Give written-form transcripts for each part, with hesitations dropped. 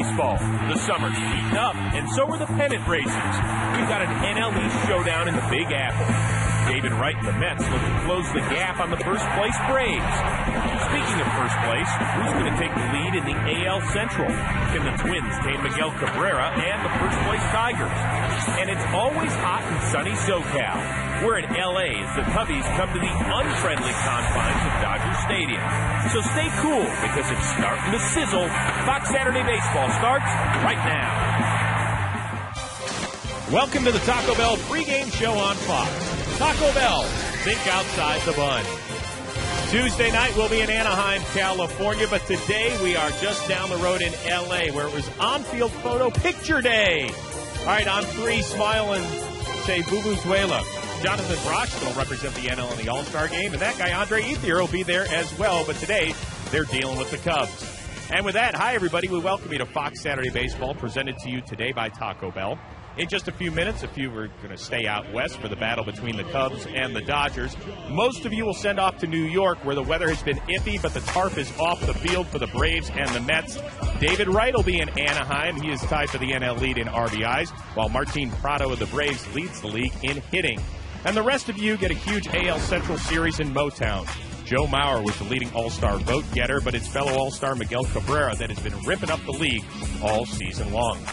baseball. The summer's heating up, and so are the pennant races. We've got an NL East showdown in the Big Apple. David Wright and the Mets look to close the gap on the first-place Braves. Speaking of first place, who's going to take the lead in the AL Central? Can the Twins tame Miguel Cabrera and the first-place Tigers? And it's always hot and sunny SoCal. We're in L.A. as the Cubbies come to the unfriendly confines of Dodger Stadium. So stay cool, because it's starting to sizzle. Fox Saturday Baseball starts right now. Welcome to the Taco Bell pregame show on Fox. Taco Bell, think outside the bun. Tuesday night we'll be in Anaheim, California, but today we are just down the road in L.A., where it was on-field photo picture day. All right, on three, smile and say Vuvuzuela. Jonathan Brock's will represent the NL in the All-Star game, and that guy, Andre Ethier, will be there as well, but today they're dealing with the Cubs. And with that, hi, everybody. We welcome you to Fox Saturday Baseball, presented to you today by Taco Bell. In just a few minutes, if you were going to stay out west for the battle between the Cubs and the Dodgers, most of you will send off to New York, where the weather has been iffy, but the tarp is off the field for the Braves and the Mets. David Wright will be in Anaheim. He is tied for the NL lead in RBIs, while Martin Prado of the Braves leads the league in hitting. And the rest of you get a huge AL Central series in Motown. Joe Mauer was the leading All-Star vote getter, but it's fellow All-Star Miguel Cabrera that has been ripping up the league all season long.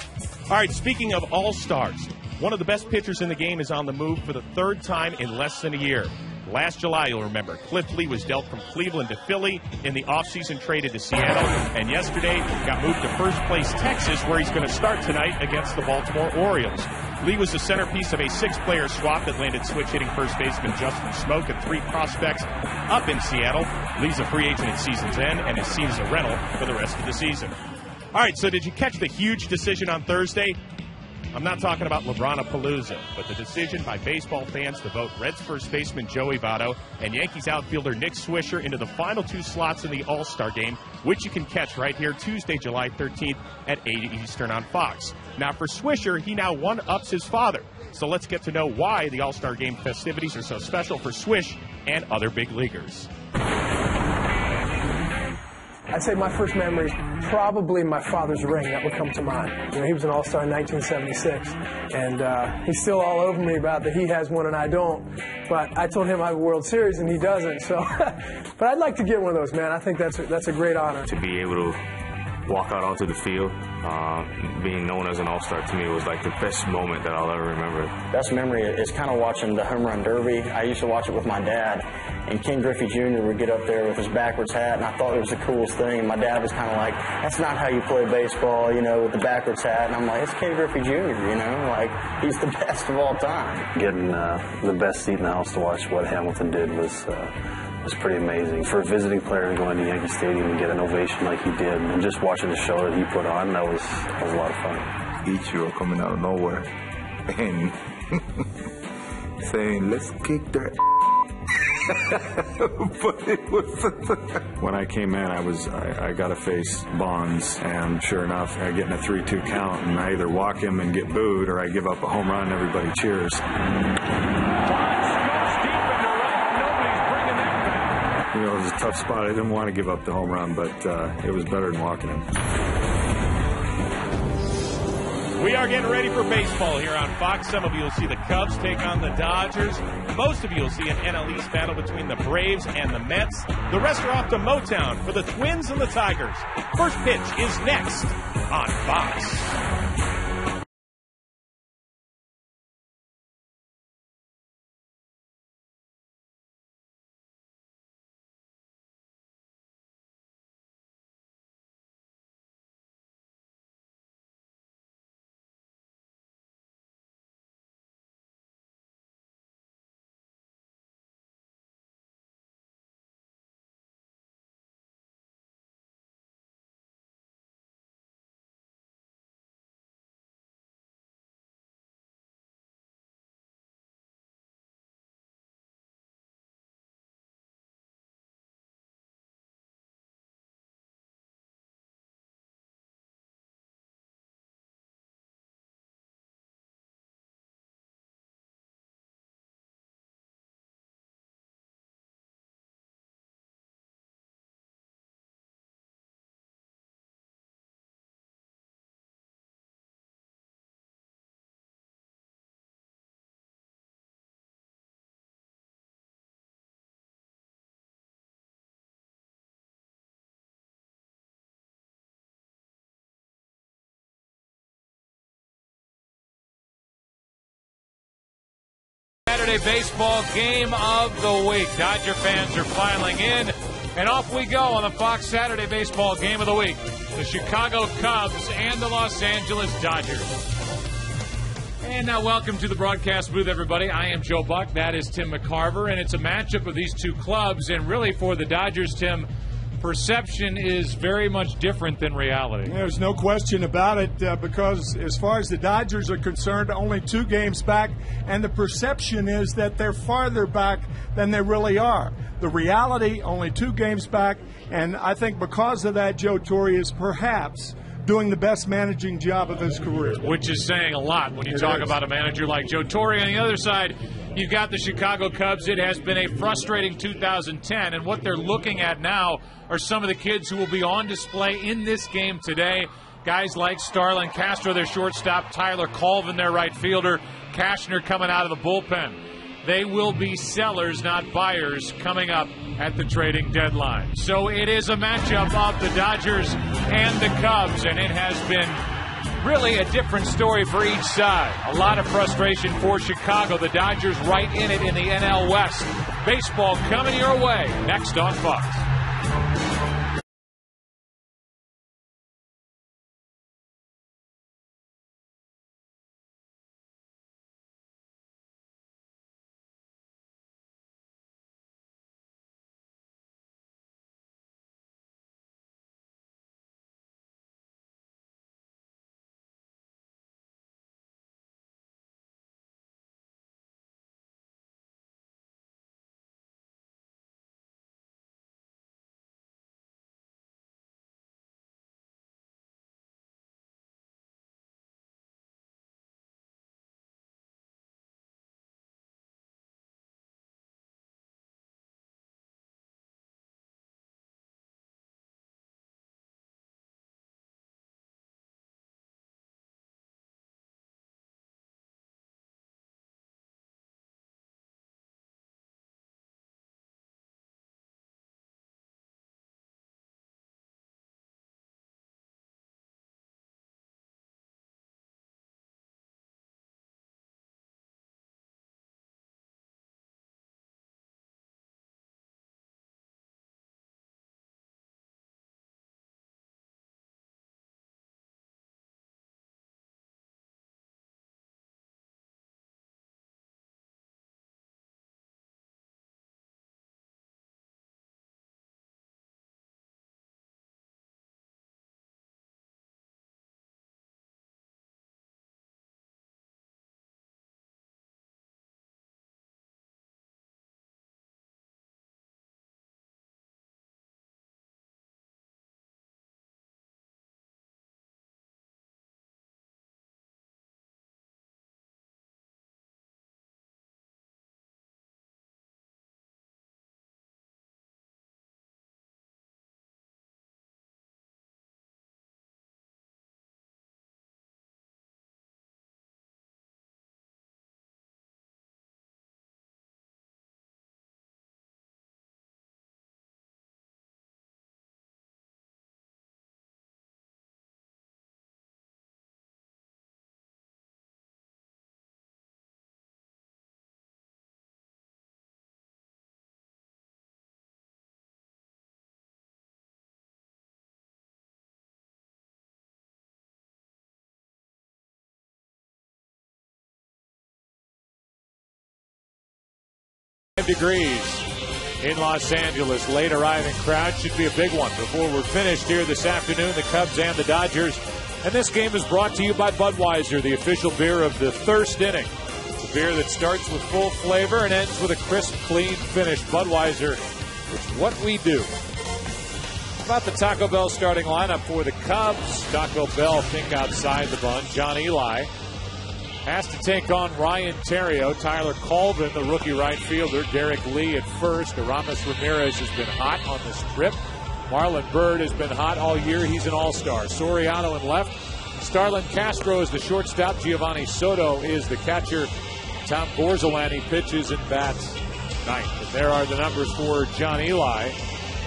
All right, speaking of All-Stars, one of the best pitchers in the game is on the move for the third time in less than a year. Last July, you'll remember, Cliff Lee was dealt from Cleveland to Philly, in the offseason traded to Seattle, and yesterday got moved to first place Texas, where he's going to start tonight against the Baltimore Orioles. Lee was the centerpiece of a six-player swap that landed switch-hitting first baseman Justin Smoke and three prospects up in Seattle. Lee's a free agent at season's end and is seen as a rental for the rest of the season. All right, so did you catch the huge decision on Thursday? I'm not talking about LeBron-a-Palooza, but the decision by baseball fans to vote Reds first baseman Joey Votto and Yankees outfielder Nick Swisher into the final two slots in the All-Star game, which you can catch right here Tuesday, July 13th at 8 Eastern on Fox. Now, for Swisher, he now one-ups his father. So let's get to know why the All-Star game festivities are so special for Swish and other big leaguers. I'd say my first memory is probably my father's ring. That would come to mind. You know, he was an All-Star in 1976, and he's still all over me about that he has one and I don't. But I told him I have a World Series and he doesn't. So, but I'd like to get one of those, man. I think that's a great honor. To be able to walk out onto the field, being known as an All-Star, to me was like the best moment that I'll ever remember. Best memory is kind of watching the Home Run Derby. I used to watch it with my dad, and Ken Griffey Jr. would get up there with his backwards hat, and I thought it was the coolest thing. And my dad was kind of like, that's not how you play baseball, you know, with the backwards hat. And I'm like, it's Ken Griffey Jr., you know, like, he's the best of all time. Getting the best seat in the house to watch what Hamilton did was pretty amazing. For a visiting player going to Yankee Stadium and get an ovation like he did, and just watching the show that he put on, that was a lot of fun. Ichiro coming out of nowhere and saying, let's kick their but it was when I came in, I got to face Bonds, and sure enough, I get in a 3-2 count, and I either walk him and get booed, or I give up a home run and everybody cheers. You know, it was a tough spot. I didn't want to give up the home run, but it was better than walking him. We are getting ready for baseball here on Fox. Some of you will see the Cubs take on the Dodgers. Most of you will see an NL East battle between the Braves and the Mets. The rest are off to Motown for the Twins and the Tigers. First pitch is next on Fox. Saturday baseball game of the week. Dodger fans are filing in, and off we go on the Fox Saturday baseball game of the week. The Chicago Cubs and the Los Angeles Dodgers. And now welcome to the broadcast booth, everybody. I am Joe Buck. That is Tim McCarver, and it's a matchup of these two clubs. And really for the Dodgers, Tim, perception is very much different than reality. There's no question about it because as far as the Dodgers are concerned, only 2 games back, and the perception is that they're farther back than they really are. The reality, only 2 games back, and I think because of that, Joe Torre is perhaps doing the best managing job of his career. Which is saying a lot when you talk about a manager like Joe Torre. On the other side, you've got the Chicago Cubs. It has been a frustrating 2010, and what they're looking at now are some of the kids who will be on display in this game today. Guys like Starlin Castro, their shortstop, Tyler Colvin, their right fielder, Cashner coming out of the bullpen. They will be sellers, not buyers, coming up at the trading deadline. So it is a matchup of the Dodgers and the Cubs, and it has been really a different story for each side. A lot of frustration for Chicago. The Dodgers right in it in the NL West. Baseball coming your way next on Fox. Degrees in Los Angeles. Late arriving crowd should be a big one before we're finished here this afternoon, the Cubs and the Dodgers. And this game is brought to you by Budweiser, the official beer of the first inning. It's a beer that starts with full flavor and ends with a crisp, clean finish. Budweiser, it's what we do. About the Taco Bell starting lineup for the Cubs. Taco Bell think outside the bun. John Eli has to take on Ryan Theriot. Tyler Colvin, the rookie right fielder. Derek Lee at first. Aramis Ramirez has been hot on this trip. Marlon Byrd has been hot all year. He's an all-star. Soriano in left. Starlin Castro is the shortstop. Giovanni Soto is the catcher. Tom Borzolani pitches and bats ninth. And there are the numbers for John Eli.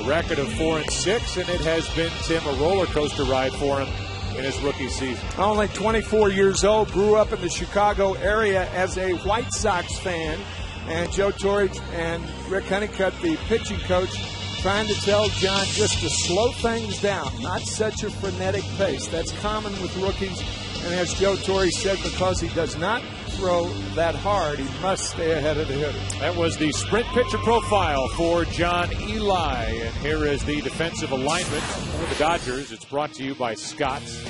A record of 4-6, and it has been, Tim, a roller coaster ride for him in his rookie season. Only 24 years old, grew up in the Chicago area as a White Sox fan, And Joe Torre and Rick Honeycutt, the pitching coach, trying to tell John just to slow things down, not such a frenetic pace. That's common with rookies. And as Joe Torre said, because he does not throw that hard, he must stay ahead of the hitter. That was the sprint pitcher profile for John Eli. And here is the defensive alignment for the Dodgers. It's brought to you by Scott's.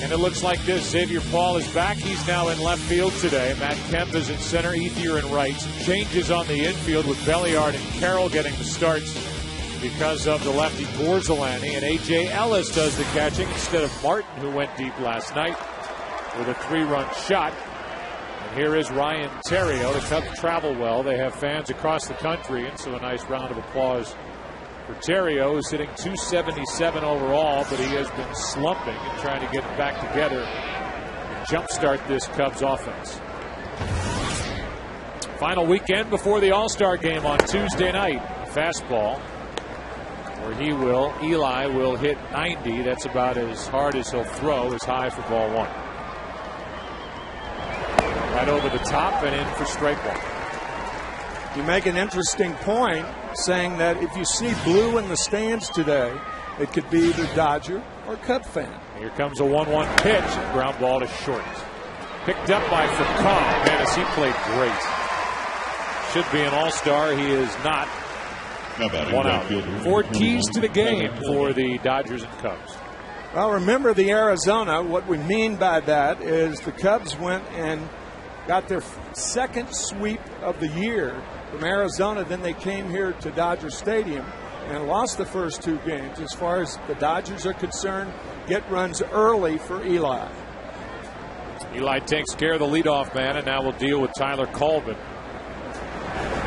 And it looks like this. Xavier Paul is back. He's now in left field today. Matt Kemp is in center. Ethier in right. Some changes on the infield with Belliard and Carroll getting the starts because of the lefty Borzolani. And A.J. Ellis does the catching instead of Martin, who went deep last night with a 3-run shot. And here is Ryan Theriot. The Cubs travel well. They have fans across the country, and so a nice round of applause for Theriot, who's hitting .277 overall, but he has been slumping and trying to get back together and jumpstart this Cubs offense. Final weekend before the All-Star game on Tuesday night. Fastball, where Eli will hit 90. That's about as hard as he'll throw, as high for ball one. Right over the top and in for strike one. You make an interesting point saying that if you see blue in the stands today, it could be either Dodger or Cub fan. Here comes a 1-1 pitch. Ground ball to short. Picked up by Furcal. Man, has he played great. Should be an all-star. He is not. One out. 4 keys to the game for the Dodgers and Cubs. Well, remember the Arizona. What we mean by that is the Cubs went and got their second sweep of the year from Arizona. Then they came here to Dodger Stadium and lost the first 2 games. As far as the Dodgers are concerned, get runs early for Eli. Eli takes care of the leadoff man, and now we'll deal with Tyler Colvin,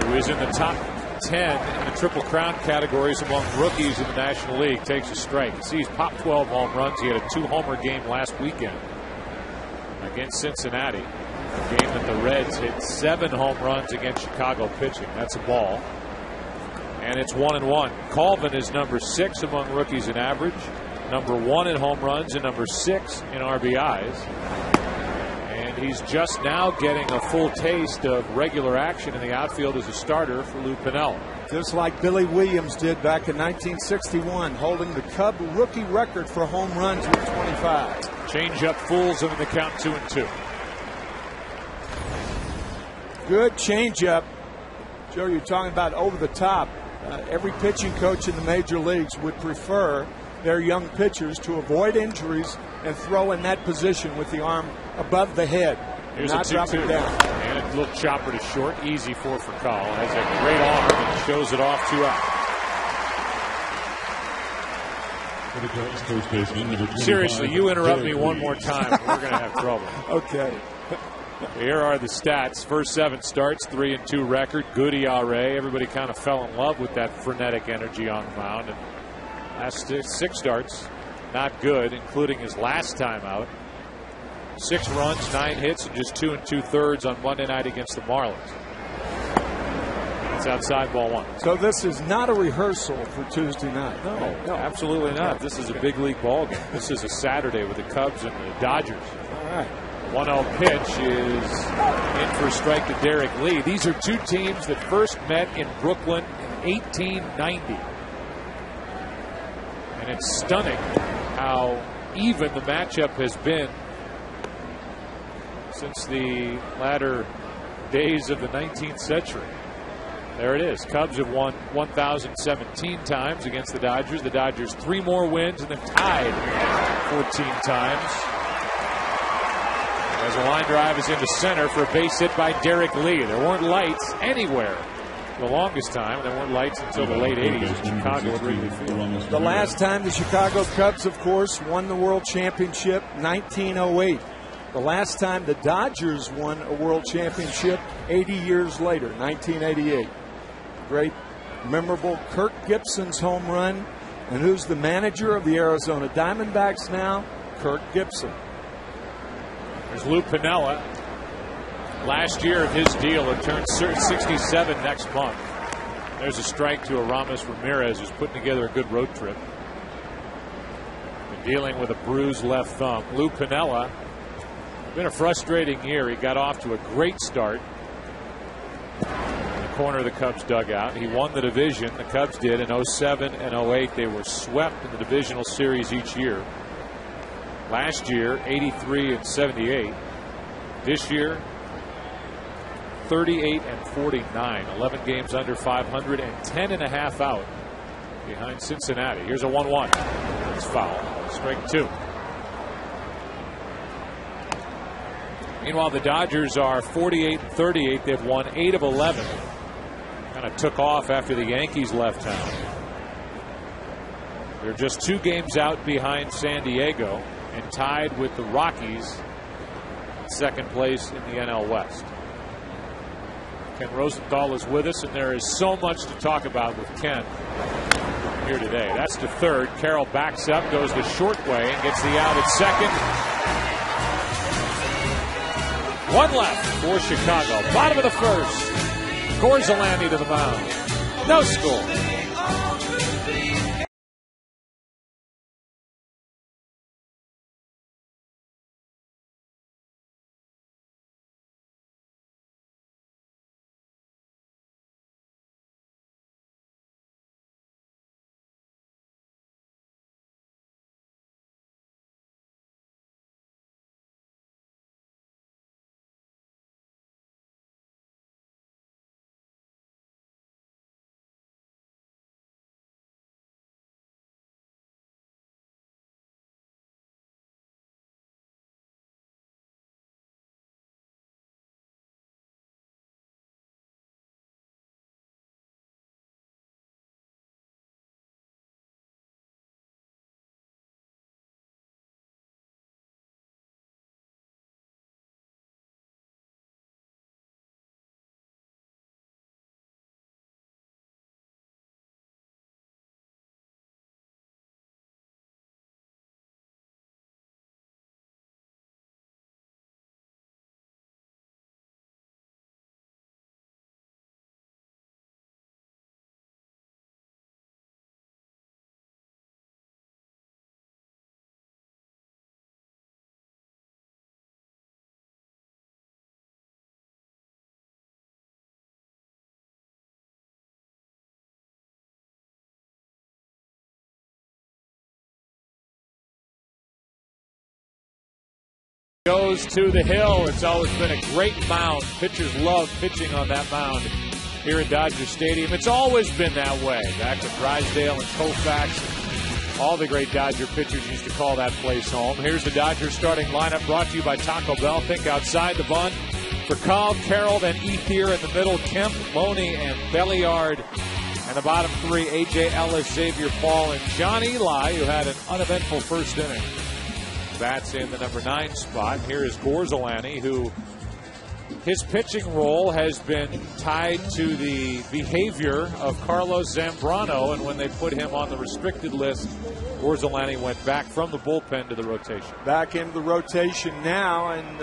who is in the top 10 in the Triple Crown categories among rookies in the National League. Takes a strike. See, he's popped 12 home runs. He had a 2-homer game last weekend against Cincinnati. A game that the Reds hit 7 home runs against Chicago pitching. That's a ball. And it's 1-1. Colvin is number 6 among rookies in average, number 1 in home runs, and number 6 in RBIs. And he's just now getting a full taste of regular action in the outfield as a starter for Lou Piniella. Just like Billy Williams did back in 1961, holding the Cub rookie record for home runs with 25. Change-up fools him in the count 2-2. Good change-up. Joe, you're talking about over the top. Every pitching coach in the major leagues would prefer their young pitchers to avoid injuries and throw in that position with the arm above the head. Here's not a 2-2. dropping down. And a little chopper to short. Easy for Furcal. Has a great arm and shows it off 2 out. Seriously, you interrupt me one more time, we're going to have trouble. Okay. Here are the stats. First 7 starts, 3-2 record, good ERA. Everybody kind of fell in love with that frenetic energy on the mound. And last 6 starts, not good, including his last time out. 6 runs, 9 hits, and just 2 2/3 on Monday night against the Marlins. It's outside ball 1. So this is not a rehearsal for Tuesday night. No, absolutely not. This is a big league ball game. This is a Saturday with the Cubs and the Dodgers. All right. 1-0 pitch is in for a strike to Derek Lee. These are 2 teams that first met in Brooklyn in 1890. And it's stunning how even the matchup has been since the latter days of the 19th century. There it is. Cubs have won 1,017 times against the Dodgers. The Dodgers 3 more wins and they've tied 14 times. As a line drive is into center for a base hit by Derek Lee. There weren't lights anywhere for the longest time. There weren't lights until the late 80s in Chicago at Wrigley Field. The last time the Chicago Cubs, of course, won the World Championship, 1908. The last time the Dodgers won a World Championship, 80 years later, 1988. Great, memorable Kirk Gibson's home run. And who's the manager of the Arizona Diamondbacks now? Kirk Gibson. There's Lou Piniella. Last year of his deal, it turned 67 next month. There's a strike to Aramis Ramirez, who's putting together a good road trip. Been dealing with a bruised left thumb. Lou Piniella, been a frustrating year. He got off to a great start. corner of the Cubs dugout. He won the division. The Cubs did in 07 and 08. They were swept in the divisional series each year. Last year, 83 and 78. This year, 38 and 49. 11 games under 500 and 10 and a half out behind Cincinnati. Here's a 1-1. It's foul. Strike 2. Meanwhile, the Dodgers are 48 and 38. They've won 8 of 11. Kind of took off after the Yankees left town. They're just 2 games out behind San Diego and tied with the Rockies, second place in the NL West. Ken Rosenthal is with us, and there is so much to talk about with Ken here today. That's to third. Carroll backs up, goes the short way, and gets the out at second. 1 left for Chicago. Bottom of the first. Gorzolany to the mound. No score. Goes to the hill. It's always been a great mound. Pitchers love pitching on that mound here at Dodger Stadium. It's always been that way. Back to Drysdale and Koufax. All the great Dodger pitchers used to call that place home. Here's the Dodgers starting lineup brought to you by Taco Bell. Think outside the bun. For Carl, Carroll, then Ethier in the middle. Kemp, Loney, and Belliard. And the bottom 3, A.J. Ellis, Xavier Paul, and John Eli, who had an uneventful first inning. Bats in the number 9 spot. Here is Gorzolany, who his pitching role has been tied to the behavior of Carlos Zambrano, and when they put him on the restricted list, Gorzolany went back from the bullpen to the rotation. Back into the rotation now, and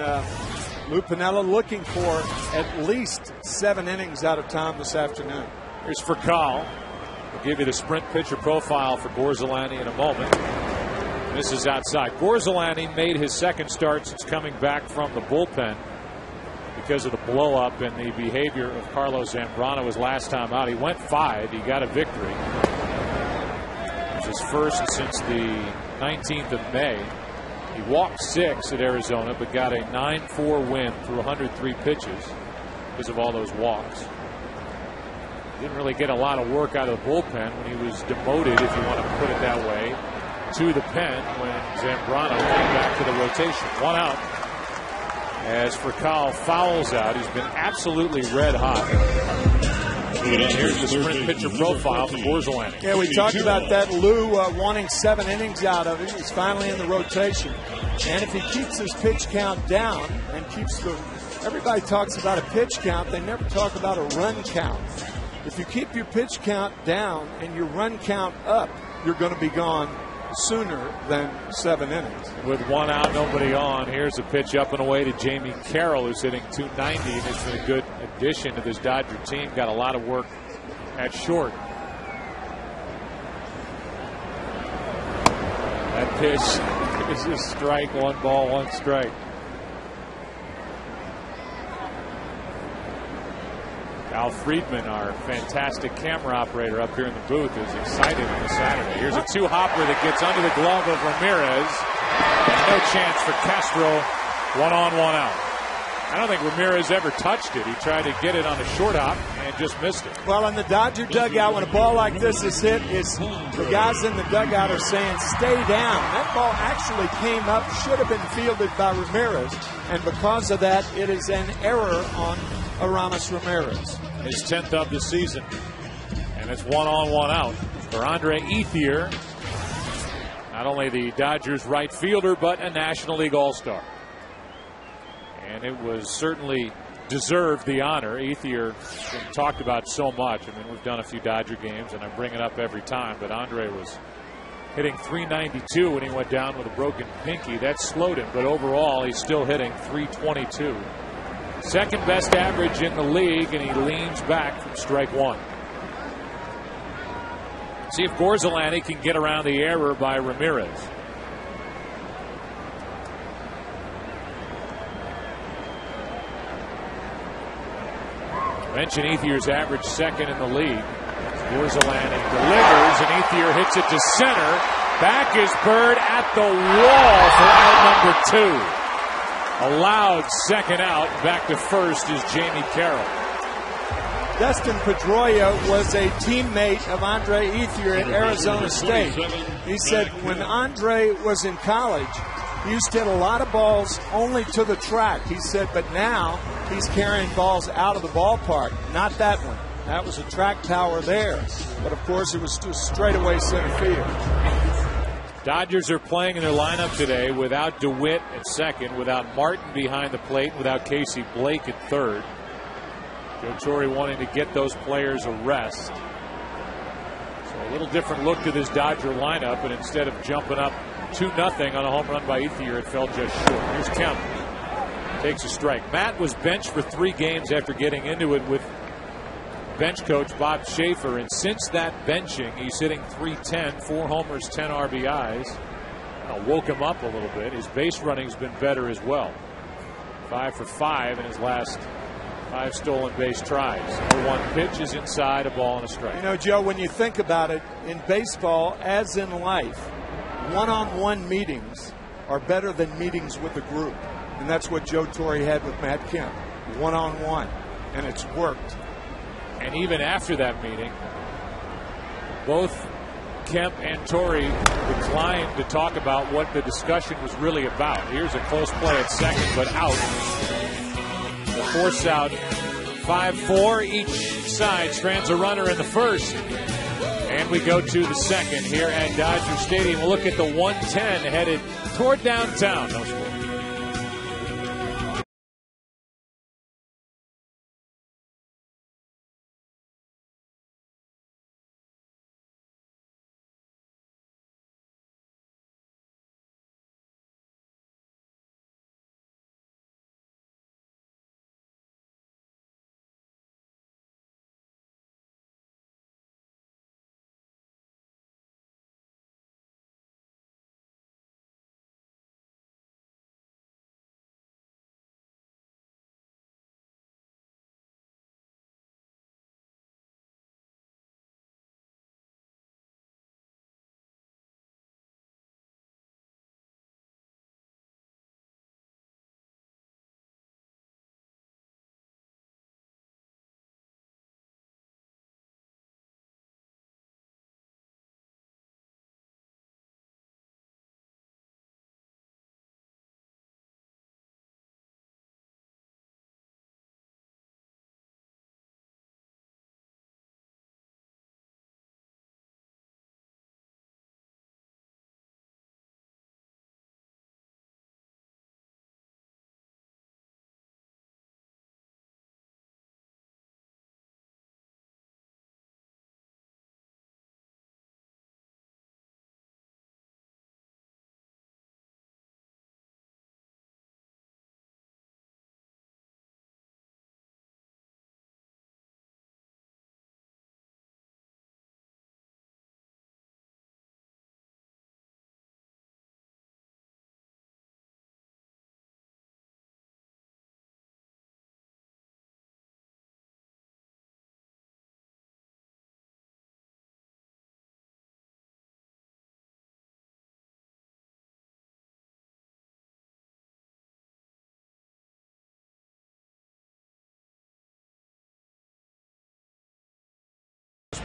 Lou Piniella looking for at least 7 innings out of Tom this afternoon. Here's Furcal. We'll give you the sprint pitcher profile for Gorzolany in a moment. This is outside. Gorzolany made his second start since coming back from the bullpen because of the blow-up and the behavior of Carlos Zambrano his last time out. He went 5. He got a victory. It was his first since the 19th of May. He walked 6 at Arizona, but got a 9-4 win through 103 pitches because of all those walks. Didn't really get a lot of work out of the bullpen when he was demoted, if you want to put it that way, to the pen when Zambrano came back to the rotation. 1 out as Furcal fouls out. He's been absolutely red hot. Here's the sprint pitcher profile for Gorzolany. Yeah, we talked about that. Lou wanting 7 innings out of him. He's finally in the rotation. And if he keeps his pitch count down and keeps the... Everybody talks about a pitch count. They never talk about a run count. If you keep your pitch count down and your run count up, you're going to be gone sooner than 7 innings. With 1 out, nobody on. Here's a pitch up and away to Jamie Carroll, who's hitting .290, and it's been a good addition to this Dodger team. Got a lot of work at short. That pitch is a strike. 1 ball, 1 strike. Al Friedman, our fantastic camera operator up here in the booth, is excited on the Saturday. Here's a two-hopper that gets under the glove of Ramirez. No chance for Castro. 1-on, 1-out. I don't think Ramirez ever touched it. He tried to get it on a short hop and just missed it. Well, in the Dodger dugout, when a ball like this is hit, the guys in the dugout are saying, stay down. That ball actually came up, should have been fielded by Ramirez, and because of that, it is an error on Aramis Ramirez. His 10th of the season, and it's 1-on, 1-out for Andre Ethier. Not only the Dodgers right fielder, but a National League All-Star. And it was certainly deserved the honor. Ethier been talked about so much. I mean, we've done a few Dodger games, and I bring it up every time. But Andre was hitting .392 when he went down with a broken pinky. That slowed him, but overall, he's still hitting .322. Second best average in the league, and he leans back from strike one. See if Gorzolani can get around the error by Ramirez. Mention Ethier's average second in the league. Gorzolani delivers, and Ethier hits it to center. Back is Bird at the wall for out number 2. A loud second out. Back to first is Jamie Carroll. Dustin Pedroia was a teammate of Andre Ethier at Arizona State. He said when Andre was in college, he used to hit a lot of balls only to the track. He said, but now he's carrying balls out of the ballpark. Not that one. That was a track tower there. But, of course, it was just straightaway center field. Dodgers are playing in their lineup today without DeWitt at second, without Martin behind the plate, without Casey Blake at third. Joe Torre wanting to get those players a rest. So a little different look to this Dodger lineup, and instead of jumping up 2-0 on a home run by Ethier, it fell just short. Here's Kemp. Takes a strike. Matt was benched for 3 games after getting into it with bench coach Bob Schaefer, and since that benching, he's hitting .310, 4 homers, 10 RBIs. Woke him up a little bit. His base running's been better as well. 5 for 5 in his last 5 stolen base tries. The one pitch is inside, a ball and a strike. You know, Joe, when you think about it, in baseball, as in life, one-on-one meetings are better than meetings with a group. And that's what Joe Torre had with Matt Kemp. One-on-one. And it's worked. And even after that meeting, both Kemp and Torre declined to talk about what the discussion was really about. Here's a close play at second, but out. The force out, 5-4. Each side strands a runner in the first. And we go to the second here at Dodger Stadium. We'll look at the 110 headed toward downtown. No score.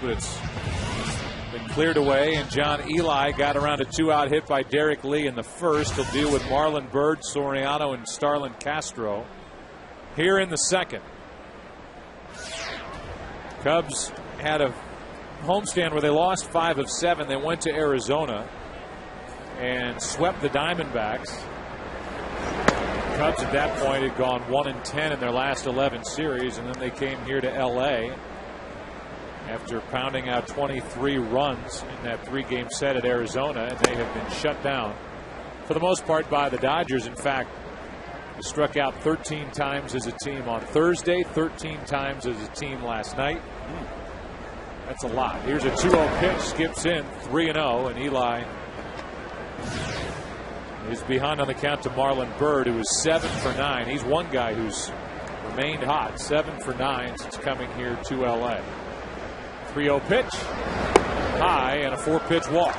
but it's been cleared away, and John Eli got around a 2-out hit by Derek Lee in the first. He'll deal with Marlon Byrd, Soriano, and Starlin Castro here in the second. Cubs had a homestand where they lost 5 of 7. They went to Arizona and swept the Diamondbacks. Cubs at that point had gone 1-10 in their last 11 series, and then they came here to L.A. after pounding out 23 runs in that 3-game set at Arizona, and they have been shut down for the most part by the Dodgers. In fact, they struck out 13 times as a team on Thursday, 13 times as a team last night. That's a lot. Here's a 2-0 pitch, skips in 3-0, and Eli is behind on the count to Marlon Byrd, who is 7 for 9. He's one guy who's remained hot, 7 for 9 since coming here to L.A. 3-0 pitch, high, and a 4-pitch walk.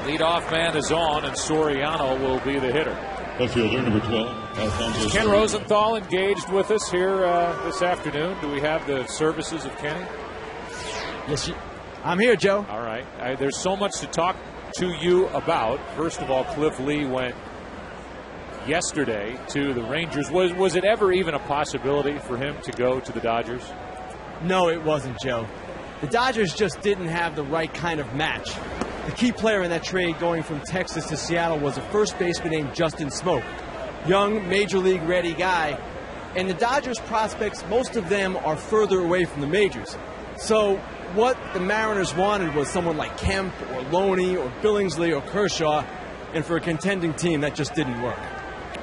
Leadoff man is on, and Soriano will be the hitter. Left fielder, number 12, Alfonso. Ken Rosenthal engaged with us here this afternoon. Do we have the services of Kenny? Yes, I'm here, Joe. All right. There's so much to talk to you about. First of all, Cliff Lee went yesterday to the Rangers. Was it ever even a possibility for him to go to the Dodgers? No, it wasn't, Joe. The Dodgers just didn't have the right kind of match. The key player in that trade going from Texas to Seattle was a first baseman named Justin Smoke. Young, major league ready guy. And the Dodgers prospects, most of them are further away from the majors. So what the Mariners wanted was someone like Kemp or Loney or Billingsley or Kershaw. And for a contending team, that just didn't work.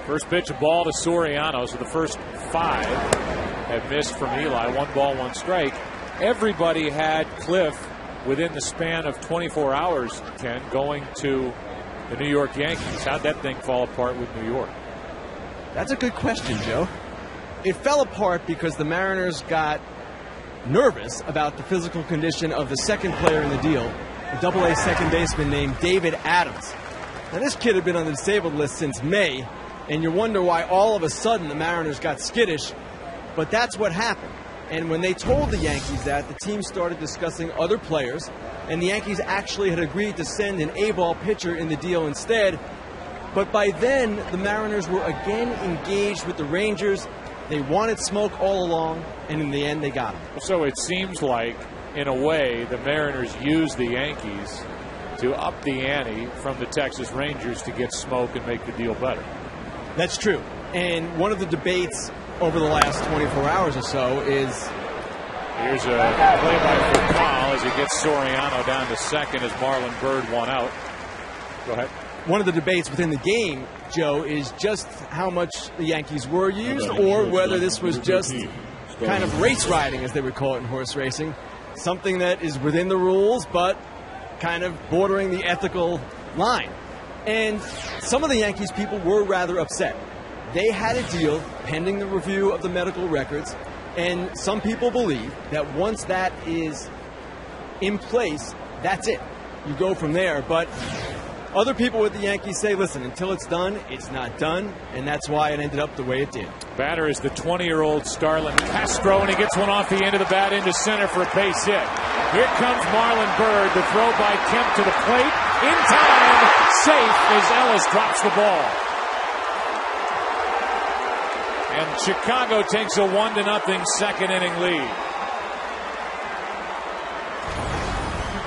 First pitch, a ball to Soriano. So the first 5 have missed from Eli. 1 ball, 1 strike. Everybody had Cliff within the span of 24 hours, Ken, going to the New York Yankees. How'd that thing fall apart with New York? That's a good question, Joe. It fell apart because the Mariners got nervous about the physical condition of the second player in the deal, a Double-A second baseman named David Adams. Now, this kid had been on the disabled list since May, and you wonder why all of a sudden the Mariners got skittish, but that's what happened. And when they told the Yankees that, the team started discussing other players, and the Yankees actually had agreed to send an A-ball pitcher in the deal instead. But by then, the Mariners were again engaged with the Rangers. They wanted Smoke all along, and in the end, they got him. So it seems like, in a way, the Mariners used the Yankees to up the ante from the Texas Rangers to get Smoke and make the deal better. That's true. And one of the debates over the last 24 hours or so is... Here's a play by Foucault as he gets Soriano down to second as Marlon Byrd 1 out. Go ahead. One of the debates within the game, Joe, is just how much the Yankees were used or whether this was just kind of race riding, as they would call it in horse racing. Something that is within the rules, but kind of bordering the ethical line. And some of the Yankees people were rather upset. They had a deal pending the review of the medical records, and some people believe that once that is in place, that's it. You go from there. But other people with the Yankees say, listen, until it's done, it's not done, and that's why it ended up the way it did. Batter is the 20-year-old Starlin Castro, and he gets one off the end of the bat into center for a base hit. Here comes Marlon Byrd. The throw by Kemp to the plate. In time, safe as Ellis drops the ball. And Chicago takes a 1-0 second inning lead.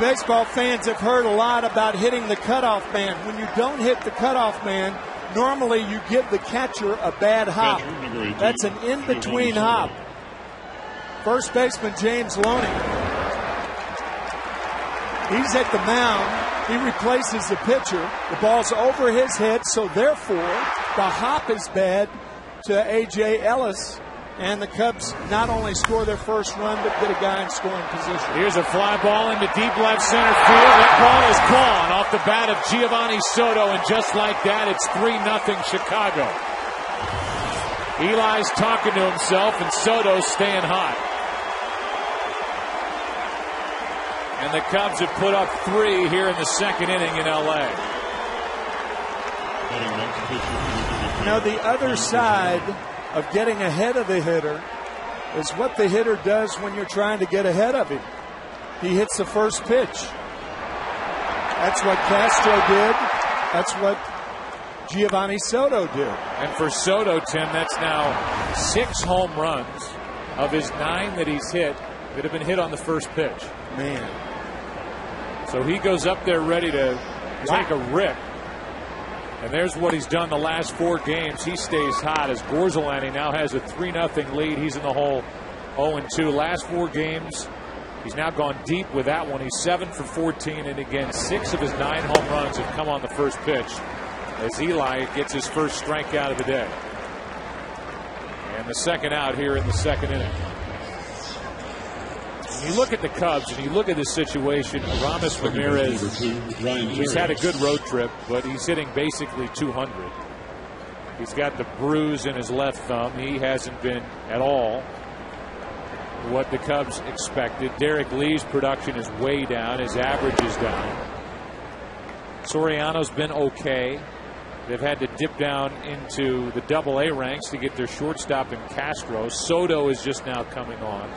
Baseball fans have heard a lot about hitting the cutoff man. When you don't hit the cutoff man, normally you give the catcher a bad hop. That's an in-between hop. First baseman James Loney. He's at the mound. He replaces the pitcher. The ball's over his head, so therefore the hop is bad to A.J. Ellis, and the Cubs not only score their first run, but get a guy in scoring position. Here's a fly ball into deep left center field. That ball is gone off the bat of Giovanni Soto, and just like that, it's 3-0 Chicago. Eli's talking to himself, and Soto's staying hot. And the Cubs have put up 3 here in the second inning in L.A. Now, the other side of getting ahead of the hitter is what the hitter does when you're trying to get ahead of him. He hits the first pitch. That's what Castro did. That's what Giovanni Soto did. And for Soto, Tim, that's now 6 home runs of his 9 that he's hit that have been hit on the first pitch. Man. So he goes up there ready to take a rip. And there's what he's done the last 4 games. He stays hot as Gorzelani now has a 3-0 lead. He's in the hole 0-2. Last 4 games, he's now gone deep with that one. He's 7 for 14. And again, 6 of his 9 home runs have come on the first pitch as Eli gets his first strikeout of the day. And the second out here in the second inning. When you look at the Cubs and you look at this situation, Aramis Ramirez, he's had a good road trip, but he's hitting basically 200. He's got the bruise in his left thumb. He hasn't been at all what the Cubs expected. Derek Lee's production is way down. His average is down. Soriano's been okay. They've had to dip down into the Double-A ranks to get their shortstop in Castro. Soto is just now coming on.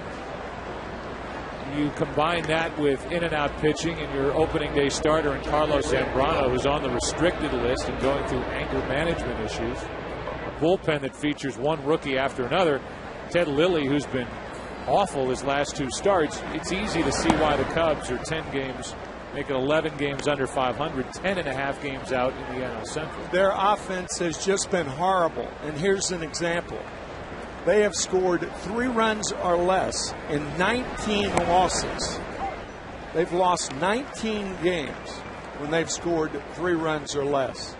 You combine that with in-and-out pitching and your opening day starter in Carlos Zambrano, who's on the restricted list and going through anger management issues. A bullpen that features one rookie after another. Ted Lilly, who's been awful his last 2 starts. It's easy to see why the Cubs are 10 games, making 11 games under 500, 10.5 games out in the NL Central. Their offense has just been horrible. And here's an example. They have scored 3 runs or less in 19 losses. They've lost 19 games when they've scored 3 runs or less.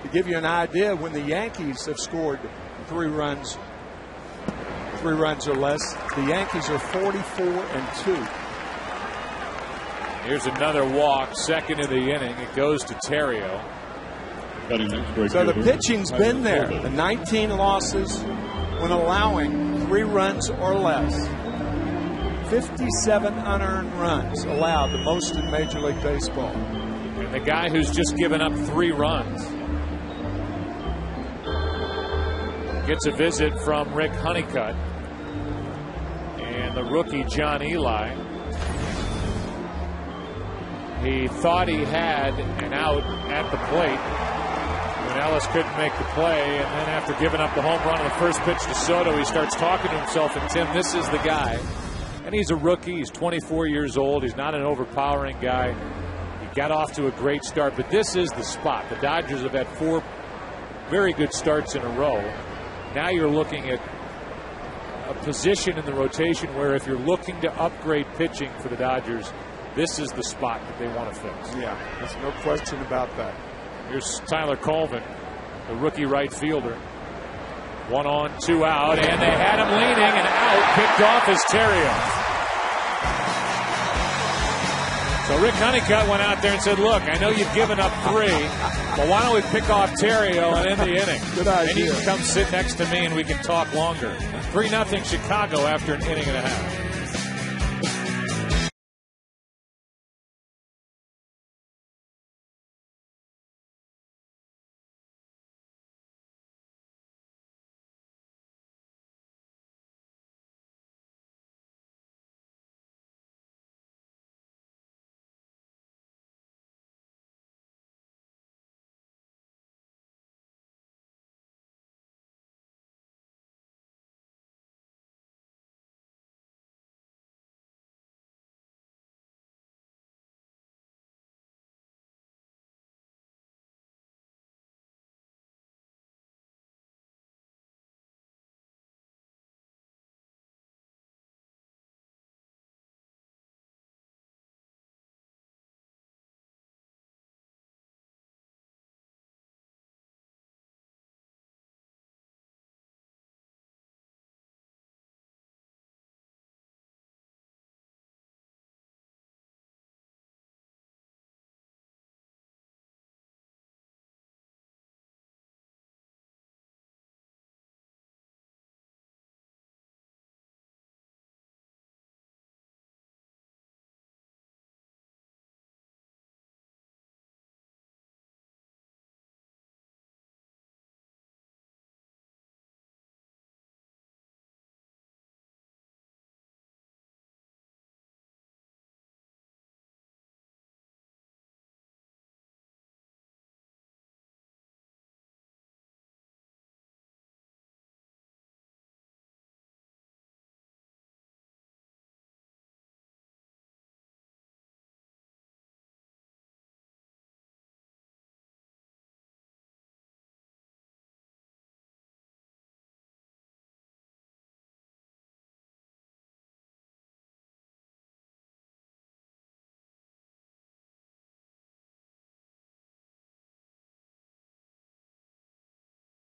To give you an idea, when the Yankees have scored 3 runs or less, the Yankees are 44-2. Here's another walk, second of the inning. It goes to Terrio. So the pitching's been there. The 19 losses when allowing 3 runs or less. 57 unearned runs allowed, the most in Major League Baseball. And the guy who's just given up 3 runs gets a visit from Rick Honeycutt. And the rookie John Eli. He thought he had an out at the plate when Ellis couldn't make the play, and then after giving up the home run on the first pitch to Soto, he starts talking to himself, and Tim, this is the guy. And he's a rookie. He's 24 years old. He's not an overpowering guy. He got off to a great start, but this is the spot. The Dodgers have had 4 very good starts in a row. Now you're looking at a position in the rotation where if you're looking to upgrade pitching for the Dodgers, this is the spot that they want to fix. Yeah, there's no question about that. Here's Tyler Colvin, the rookie right fielder. 1 on, 2 out, and they had him leaning and out. Picked off is Terrio. So Rick Honeycutt went out there and said, look, I know you've given up 3, but why don't we pick off Terrio and end the inning? Good idea. And you can come sit next to me and we can talk longer. 3-0 Chicago after an inning and a half.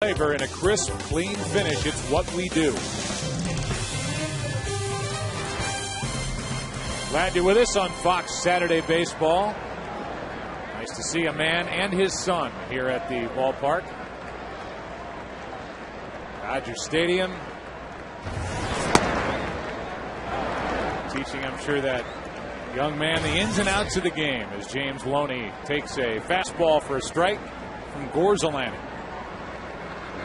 flavor and a crisp, clean finish. It's what we do. Glad you're with us on Fox Saturday Baseball. Nice to see a man and his son here at the ballpark. Dodger Stadium. Teaching, I'm sure, that young man the ins and outs of the game as James Loney takes a fastball for a strike from Gorzalani.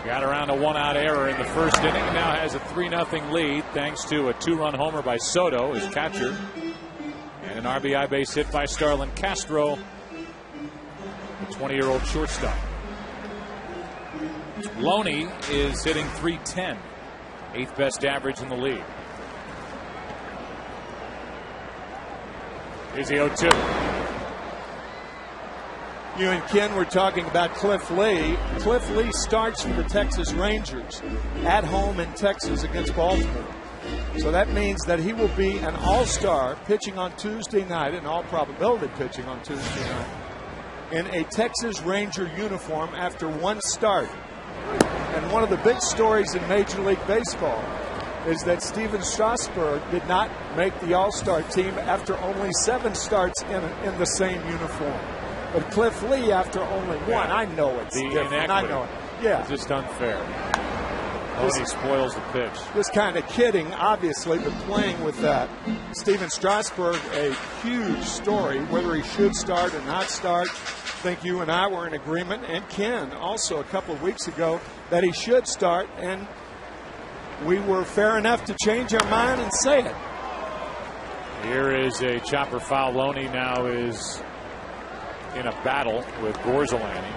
Got around a one-out error in the first inning and now has a 3-0 lead thanks to a 2-run homer by Soto, his catcher, and an RBI base hit by Starlin Castro, the 20-year-old shortstop. Loney is hitting .310, 8th best average in the league. Here's the 0-2. You and Ken were talking about Cliff Lee. Cliff Lee starts for the Texas Rangers at home in Texas against Baltimore. So that means that he will be an all-star pitching on Tuesday night, in all probability pitching on Tuesday night, in a Texas Ranger uniform after one start. And one of the big stories in Major League Baseball is that Steven Strasburg did not make the all-star team after only 7 starts in the same uniform. But Cliff Lee after only one. I know it's different. I know it. Yeah. It's just unfair. Loney spoils the pitch. Just kind of kidding, obviously, but playing with that. Steven Strasburg, a huge story, whether he should start or not start. I think you and I were in agreement, and Ken also a couple of weeks ago, that he should start, and we were fair enough to change our mind and say it. Here is a chopper foul. Loney now is in a battle with Gorzalani.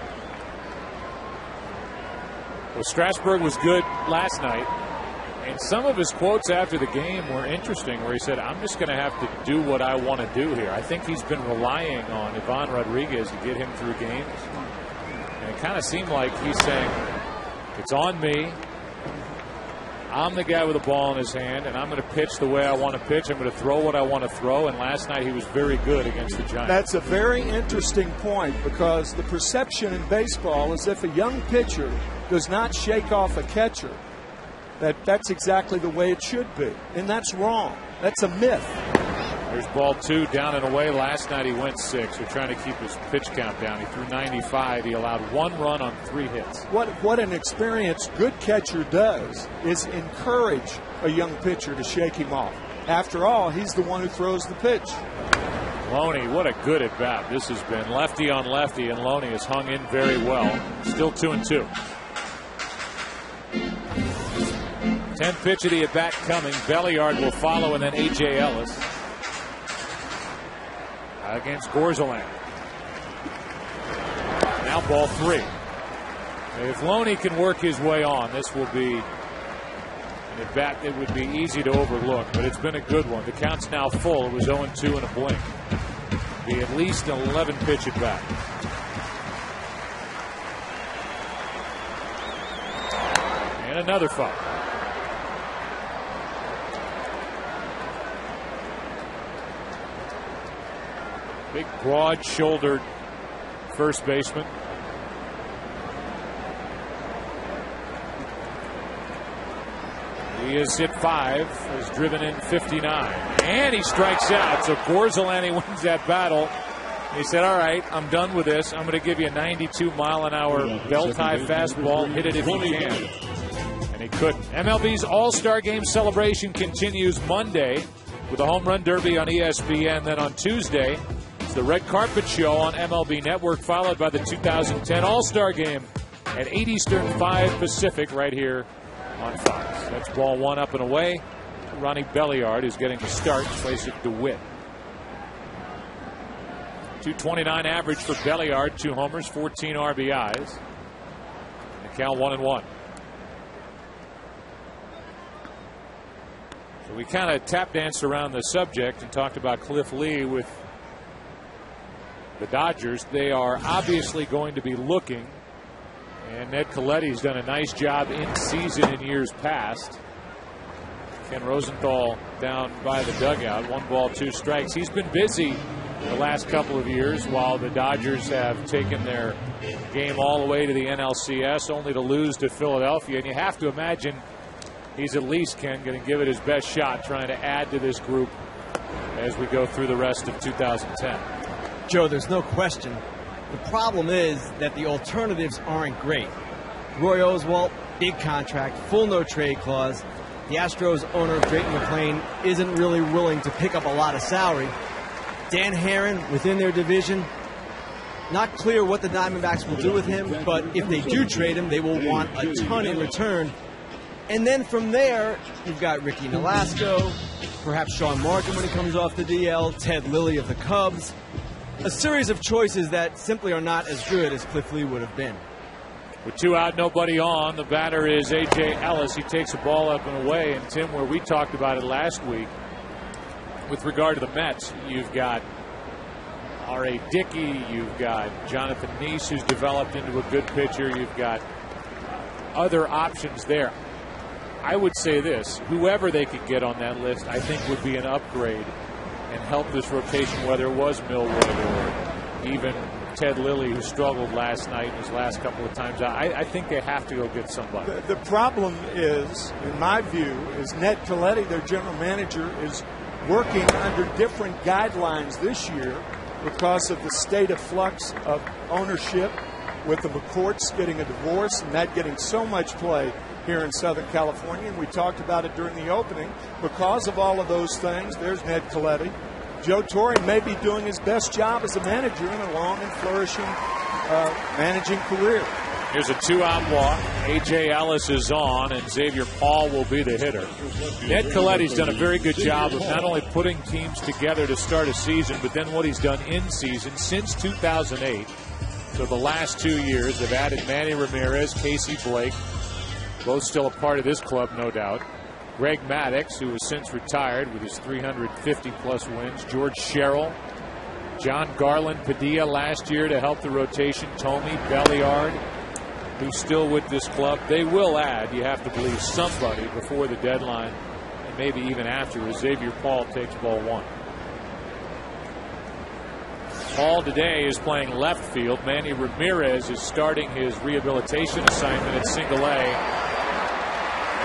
Well, Strasburg was good last night, and some of his quotes after the game were interesting, where he said, I'm just going to have to do what I want to do here. I think he's been relying on Ivan Rodriguez to get him through games, and it kind of seemed like he's saying, it's on me. I'm the guy with the ball in his hand, and I'm going to pitch the way I want to pitch. I'm going to throw what I want to throw, and last night he was very good against the Giants. That's a very interesting point, because the perception in baseball is if a young pitcher does not shake off a catcher, that's exactly the way it should be, and that's wrong. That's a myth. There's ball 2, down and away. Last night he went 6. They're trying to keep his pitch count down. He threw 95. He allowed 1 run on 3 hits. What an experienced good catcher does is encourage a young pitcher to shake him off. After all, he's the one who throws the pitch. Loney, what a good at bat this has been. Lefty on lefty, and Loney has hung in very well. Still 2-2. 10th pitch of the at bat coming. Belliard will follow, and then A.J. Ellis against Gorzalani. Now ball 3. If Loney can work his way on, this will be an at bat that would be easy to overlook, but it's been a good one. The count's now full. It was 0-2 in a blink. Be at least an 11 pitch at bat. And another foul. Big, broad-shouldered first baseman. He has hit 5, has driven in 59, and he strikes out. So Gorzalani wins that battle. He said, all right, I'm done with this. I'm going to give you a 92-mile-an-hour belt-high fastball. Hit it if you can. And he couldn't. MLB's All-Star Game celebration continues Monday with a home run derby on ESPN. Then on Tuesday, the Red Carpet Show on MLB Network, followed by the 2010 All-Star Game at 8 Eastern, 5 Pacific, right here on Fox. That's ball 1 up and away. Ronnie Belliard is getting the start in place of DeWitt. 229 average for Belliard, 2 homers, 14 RBIs. And the count 1-1. So we kind of tap danced around the subject and talked about Cliff Lee with the Dodgers. They are obviously going to be looking, and Ned Colletti's done a nice job in season in years past. Ken Rosenthal down by the dugout. 1 ball, 2 strikes. He's been busy the last couple of years, while the Dodgers have taken their game all the way to the NLCS, only to lose to Philadelphia. And you have to imagine he's at least, Ken, going to give it his best shot trying to add to this group as we go through the rest of 2010. Joe, there's no question. The problem is that the alternatives aren't great. Roy Oswalt, big contract, full no-trade clause. The Astros owner, Drayton McClain, isn't really willing to pick up a lot of salary. Dan Herron, within their division, not clear what the Diamondbacks will do with him, but if they do trade him, they will want a ton in return. And then from there, you've got Ricky Nolasco, perhaps Sean Martin when he comes off the DL, Ted Lilly of the Cubs. A series of choices that simply are not as good as Cliff Lee would have been. With 2 out, nobody on, the batter is A.J. Ellis. He takes a ball up and away. And, Tim, where we talked about it last week, with regard to the Mets, you've got R.A. Dickey, you've got Jonathan Neese, who's developed into a good pitcher. You've got other options there. I would say this, whoever they could get on that list, I think would be an upgrade and help this rotation, whether it was Millwood or even Ted Lilly, who struggled last night his last couple of times out. I think they have to go get somebody. The problem is, in my view, is Ned Colletti, their general manager, is working under different guidelines this year because of the state of flux of ownership, with the McCourts getting a divorce and that getting so much play here in Southern California. And we talked about it during the opening. Because of all of those things, there's Ned Colletti. Joe Torre may be doing his best job as a manager in a long and flourishing managing career. Here's a 2-out walk. A.J. Ellis is on, and Xavier Paul will be the hitter. Ned Colletti's done a very good job of not only putting teams together to start a season, but then what he's done in season since 2008. So the last 2 years, they've added Manny Ramirez, Casey Blake, both still a part of this club, no doubt. Greg Maddux, who has since retired with his 350-plus wins. George Sherrill, John Garland Padilla last year to help the rotation. Tommy Belliard, who's still with this club. They will add, you have to believe, somebody before the deadline, and maybe even after, as Xavier Paul takes ball 1. Paul today is playing left field. Manny Ramirez is starting his rehabilitation assignment at single A.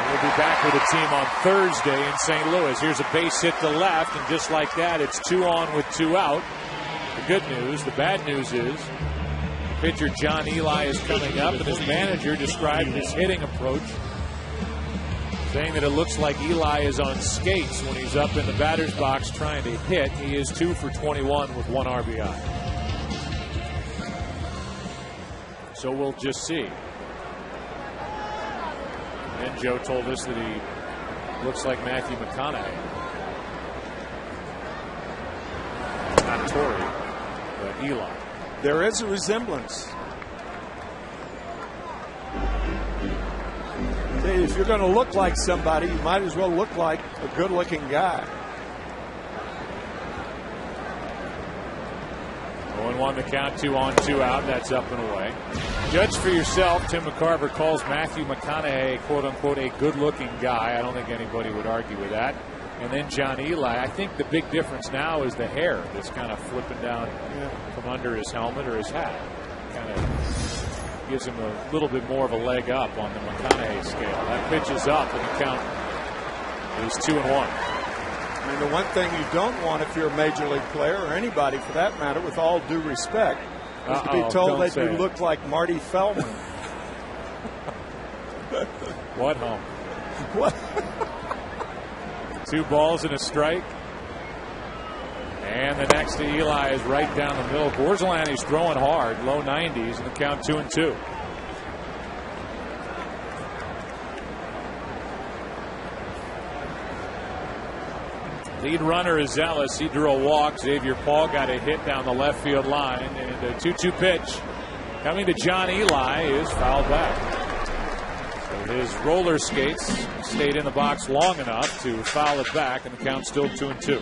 We'll be back with the team on Thursday in St. Louis. Here's a base hit to left, and just like that, it's 2 on with 2 out. The good news. The bad news is pitcher John Eli is coming up, and his manager described his hitting approach, saying that it looks like Eli is on skates when he's up in the batter's box trying to hit. He is 2 for 21 with 1 RBI. So we'll just see. And Joe told us that he looks like Matthew McConaughey. Not Torrey, but Eli. There is a resemblance. If you're going to look like somebody, you might as well look like a good-looking guy. 0-1 the count, 2 on, 2 out. That's up and away. Judge for yourself. Tim McCarver calls Matthew McConaughey, quote-unquote, a good-looking guy. I don't think anybody would argue with that. And then John Eli. I think the big difference now is the hair that's kind of flipping down from under his helmet or his hat. Kind of gives him a little bit more of a leg up on the McConaughey scale. That pitch is up, and the count is 2-1. I mean, the one thing you don't want if you're a major league player, or anybody for that matter, with all due respect, is to be told that you look like Marty Feldman. What home? What? 2 balls and a strike. And the next to Eli is right down the middle. Borzolani's throwing hard, low 90s, and the count 2-2. Lead runner is Ellis. He drew a walk. Xavier Paul got a hit down the left field line. And a 2-2 pitch coming to John Eli is fouled back. So his roller skates stayed in the box long enough to foul it back, and the count's still 2-2.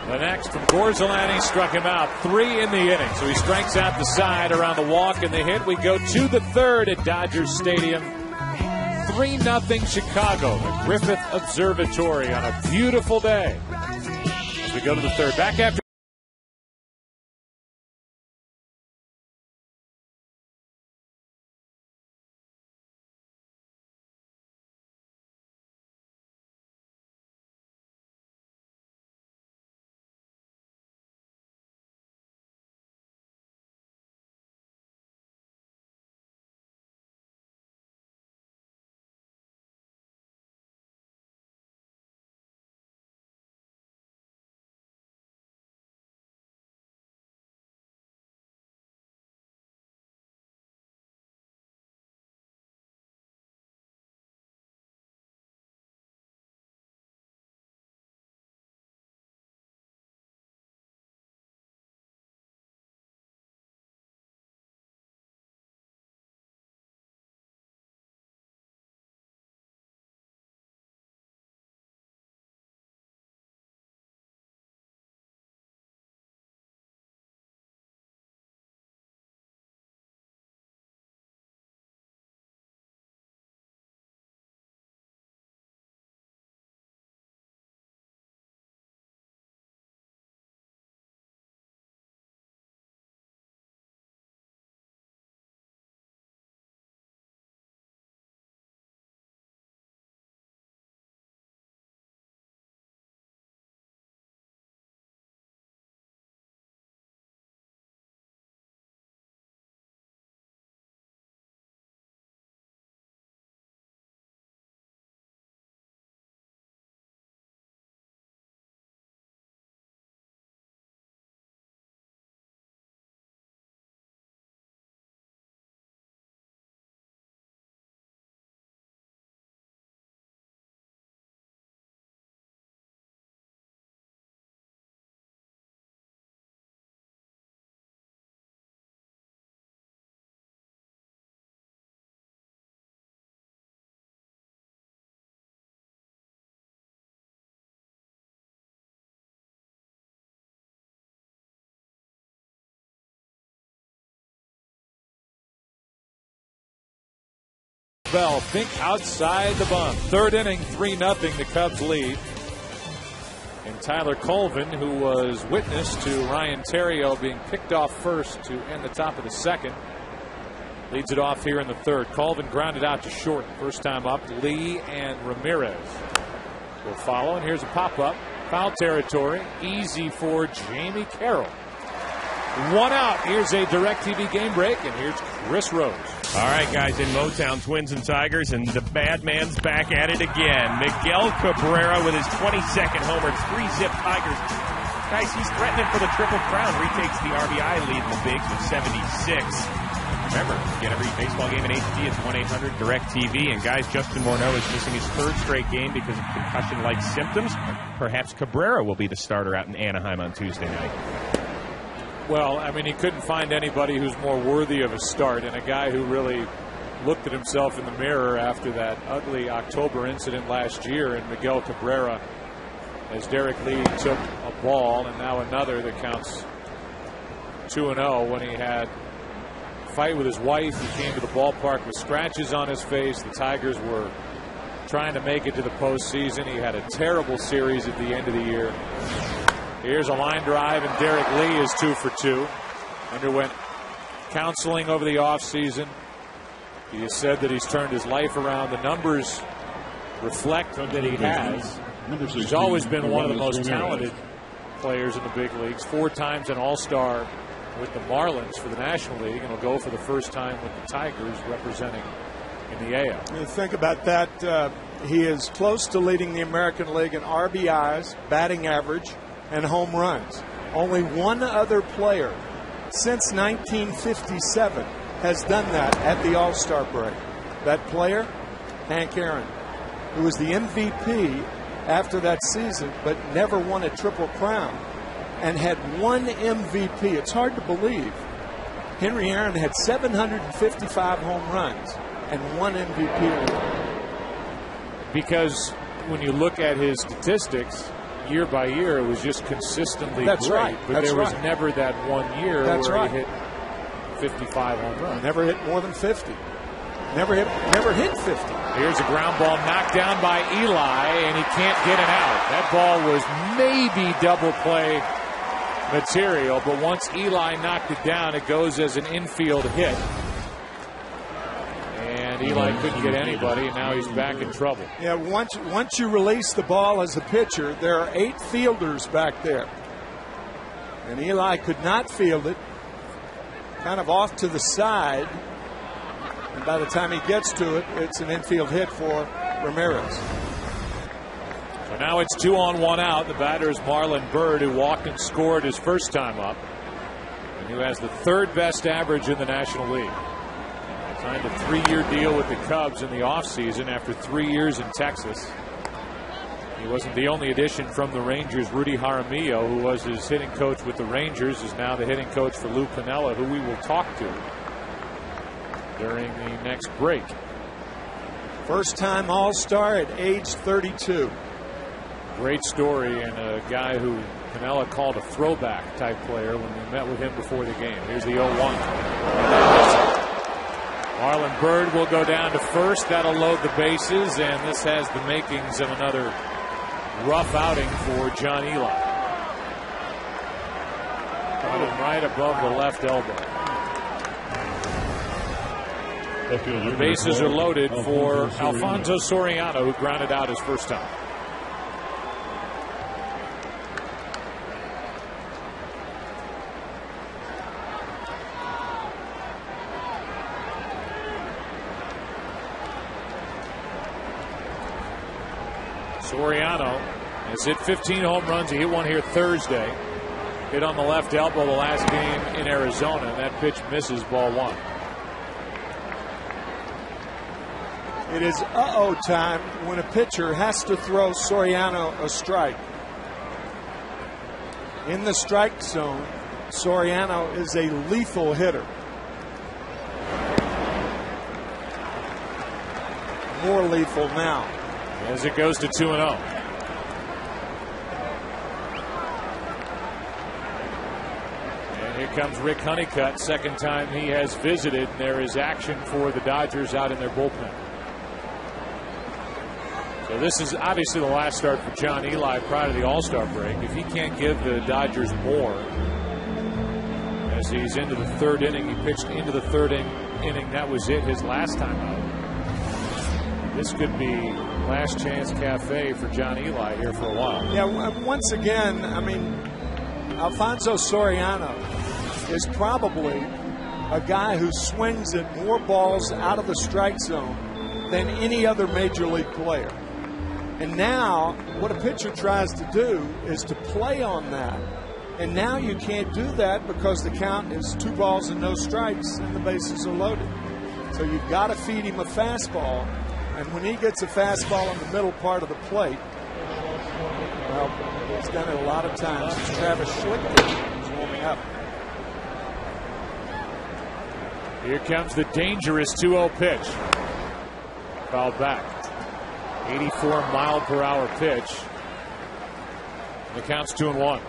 The next from Gorzolani struck him out. 3 in the inning. So he strikes out the side around the walk and the hit. We go to the third at Dodgers Stadium. 3-0 Chicago. The Griffith Observatory on a beautiful day. As we go to the third. Back after. Bell, think outside the bump. Third inning, 3-0, the Cubs lead. And Tyler Colvin, who was witness to Ryan Theriot being picked off first to end the top of the second, leads it off here in the third. Colvin grounded out to short. First time up, Lee and Ramirez will follow. And here's a pop-up. Foul territory. Easy for Jamie Carroll. 1 out. Here's a DirecTV game break, and here's Chris Rose. All right, guys, in Motown, Twins and Tigers, and the bad man's back at it again. Miguel Cabrera with his 22nd homer, 3-zip Tigers. Guys, he's threatening for the Triple Crown. Retakes the RBI lead in the Bigs with 76. Remember, get every baseball game in HD. It's 1-800-DIRECTV. And, guys, Justin Morneau is missing his 3rd straight game because of concussion-like symptoms. Perhaps Cabrera will be the starter out in Anaheim on Tuesday night. Well, I mean, he couldn't find anybody who's more worthy of a start, and a guy who really looked at himself in the mirror after that ugly October incident last year, and Miguel Cabrera, as Derek Lee took a ball and now another that counts 2-0 when he had a fight with his wife. He came to the ballpark with scratches on his face. The Tigers were trying to make it to the postseason. He had a terrible series at the end of the year. Here's a line drive, and Derek Lee is 2 for 2. Underwent counseling over the offseason. He has said that he's turned his life around. The numbers reflect that he has. He's always been one of the most talented players in the big leagues. 4 times an All-Star with the Marlins for the National League, and will go for the first time with the Tigers representing in the AL. You think about that. He is close to leading the American League in RBIs, batting average, and home runs. Only one other player since 1957 has done that at the All-Star break. That player, Hank Aaron, who was the MVP after that season but never won a Triple Crown and had 1 MVP. It's hard to believe. Henry Aaron had 755 home runs and 1 MVP. Because when you look at his statistics, year by year, it was just consistently That's great. right. But That's there was right. never that one year That's where right. he hit 55 home runs. Never hit more than 50. Never hit 50. Here's a ground ball knocked down by Eli, and he can't get it out. That ball was maybe double play material, but once Eli knocked it down, it goes as an infield hit. And Eli couldn't get anybody, and now he's back in trouble. Yeah, once you release the ball as a pitcher, there are 8 fielders back there. And Eli could not field it, kind of off to the side. And by the time he gets to it, it's an infield hit for Ramirez. So now it's 2 on 1 out. The batter is Marlon Byrd, who walked and scored his first time up, and who has the 3rd best average in the National League. Signed a 3-year deal with the Cubs in the offseason after 3 years in Texas. He wasn't the only addition from the Rangers. Rudy Jaramillo, who was his hitting coach with the Rangers, is now the hitting coach for Lou Piniella, who we will talk to during the next break. First-time All-Star at age 32. Great story, and a guy who Piniella called a throwback type player when we met with him before the game. Here's the 0-1. Marlon Byrd will go down to first. That'll load the bases, and this has the makings of another rough outing for John Eli. Got him right above the left elbow. The bases are loaded for Alfonso Soriano, who grounded out his first time. Soriano has hit 15 home runs. He hit one here Thursday. Hit on the left elbow the last game in Arizona, and that pitch misses, ball 1. It is uh-oh time when a pitcher has to throw Soriano a strike. In the strike zone, Soriano is a lethal hitter. More lethal now. As it goes to 2-0. And here comes Rick Honeycutt. Second time he has visited. There is action for the Dodgers out in their bullpen. So this is obviously the last start for John Eli prior to the All-Star break. If he can't give the Dodgers more, as he's into the 3rd inning, he pitched into the 3rd inning. That was it his last time out. This could be last chance cafe for John Eli here for a while. Yeah, once again, I mean, Alfonso Soriano is probably a guy who swings at more balls out of the strike zone than any other major league player. And now what a pitcher tries to do is to play on that. And now you can't do that because the count is 2 balls and no strikes and the bases are loaded. So you've got to feed him a fastball. And when he gets a fastball in the middle part of the plate, well, he's done it a lot of times. It's Travis Schlichter who's warming up. Here comes the dangerous 2-0 pitch. Fouled back. 84-mile-per-hour pitch. The count's 2-1.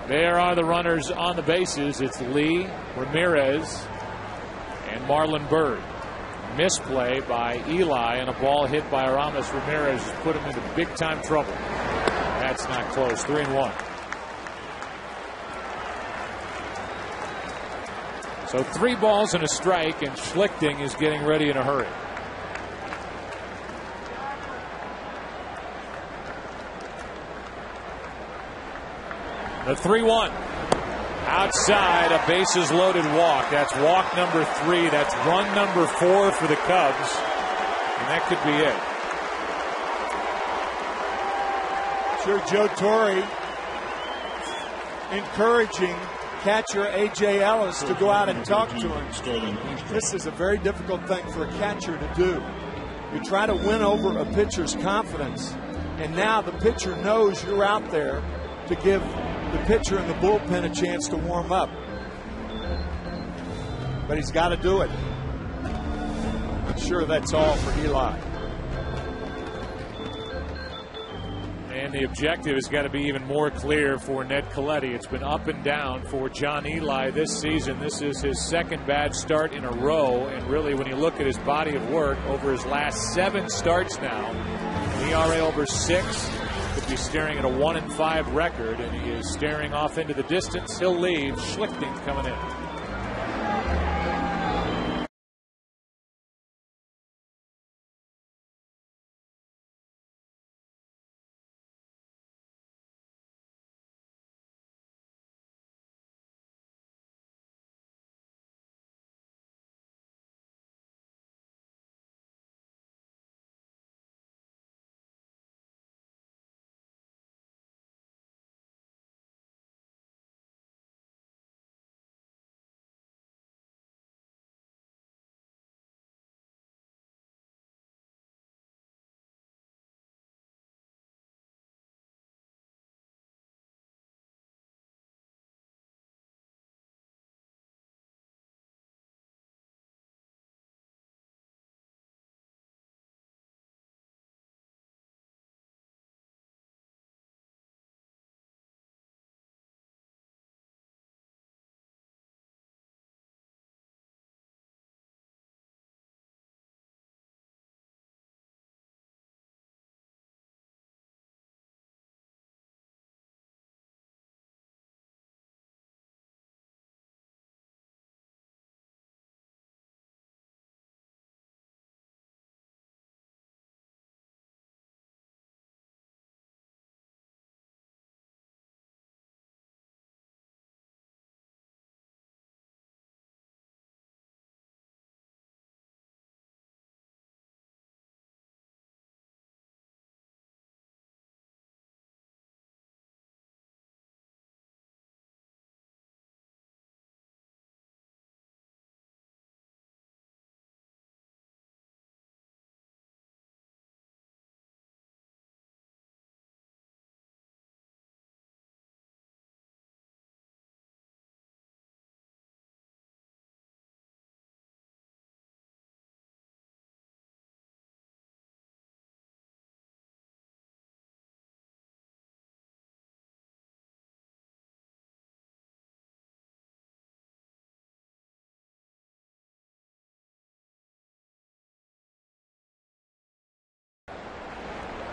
There are the runners on the bases. It's Lee, Ramirez, and Marlon Byrd. Misplay by Eli, and a ball hit by Aramis Ramirez has put him into big-time trouble. That's not close. 3-1. So 3 balls and a strike, and Schlichting is getting ready in a hurry. The 3-1. Outside, a bases loaded walk. That's walk number 3. That's run number 4 for the Cubs. And that could be it. Sure, Joe Torre encouraging catcher A.J. Ellis to go out and talk to him. This is a very difficult thing for a catcher to do. You try to win over a pitcher's confidence, and now the pitcher knows you're out there to give the pitcher in the bullpen a chance to warm up. But he's got to do it. I'm sure that's all for Eli. And the objective has got to be even more clear for Ned Colletti. It's been up and down for John Eli this season. This is his second bad start in a row. And really, when you look at his body of work over his last 7 starts now, ERA over 6, could be staring at a 1-5 record. And he is staring off into the distance. He'll leave. Schlichting's coming in.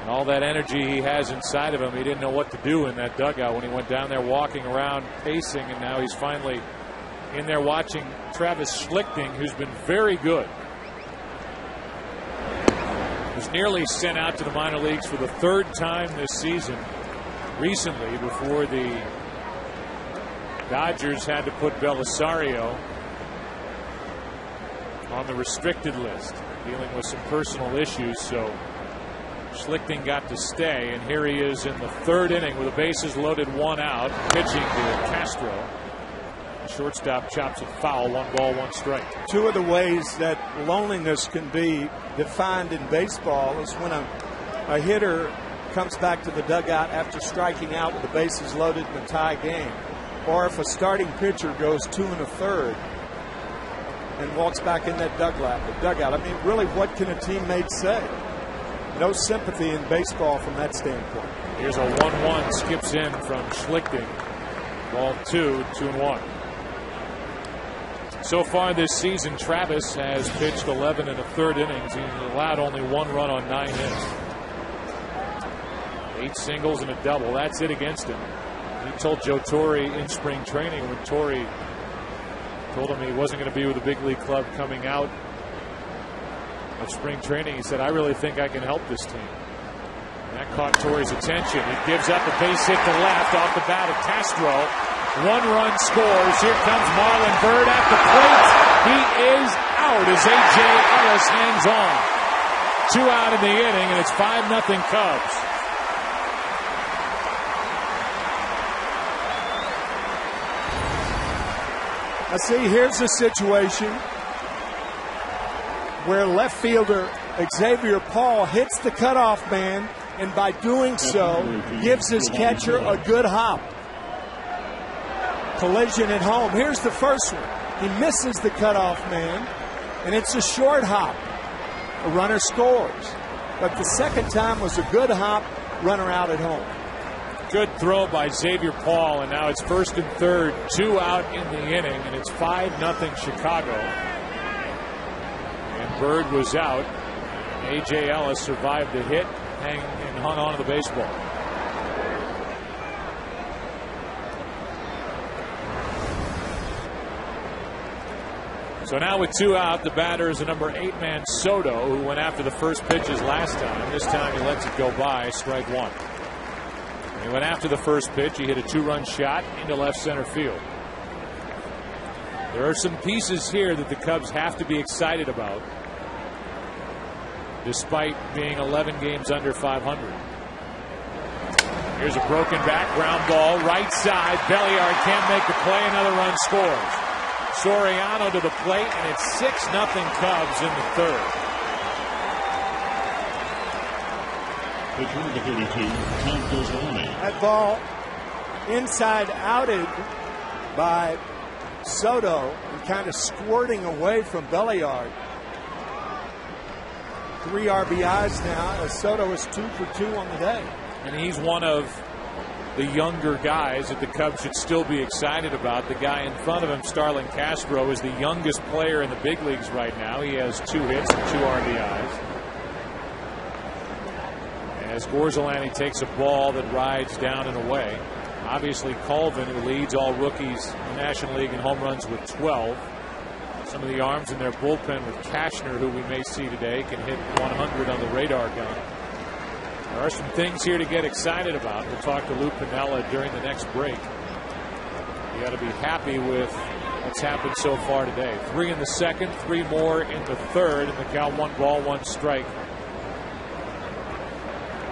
And all that energy he has inside of him, he didn't know what to do in that dugout when he went down there walking around, pacing, and now he's finally in there watching Travis Schlichting, who's been very good. Was nearly sent out to the minor leagues for the 3rd time this season, recently, before the Dodgers had to put Belisario on the restricted list, dealing with some personal issues, so Schlichting got to stay, and here he is in the 3rd inning with the bases loaded, 1 out, pitching to Castro. The shortstop chops it foul, 1 ball, 1 strike. 2 of the ways that loneliness can be defined in baseball is when a hitter comes back to the dugout after striking out with the bases loaded in a tie game, or if a starting pitcher goes 2 1/3 and walks back in that dugout. I mean, really, what can a teammate say? No sympathy in baseball from that standpoint. Here's a 1-1, skips in from Schlichting. Ball 2, 2-1. So far this season, Travis has pitched 11 1/3 innings. He's allowed only 1 run on 9 hits. 8 singles and a double. That's it against him. He told Joe Torre in spring training, when Torre told him he wasn't going to be with the big league club coming out of spring training, he said, I really think I can help this team. And that caught Torre's attention. He gives up a base hit to left off the bat of Castro. 1 run scores. Here comes Marlon Byrd at the plate. He is out as A.J. Ellis hangs on. 2 out in the inning, and it's 5-0 Cubs. Now see, here's a situation where left fielder Xavier Paul hits the cutoff man, and by doing so gives his catcher a good hop. Collision at home. Here's the first one. He misses the cutoff man, and it's a short hop. A runner scores. But the second time was a good hop runner out at home. Good throw by Xavier Paul, and now it's 1st and 3rd, 2 out in the inning, and it's 5-0 Chicago. And Bird was out. A.J. Ellis survived the hit, and hung on to the baseball. So now with 2 out, the batter is the number 8 Soto, who went after the first pitches last time. This time he lets it go by, strike 1. He went after the first pitch. He hit a 2-run shot into left center field. There are some pieces here that the Cubs have to be excited about, despite being 11 games under 500. Here's a broken back, ground ball, right side. Belliard can't make the play. Another run scores. Soriano to the plate, and it's 6-0 Cubs in the 3rd. Pitcher number 32, Tom Gozzolani. That ball inside outed by Soto and kind of squirting away from Belliard. 3 RBIs now as Soto is 2 for 2 on the day. And he's one of the younger guys that the Cubs should still be excited about. The guy in front of him, Starlin Castro, is the youngest player in the big leagues right now. He has 2 hits and 2 RBIs. As Gorzolani takes a ball that rides down and away. Obviously Colvin, who leads all rookies in the National League in home runs with 12. Some of the arms in their bullpen with Cashner, who we may see today, can hit 100 on the radar gun. There are some things here to get excited about. We'll talk to Lou Piniella during the next break. You got to be happy with what's happened so far today. 3 in the 2nd, 3 more in the 3rd, and the count 1 ball, 1 strike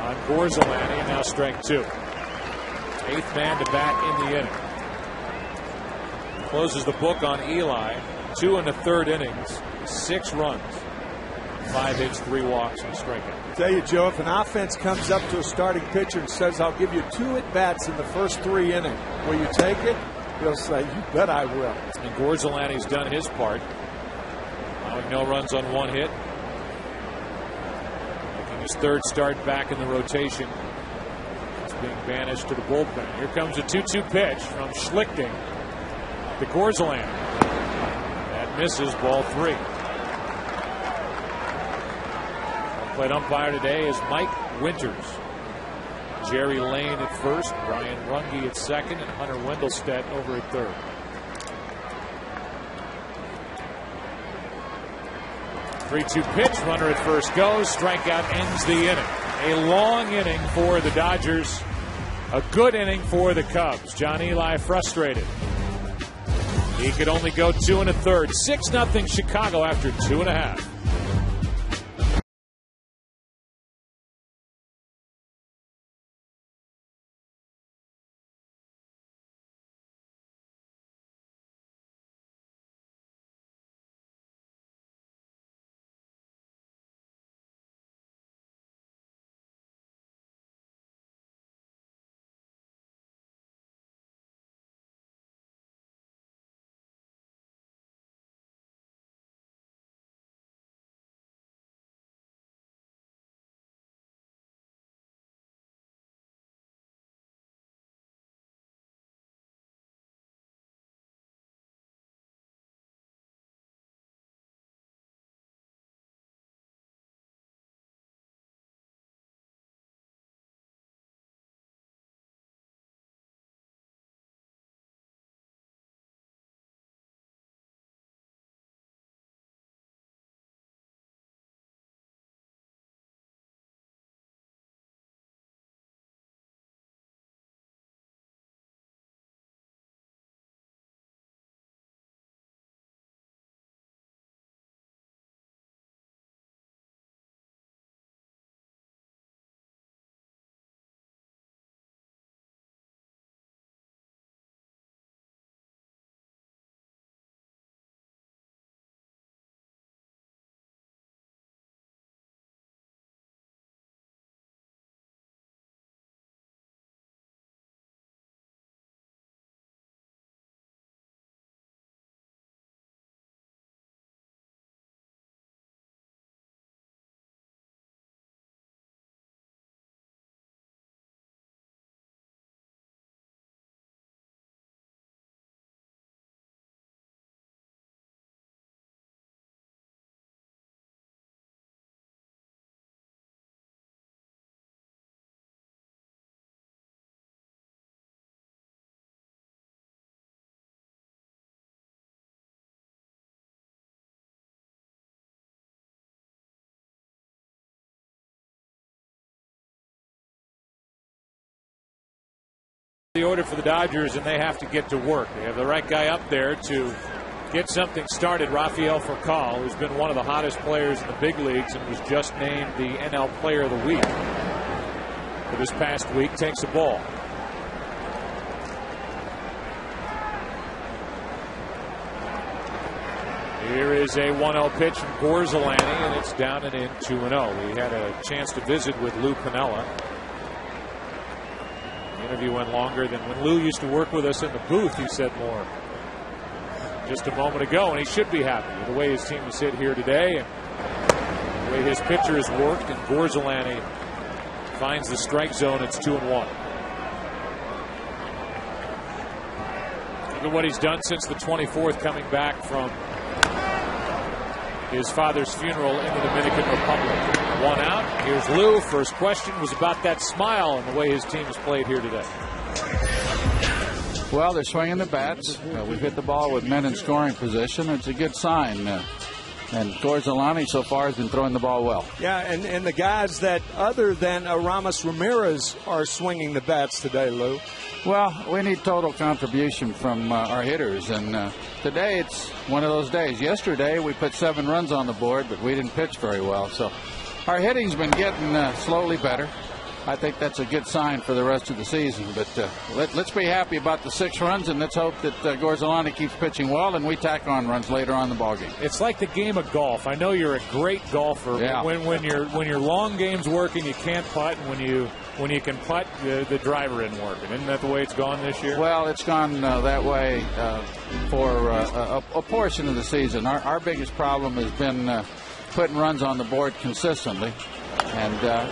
on Gorzolani, and now strike 2. 8th man to bat in the inning. Closes the book on Eli. 2 in the 3rd innings, 6 runs, 5 hits, 3 walks, and a strikeout. I tell you, Joe, if an offense comes up to a starting pitcher and says, I'll give you 2 at-bats in the first 3 innings, will you take it? He'll say, you bet I will. And Gorzolani's done his part. Allowing no runs on 1 hit. Making his 3rd start back in the rotation. He's being banished to the bullpen. Here comes a 2-2 pitch from Schlichting to Gorzolani. That misses, ball 3. Plate umpire today is Mike Winters. Jerry Lane at first, Brian Runge at second, and Hunter Wendelstedt over at third. Three-two pitch, runner at first goes, strikeout ends the inning. A long inning for the Dodgers, a good inning for the Cubs. John Eli frustrated. He could only go 2 1/3. 6-0 Chicago after 2.5. The order for the Dodgers, and they have to get to work. They have the right guy up there to get something started. Rafael Furcal, who's been one of the hottest players in the big leagues and was just named the NL Player of the Week for this past week, takes the ball. Here is a 1-0 pitch from Gorzolany, and it's down and in 2-0. We had a chance to visit with Lou Piniella. The interview went longer than when Lou used to work with us in the booth, he said more just a moment ago, and he should be happy with the way his team has hit here today and the way his pitcher has worked. And Gorzolany finds the strike zone. It's 2-1. Look at what he's done since the 24th, coming back from his father's funeral in the Dominican Republic. 1 out. Here's Lou. First question was about that smile and the way his team has played here today. Well, they're swinging the bats. We've hit the ball with men in scoring position. It's a good sign. And Gorzolany so far has been throwing the ball well. Yeah, and the guys that other than Aramis Ramirez are swinging the bats today, Lou. Well, we need total contribution from our hitters, and today it's one of those days. Yesterday we put 7 runs on the board, but we didn't pitch very well. So our hitting's been getting slowly better. I think that's a good sign for the rest of the season. But let's be happy about the 6 runs, and let's hope that Gorzolany keeps pitching well, and we tack on runs later on in the ballgame. It's like the game of golf. I know you're a great golfer. Yeah. But when your long game's working, you can't putt, and when you can putt, the driver isn't working. Isn't that the way it's gone this year? Well, it's gone that way for a portion of the season. Our biggest problem has been putting runs on the board consistently.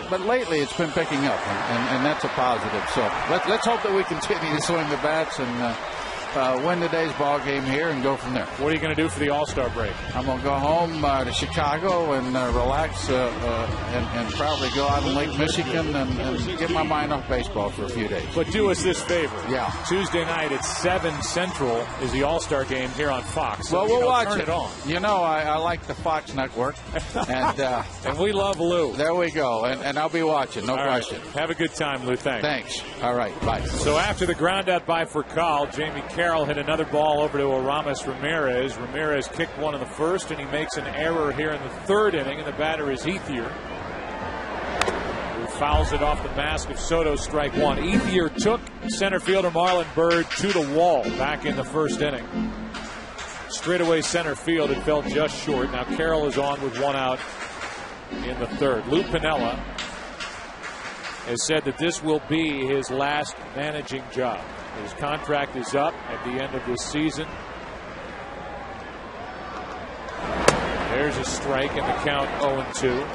But lately it's been picking up, and that's a positive. So let's hope that we continue to swing the bats and win today's ball game here and go from there. What are you going to do for the All-Star break? I'm going to go home to Chicago and relax and probably go out in Lake Michigan and get my mind off baseball for a few days. But do us this favor. Yeah. Tuesday night at 7 Central is the All-Star game here on Fox. So, well, we'll watch turn it on. You know, I like the Fox network. And we love Lou. There we go. And I'll be watching, no question. Right. Have a good time, Lou. Thanks. Thanks. All right. Bye. So after the ground out by Furcal, Jamie Carroll hit another ball over to Aramis Ramirez. Ramirez kicked one in the first, and he makes an error here in the 3rd inning, and the batter is Ethier, who fouls it off the mask of Soto's strike 1. Ethier took center fielder Marlon Byrd to the wall back in the 1st inning. Straightaway center field, it fell just short. Now Carroll is on with 1 out in the 3rd. Lou Piniella has said that this will be his last managing job. His contract is up at the end of this season. There's a strike in the count, 0-2.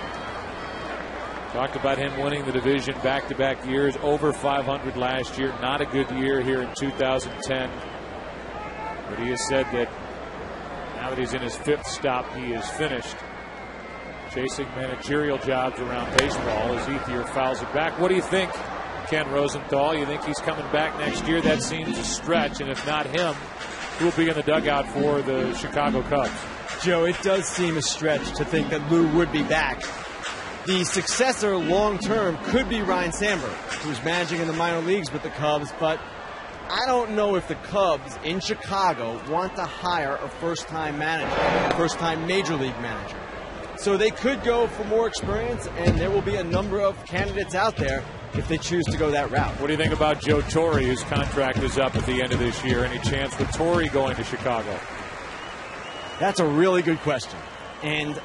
Talked about him winning the division back-to-back years, over 500 last year. Not a good year here in 2010. But he has said that now that he's in his 5th stop, he is finished chasing managerial jobs around baseball as Ethier fouls it back. What do you think, Ken Rosenthal? You think he's coming back next year? That seems a stretch, and if not him, who will be in the dugout for the Chicago Cubs? Joe, it does seem a stretch to think that Lou would be back. The successor long-term could be Ryan Sandberg, who's managing in the minor leagues with the Cubs, but I don't know if the Cubs in Chicago want to hire a first-time manager, a first-time major league manager. So they could go for more experience, and there will be a number of candidates out there if they choose to go that route. What do you think about Joe Torre, whose contract is up at the end of this year? Any chance for Torre going to Chicago? That's a really good question. And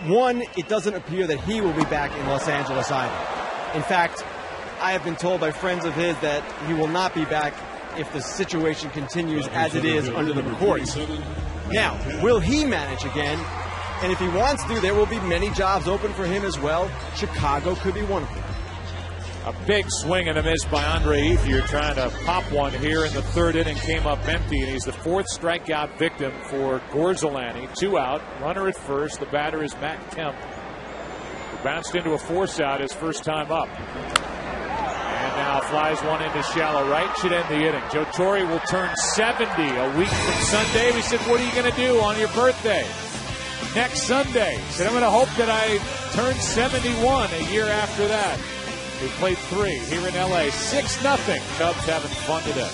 one, it doesn't appear that he will be back in Los Angeles either. In fact, I have been told by friends of his that he will not be back if the situation continues as it is under the reports. Now, will he manage again? And if he wants to, there will be many jobs open for him as well. Chicago could be one of them. A big swing and a miss by Andre Ethier, trying to pop one here in the 3rd inning, came up empty, and he's the 4th strikeout victim for Gorzolany. 2 out, runner at first. The batter is Matt Kemp, who bounced into a force out his first time up. And now flies one into shallow right, should end the inning. Joe Torre will turn 70 a week from Sunday. We said, what are you going to do on your birthday? Next Sunday. He said, I'm going to hope that I turn 71 a year after that. We played 3 here in L.A. 6-0. Cubs having fun today.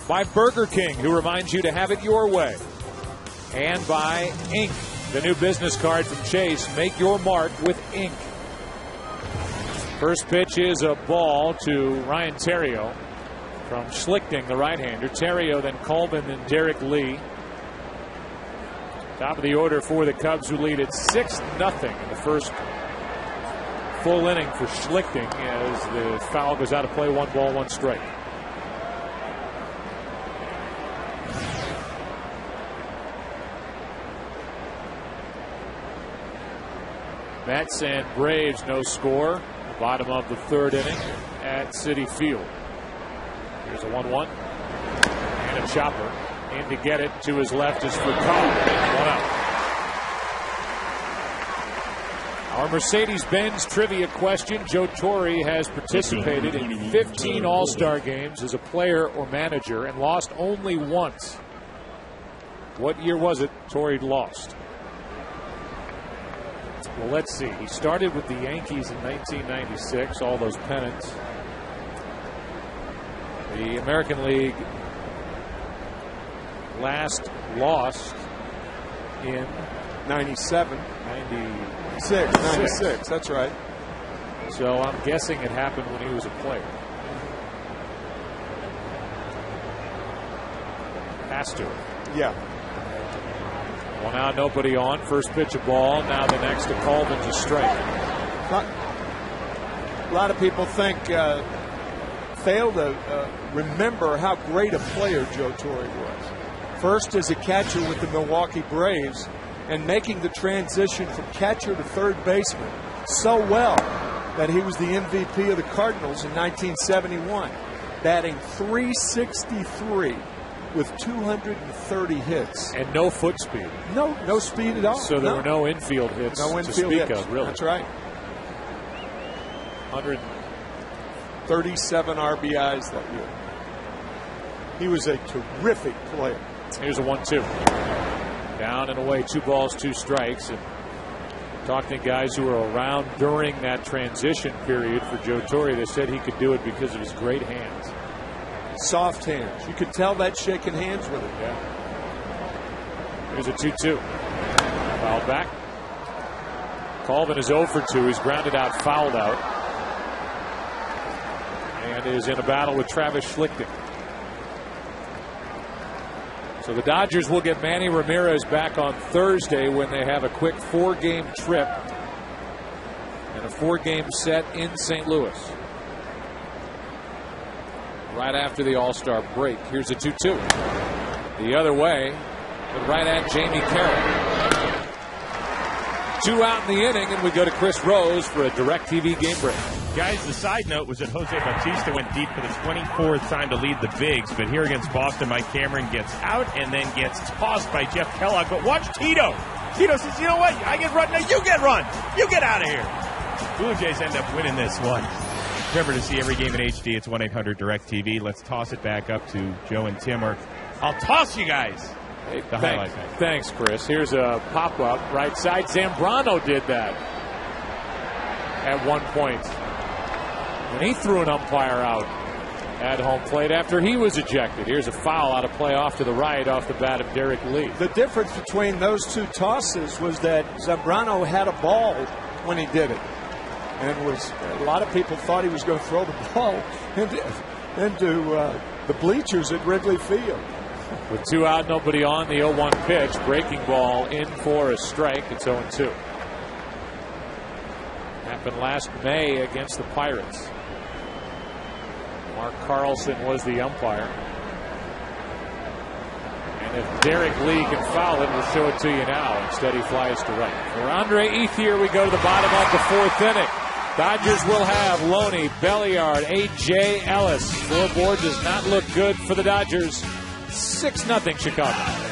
By Burger King, who reminds you to have it your way. And by Ink, the new business card from Chase. Make your mark with Ink. First pitch is a ball to Ryan Theriot from Schlichting, the right-hander. Theriot, then Colvin, then Derek Lee. Top of the order for the Cubs, who lead at 6-0 in the first full inning for Schlichting as the foul goes out of play. 1 ball, 1 strike. Mets and Braves, no score. Bottom of the 3rd inning at Citi Field. Here's a 1-1 and a chopper. In to get it to his left is Furcal. 1 out. Our Mercedes-Benz trivia question. Joe Torre has participated in 15 All-Star games as a player or manager and lost only once. What year was it Torre lost? Well, let's see. He started with the Yankees in 1996, all those pennants. The American League last lost in 97. 96, that's right. So I'm guessing it happened when he was a player. Has to. Yeah. 1 out, nobody on. First pitch, a ball. Now the next to Colvin's a strike. A lot of people fail to remember how great a player Joe Torre was. First as a catcher with the Milwaukee Braves and making the transition from catcher to third baseman so well that he was the MVP of the Cardinals in 1971, batting .363. with 230 hits. And no foot speed. No speed at all. So there were no infield hits to speak of, really. That's right. 137 RBIs that year. He was a terrific player. Here's a 1-2. Down and away, 2 balls, 2 strikes. And talking to guys who were around during that transition period for Joe Torre, they said he could do it because of his great hands. Soft hands. You could tell that shaking hands with him. Yeah. Here's a 2-2. Fouled back. Colvin is 0 for 2. He's grounded out, fouled out. And is in a battle with Travis Schlichting. So the Dodgers will get Manny Ramirez back on Thursday when they have a quick 4-game trip and a 4-game set in St. Louis. Right after the All-Star break. Here's a 2-2. The other way, but right at Jamie Carroll. 2 out in the inning, and we go to Chris Rose for a DirecTV game break. Guys, the side note was that Jose Bautista went deep for the 24th time to lead the Bigs, but here against Boston, Mike Cameron gets out and then gets tossed by Jeff Kellogg. But watch Tito. Tito says, you know what? I get run. No, you get run. You get out of here. Blue Jays end up winning this one. Remember, to see every game in HD, it's 1-800-DIRECTV. Let's toss it back up to Joe and Tim. I'll toss you guys. Hey, thanks, Chris. Here's a pop-up right side. Zambrano did that at one point when he threw an umpire out at home plate after he was ejected. Here's a foul out of play off to the right off the bat of Derek Lee. The difference between those two tosses was that Zambrano had a ball when he did it. And a lot of people thought he was going to throw the ball into the bleachers at Wrigley Field. With 2 out, nobody on, the 0-1 pitch. Breaking ball in for a strike. It's 0-2. Happened last May against the Pirates. Mark Carlson was the umpire. And if Derek Lee can foul it, we'll show it to you now. Instead, he flies to right. For Andre Ethier, we go to the bottom of the 4th inning. Dodgers will have Loney, Belliard, A.J. Ellis. Scoreboard does not look good for the Dodgers. 6-0 Chicago.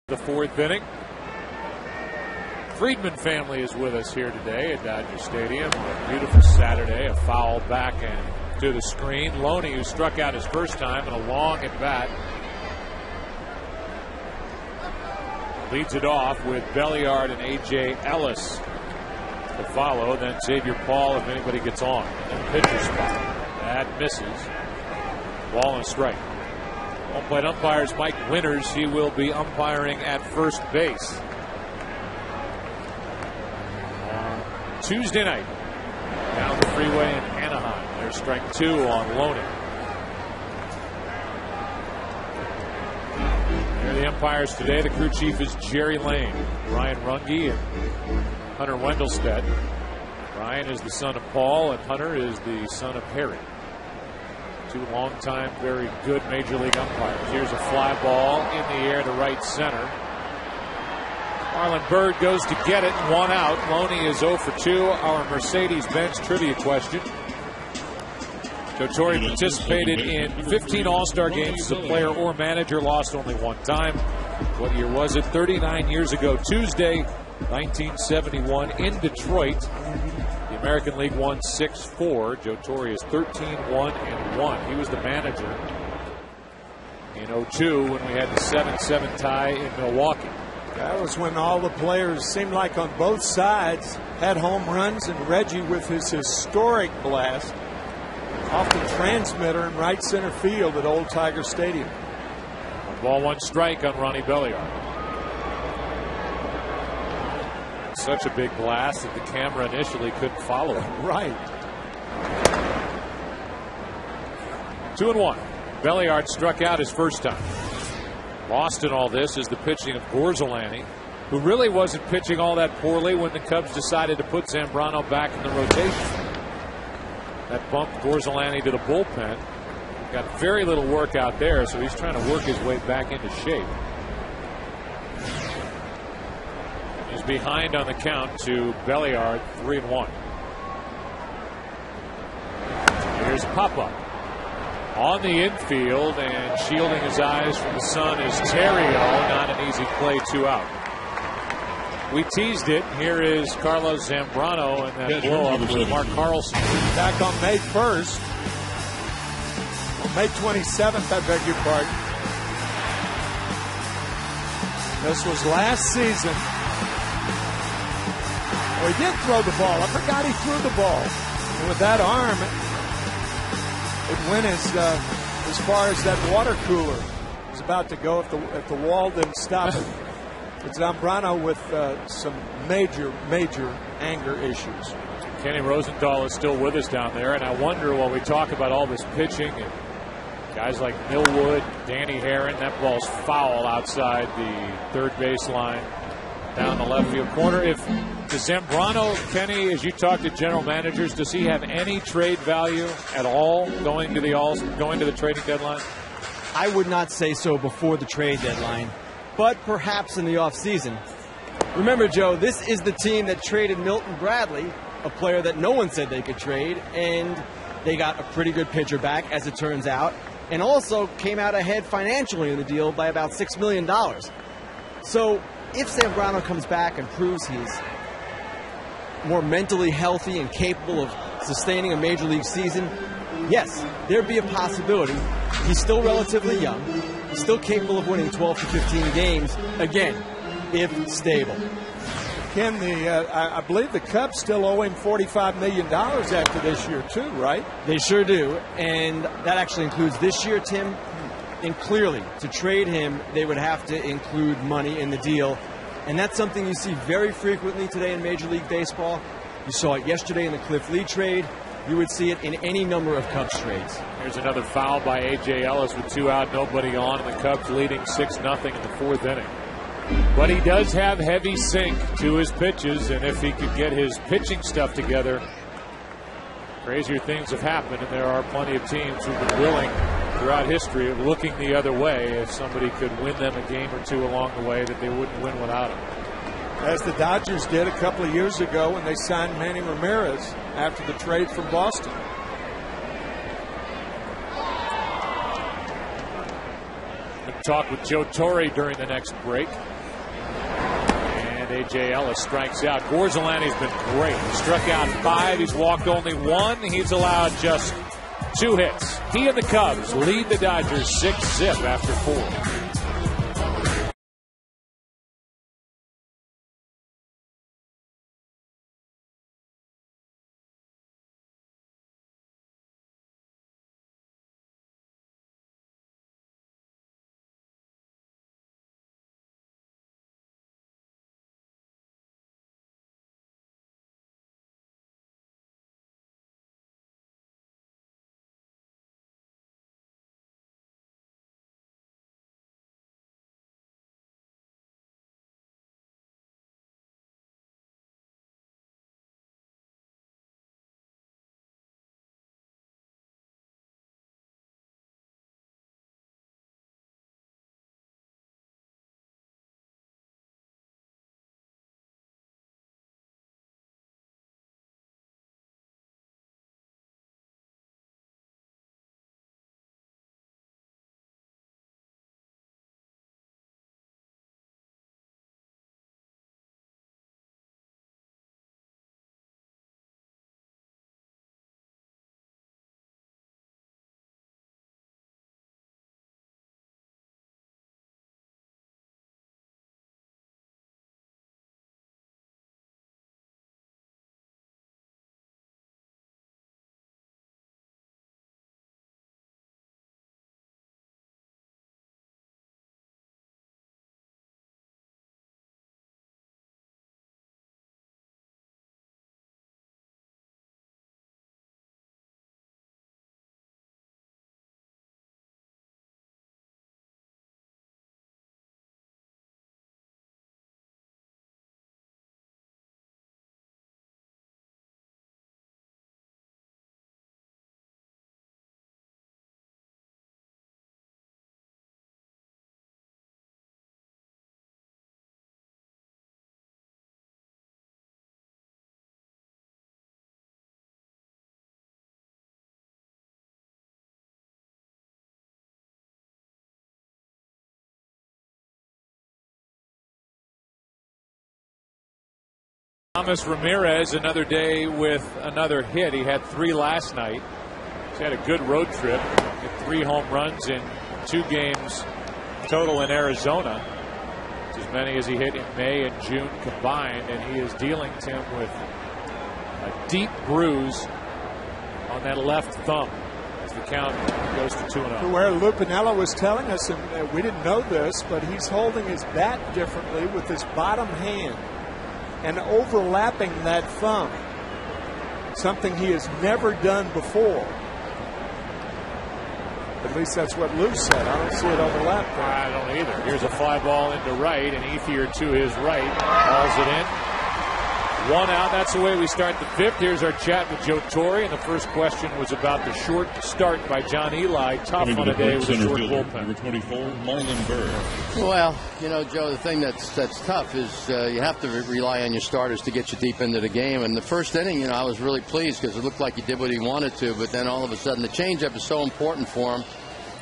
The 4th inning. Friedman family is with us here today at Dodger Stadium. A beautiful Saturday. A foul back and to the screen. Loney, who struck out his first time in a long at bat, leads it off with Belliard and A.J. Ellis to follow. Then Xavier Paul, if anybody gets on. And pitcher spot. That misses. Ball and strike. Home plate umpires Mike Winters. He will be umpiring at first base. Tuesday night, down the freeway in Anaheim. There's strike 2 on Loney. They're the umpires today. The crew chief is Jerry Lane, Ryan Runge, and Hunter Wendelstedt. Ryan is the son of Paul, and Hunter is the son of Harry. Two longtime, very good Major League umpires. Here's a fly ball in the air to right center. Marlon Byrd goes to get it, one out. Loney is 0 for 2. Our Mercedes-Benz trivia question. Joe Torre participated in 15 All-Star games as a player or manager, lost only one time. What year was it? 39 years ago, Tuesday, 1971 in Detroit. The American League won 6-4. Joe Torre is 13-1-1. He was the manager in 02 when we had the 7-7 tie in Milwaukee. That was when all the players seemed like on both sides had home runs, and Reggie with his historic blast off the transmitter in right center field at Old Tiger Stadium. 1-1 strike on Ronnie Belliard. Such a big blast that the camera initially couldn't follow it. Right. 2-1. Belliard struck out his first time. Lost in all this is the pitching of Gorzolani, who really wasn't pitching all that poorly when the Cubs decided to put Zambrano back in the rotation. That bumped Gorzolani to the bullpen. Got very little work out there, so he's trying to work his way back into shape. He's behind on the count to Belliard, 3-1. Here's Papa on the infield, and shielding his eyes from the sun is Terrio. Not an easy play, 2 out. We teased it. Here is Carlos Zambrano and that blow up with Mark Carlson. Back on May 1st. May 27th, I beg your pardon. This was last season. Oh, he did throw the ball. I forgot he threw the ball. And with that arm, it went as far as that water cooler was about to go if the wall didn't stop it. It's Zambrano with some major anger issues. Kenny Rosenthal is still with us down there, and I wonder while we talk about all this pitching and guys like Millwood, Danny Herron, that ball's foul outside the third base line down the left field corner. If the Zambrano, Kenny, as you talk to general managers, does he have any trade value at all going to the trading deadline? I would not say so before the trade deadline, but perhaps in the offseason. Remember, Joe, this is the team that traded Milton Bradley, a player that no one said they could trade, and they got a pretty good pitcher back, as it turns out, and also came out ahead financially in the deal by about $6 million. So if Zambrano comes back and proves he's more mentally healthy and capable of sustaining a major league season, yes, there'd be a possibility. He's still relatively young. He's still capable of winning 12 to 15 games, again, if stable. Ken, I believe the Cubs still owe him $45 million after this year, too, right? They sure do, and that actually includes this year, Tim. And clearly, to trade him, they would have to include money in the deal. And that's something you see very frequently today in Major League Baseball. You saw it yesterday in the Cliff Lee trade. You would see it in any number of Cubs trades. Here's another foul by A.J. Ellis with 2 out, nobody on, and the Cubs leading 6-0 in the 4th inning. But he does have heavy sink to his pitches, and if he could get his pitching stuff together, crazier things have happened, and there are plenty of teams who've been willing throughout history of looking the other way if somebody could win them a game or two along the way that they wouldn't win without him. As the Dodgers did a couple of years ago when they signed Manny Ramirez after the trade from Boston. We'll talk with Joe Torre during the next break. And A.J. Ellis strikes out. Gorzolani's been great. He struck out 5. He's walked only 1. He's allowed just 2 hits. He and the Cubs lead the Dodgers 6-0 after 4. Thomas Ramirez, another day with another hit. He had 3 last night. He's had a good road trip. Hit 3 home runs in 2 games total in Arizona. It's as many as he hit in May and June combined, and he is dealing, Tim, with a deep bruise on that left thumb as the count goes to 2-0. Where Lupinella was telling us, and we didn't know this, but he's holding his bat differently with his bottom hand and overlapping that thumb, something he has never done before. At least that's what Lou said. I don't see it overlap there. I don't either. Here's a fly ball into right, and Ethier to his right. Hauls it in. 1 out. That's the way we start the 5th. Here's our chat with Joe Torre, and the first question was about the short start by John Eli. Tough on a day with a short bullpen. Number 24, Marlon Byrd. Well, you know, Joe, the thing that's tough is you have to rely on your starters to get you deep into the game. And the first inning, you know, I was really pleased because it looked like he did what he wanted to, but then all of a sudden the changeup is so important for him.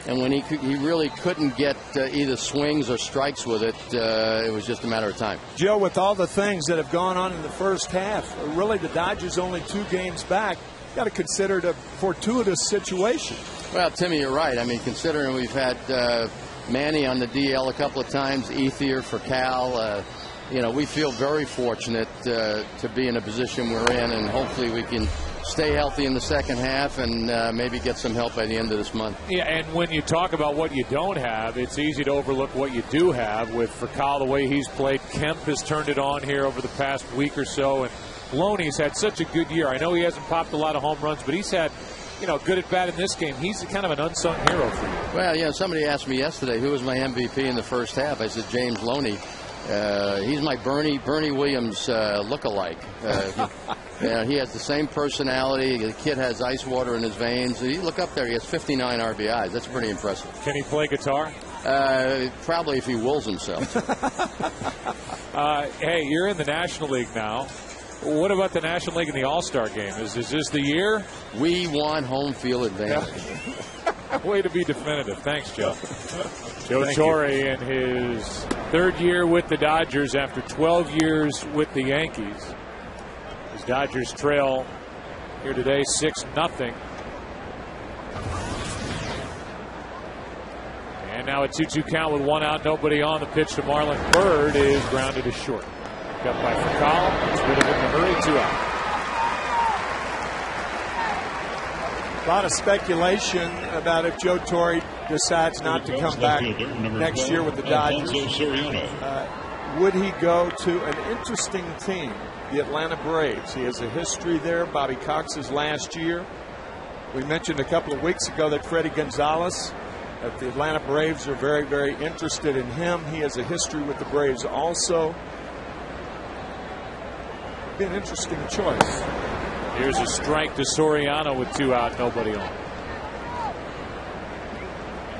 And when he really couldn't get either swings or strikes with it, it was just a matter of time. Joe, with all the things that have gone on in the first half, really the Dodgers only 2 games back. Got to consider it a fortuitous situation. Well, Timmy, you're right. I mean, considering we've had Manny on the DL a couple of times, Ethier for Cal, you know, we feel very fortunate to be in a position we're in, and hopefully we can stay healthy in the second half and maybe get some help by the end of this month. Yeah, and when you talk about what you don't have, it's easy to overlook what you do have. With Cal, the way he's played, Kemp has turned it on here over the past week or so, and Loney's had such a good year. I know he hasn't popped a lot of home runs, but he's had, you know, good at bat in this game. He's kind of an unsung hero for you. Well, you know, somebody asked me yesterday who was my MVP in the first half. I said James Loney. He's my Bernie Williams look-alike. Yeah, he has the same personality. The kid has ice water in his veins. You look up there, he has 59 RBIs. That's pretty impressive. Can he play guitar? Probably if he wills himself. Hey, you're in the National League now. What about the National League in the All-Star game? Is this the year? We want home field advantage. Way to be definitive. Thanks, Joe. Joe Torre in his 3rd year with the Dodgers after 12 years with the Yankees. His Dodgers trail here today 6-0. And now a 2-2 count with 1 out, nobody on. The pitch to Marlon Byrd is grounded to short. Got by Fakal. Gets rid of it in a hurry. 2 out. A lot of speculation about if Joe Torre decides not to come back next year with the Dodgers. Would he go to an interesting team, the Atlanta Braves? He has a history there. Bobby Cox's last year. We mentioned a couple of weeks ago that Freddie Gonzalez, that the Atlanta Braves are very, very interested in him. He has a history with the Braves also. Be an interesting choice. Here's a strike to Soriano with 2 out, nobody on.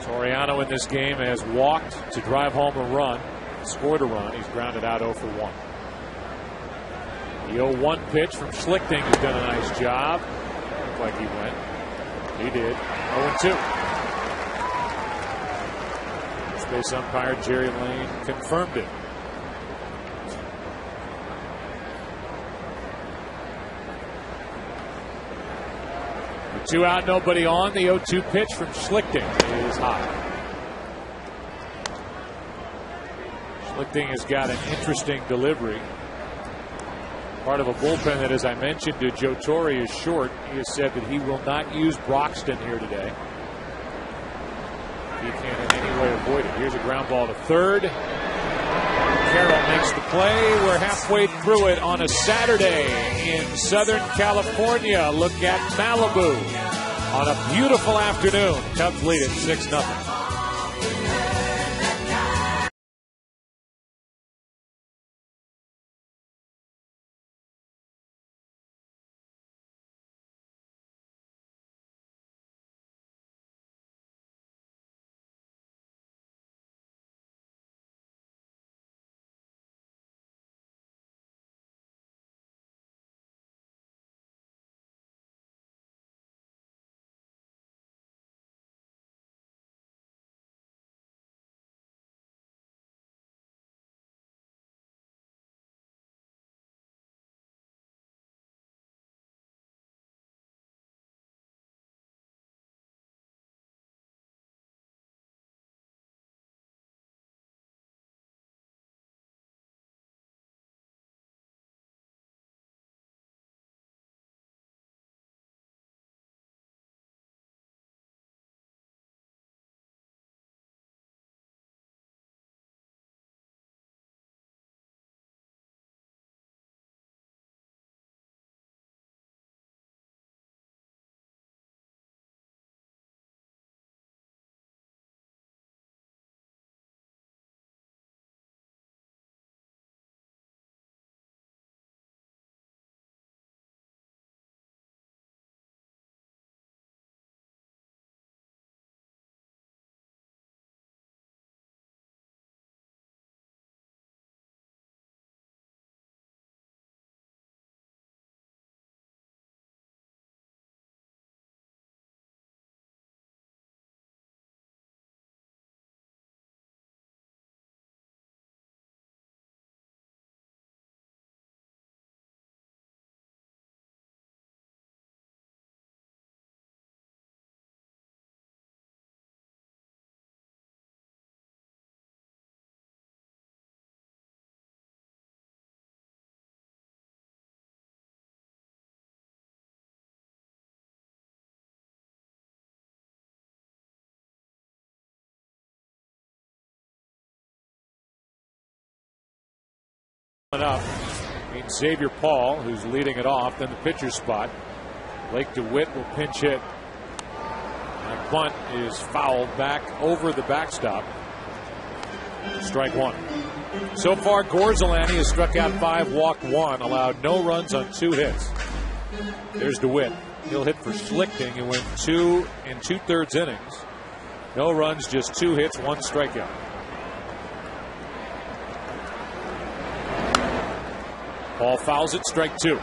Soriano in this game has walked to drive home a run, scored a run. He's grounded out 0 for 1. The 0-1 pitch from Schlichting has done a nice job. Looked like he went. He did. 0-2. Space umpire Jerry Lane confirmed it. The 2 out, nobody on. The 0-2 pitch from Schlichting is high. Schlichting has got an interesting delivery. Part of a bullpen that, as I mentioned to Joe Torre, is short. He has said that he will not use Broxton here today. He can in any way avoid it. Here's a ground ball to third. Carroll makes the play. We're halfway through it on a Saturday in Southern California. Look at Malibu on a beautiful afternoon. Cubs lead it 6-0. Up. Xavier Paul, who's leading it off, then the pitcher spot. Blake DeWitt will pinch hit. And bunt is fouled back over the backstop. Strike one. So far, Gorzalani has struck out 5, walked 1, allowed no runs on 2 hits. There's DeWitt. He'll hit for Schlichting and went 2 2/3 innings. No runs, just 2 hits, 1 strikeout. Paul fouls it, strike 2.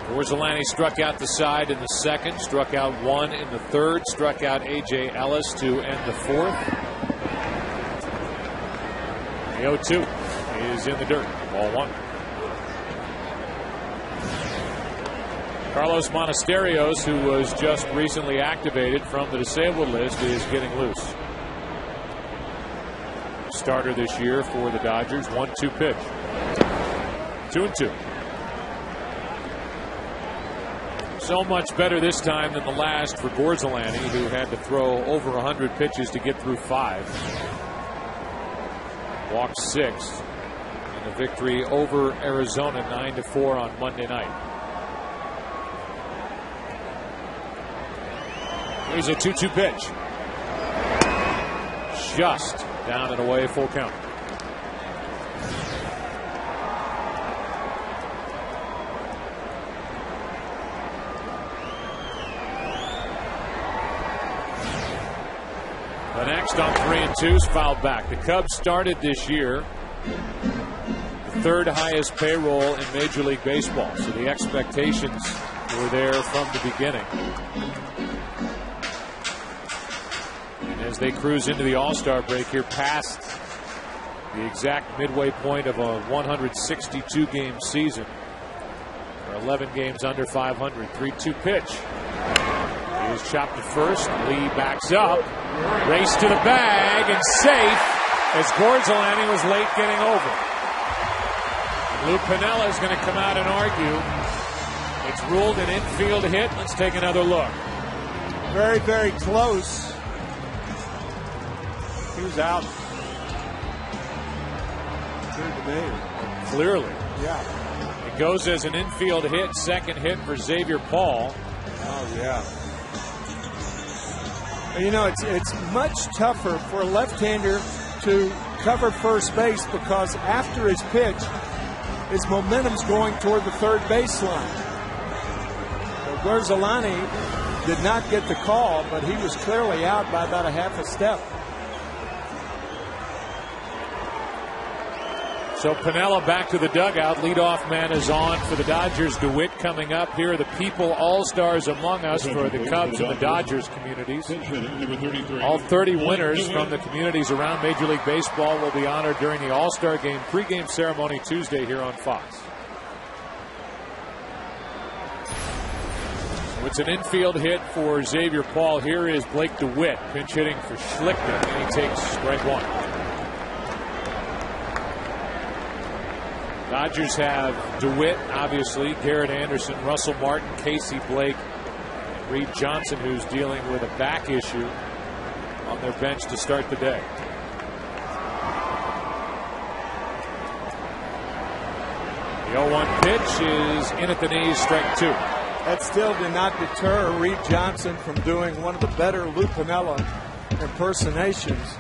Gorzalani struck out the side in the second, struck out 1 in the third, struck out A.J. Ellis to end the 4th. The 0-2 is in the dirt, ball 1. Carlos Monasterios, who was just recently activated from the disabled list, is getting loose. Starter this year for the Dodgers, 1-2 pitch. 2-2. So much better this time than the last for Gorzalani, who had to throw over 100 pitches to get through 5. Walked 6 in the victory over Arizona 9-4 on Monday night. Here's a 2-2 pitch. Just down and away, full count. The next on 3 and 2's fouled back. The Cubs started this year the 3rd highest payroll in Major League Baseball, so the expectations were there from the beginning. As they cruise into the All-Star break here past the exact midway point of a 162-game season. For 11 games under 500. 3-2 pitch. He is chopped to first. Lee backs up. Race to the bag and safe as Gorzalani was late getting over. Lou Piniella is going to come out and argue. It's ruled an infield hit. Let's take another look. Very, very close. He was out. Clearly. Yeah. It goes as an infield hit, second hit for Xavier Paul. Oh, yeah. You know, it's much tougher for a left-hander to cover first base because after his pitch, his momentum's going toward the third baseline. So Gorzalani did not get the call, but he was clearly out by about a half a step. So Piniella back to the dugout. Leadoff man is on for the Dodgers. DeWitt coming up. Here are the people all-stars among us for the Cubs and the Dodgers communities. All 30 winners from the communities around Major League Baseball will be honored during the All-Star Game pregame ceremony Tuesday here on Fox. It's an infield hit for Xavier Paul. Here is Blake DeWitt pinch hitting for Schlichting, and he takes strike 1. Dodgers have DeWitt, obviously, Garrett Anderson, Russell Martin, Casey Blake, and Reed Johnson, who's dealing with a back issue on their bench to start the day. The 0-1 pitch is in at the knees, strike 2. That still did not deter Reed Johnson from doing one of the better Lou Piniella impersonations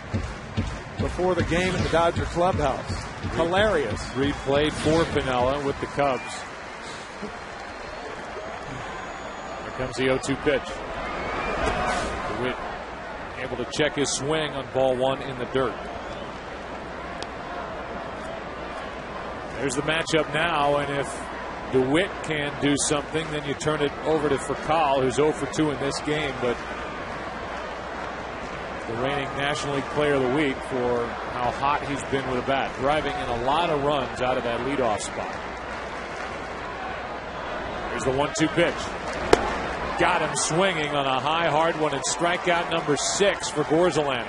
before the game in the Dodger clubhouse. Hilarious. Reed played for Piniella with the Cubs. Here comes the 0-2 pitch. DeWitt able to check his swing on ball 1 in the dirt. There's the matchup now, and if DeWitt can do something, then you turn it over to Furcal, who's 0 for 2 in this game, but the reigning National League Player of the Week for how hot he's been with a bat, driving in a lot of runs out of that leadoff spot. Here's the 1-2 pitch. Got him swinging on a high, hard one, and strikeout number 6 for Gorzalani.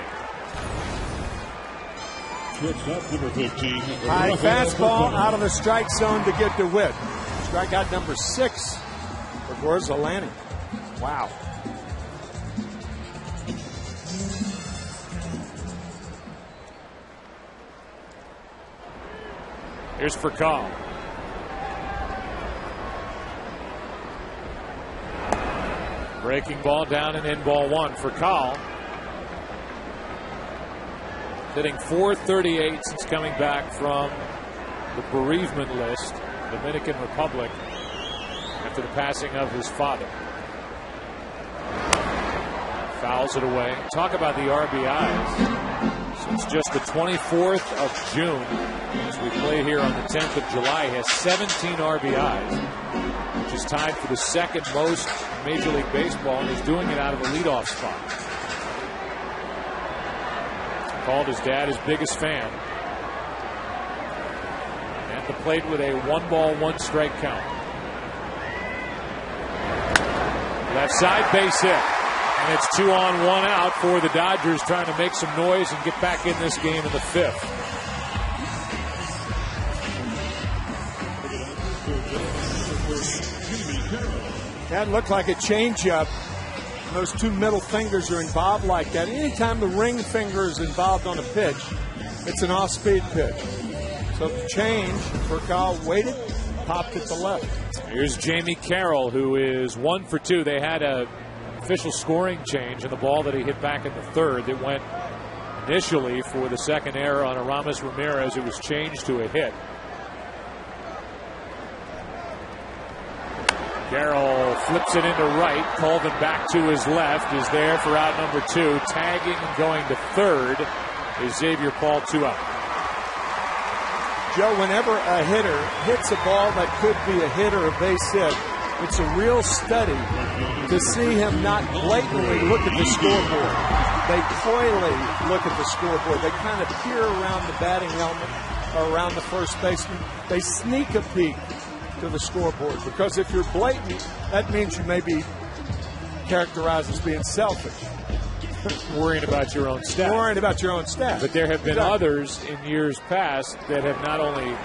Number 15. High fastball out of the strike zone to get DeWitt. Strikeout number 6 for Gorzalani. Wow. Here's Furcal. Breaking ball down and in ball one. Furcal hitting .438 since coming back from the bereavement list, Dominican Republic, after the passing of his father. Fouls it away. Talk about the RBIs. Since just the 24th of June, as we play here on the 10th of July, he has 17 RBIs, which is tied for the second most in Major League Baseball, and he's doing it out of a leadoff spot. Called his dad his biggest fan. At the plate with a 1-ball, 1-strike count. Left side base hit. And it's 2 on, 1 out for the Dodgers, trying to make some noise and get back in this game in the 5th. That looked like a changeup. Those two middle fingers are involved like that. Anytime the ring finger is involved on a pitch, it's an off-speed pitch. So the change, Furcal waited, popped it to left. Here's Jamie Carroll, who is 1 for 2. They had a official scoring change in the ball that he hit back in the 3rd. It went initially for the second error on Aramis Ramirez. It was changed to a hit. Carroll flips it into right. Colvin back to his left is there for out number 2. Tagging and going to 3rd is Xavier Paul, 2 out. Joe, whenever a hitter hits a ball that could be a hit or a base hit, it's a real study to see him not blatantly look at the scoreboard. They coyly look at the scoreboard. They kind of peer around the batting helmet or around the first baseman. They sneak a peek to the scoreboard, because if you're blatant, that means you may be characterized as being selfish. Worrying about your own stats. Worrying about your own stats. But there have been others in years past that have not only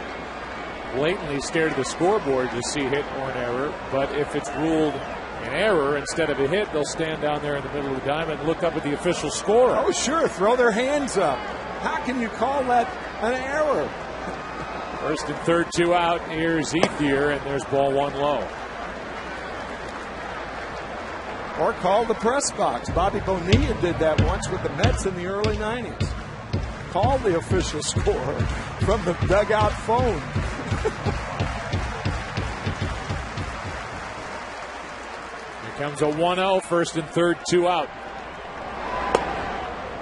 blatantly stared at the scoreboard to see hit or an error, but if it's ruled an error instead of a hit, they'll stand down there in the middle of the diamond and look up at the official score. Oh, sure. Throw their hands up. How can you call that an error? First and 3rd, 2 out. Here's Ethier, and there's ball 1 low. Or call the press box. Bobby Bonilla did that once with the Mets in the early 90s. Call the official score from the dugout phone. Here comes a 1-0, 1st and 3rd, 2 out.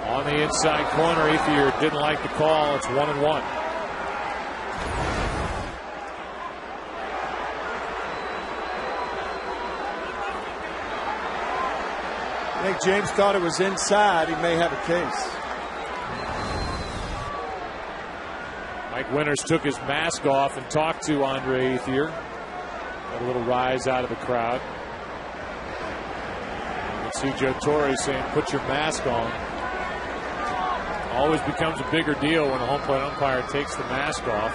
On the inside corner, Ethier didn't like the call. It's 1-1. I think James thought it was inside. He may have a case. Mike Winters took his mask off and talked to Andre Ethier. Got a little rise out of the crowd. You can see Joe Torre saying, "Put your mask on." Always becomes a bigger deal when a home plate umpire takes the mask off.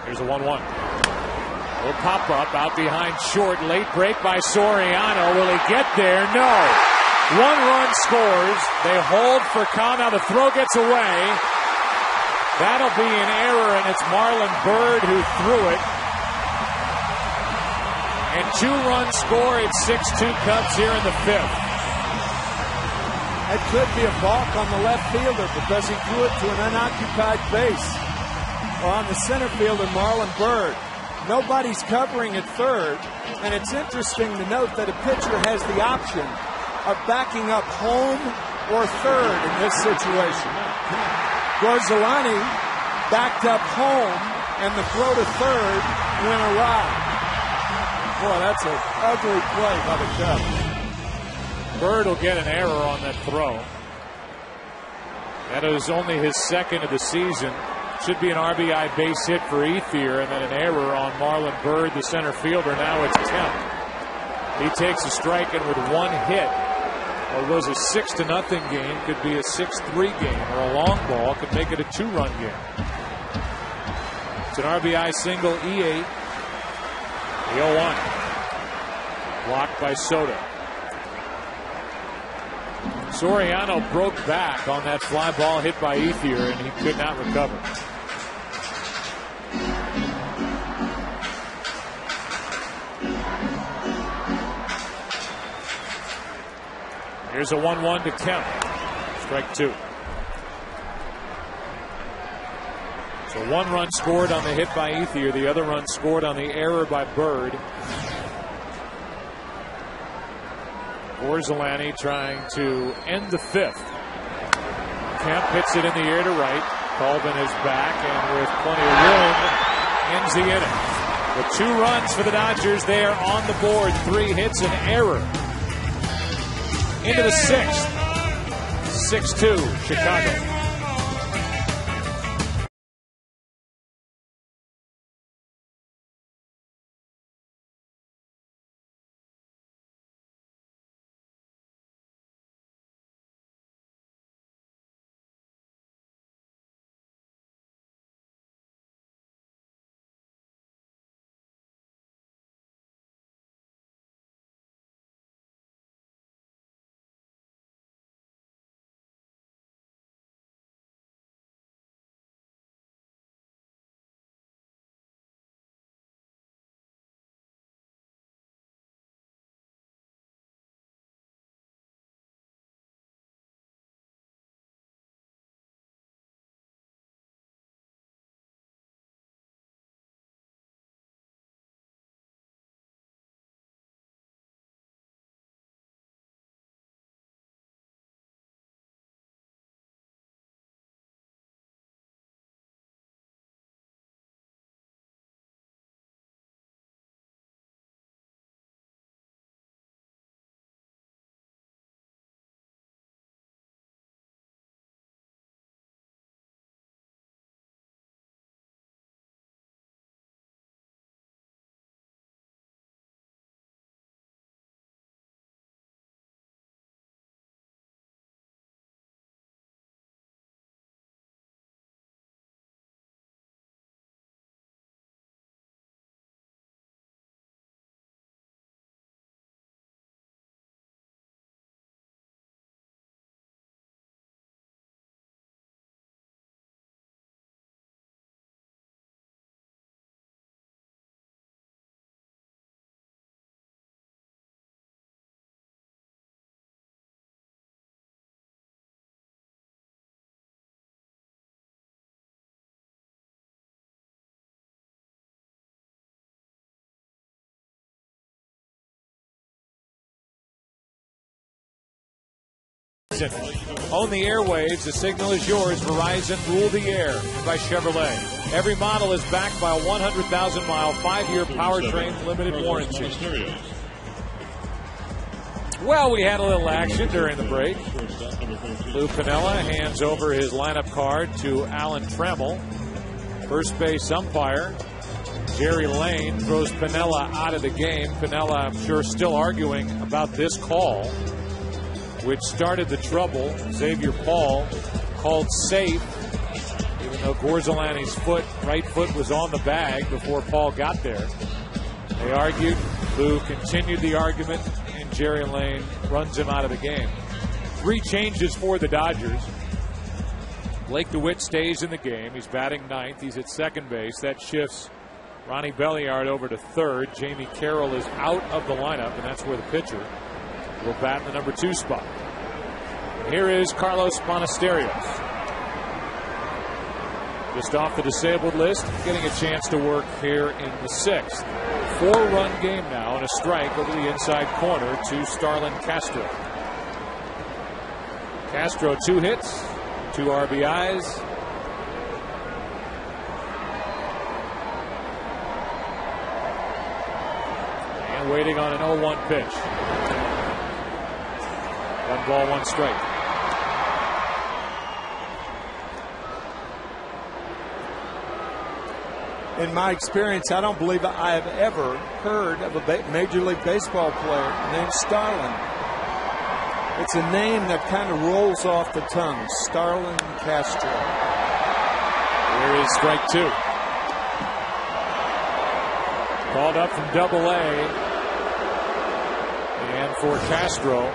Here's a 1-1. Little pop up out behind short. Late break by Soriano. Will he get there? No. 1 run scores. They hold for count. Now the throw gets away. That'll be an error, and it's Marlon Byrd who threw it. And 2-run score. It's 6-2 Cubs here in the 5th. It could be a balk on the left fielder because he threw it to an unoccupied base. Or on the center fielder, Marlon Byrd. Nobody's covering at 3rd, and it's interesting to note that a pitcher has the option of backing up home or 3rd in this situation. Gorzolani backed up home, and the throw to 3rd went awry. Boy, that's an ugly play by the Cubs. Byrd will get an error on that throw. That is only his 2nd of the season. Should be an RBI base hit for Ethier, and then an error on Marlon Byrd, the center fielder. Now it's 10. He takes a strike, and with 1 hit, or was a 6-0 game, could be a 6-3 game, or a long ball could make it a 2-run game. It's an RBI single, E8. The 0-1. Blocked by Soto. Soriano broke back on that fly ball hit by Ethier, and he could not recover. Here's a 1-1 to Kemp. Strike 2. So 1 run scored on the hit by Ethier. The other run scored on the error by Bird. Gorzolany trying to end the 5th. Kemp hits it in the air to right. Colvin is back, and with plenty of room, ends the inning. With 2 runs for the Dodgers, they are on the board. 3 hits and error. Into the 6th. 6-2, Chicago. Own the airwaves. The signal is yours. Verizon, rule the air by Chevrolet. Every model is backed by a 100,000-mile, 5-year powertrain limited warranty. Well, we had a little action during the break. Lou Piniella hands over his lineup card to Alan Trammell. First base umpire Jerry Lane throws Piniella out of the game. Piniella, I'm sure, still arguing about this call, which started the trouble. Xavier Paul called safe, even though Gorzolany's right foot was on the bag before Paul got there. They argued. Lou continued the argument, and Jerry Lane runs him out of the game. 3 changes for the Dodgers. Blake DeWitt stays in the game. He's batting 9th. He's at second base. That shifts Ronnie Belliard over to third. Jamie Carroll is out of the lineup, and that's where the pitcher will bat in the number 2 spot. And here is Carlos Monasterios. Just off the disabled list, getting a chance to work here in the 6th. 4-run game now, and a strike over the inside corner to Starlin Castro. Castro 2 hits, 2 RBIs. And waiting on an 0-1 pitch. 1 ball, 1 strike. In my experience, I don't believe I have ever heard of a Major League Baseball player named Starlin. It's a name that kind of rolls off the tongue. Starlin Castro. Here is strike 2. Called up from Double-A. And for Castro,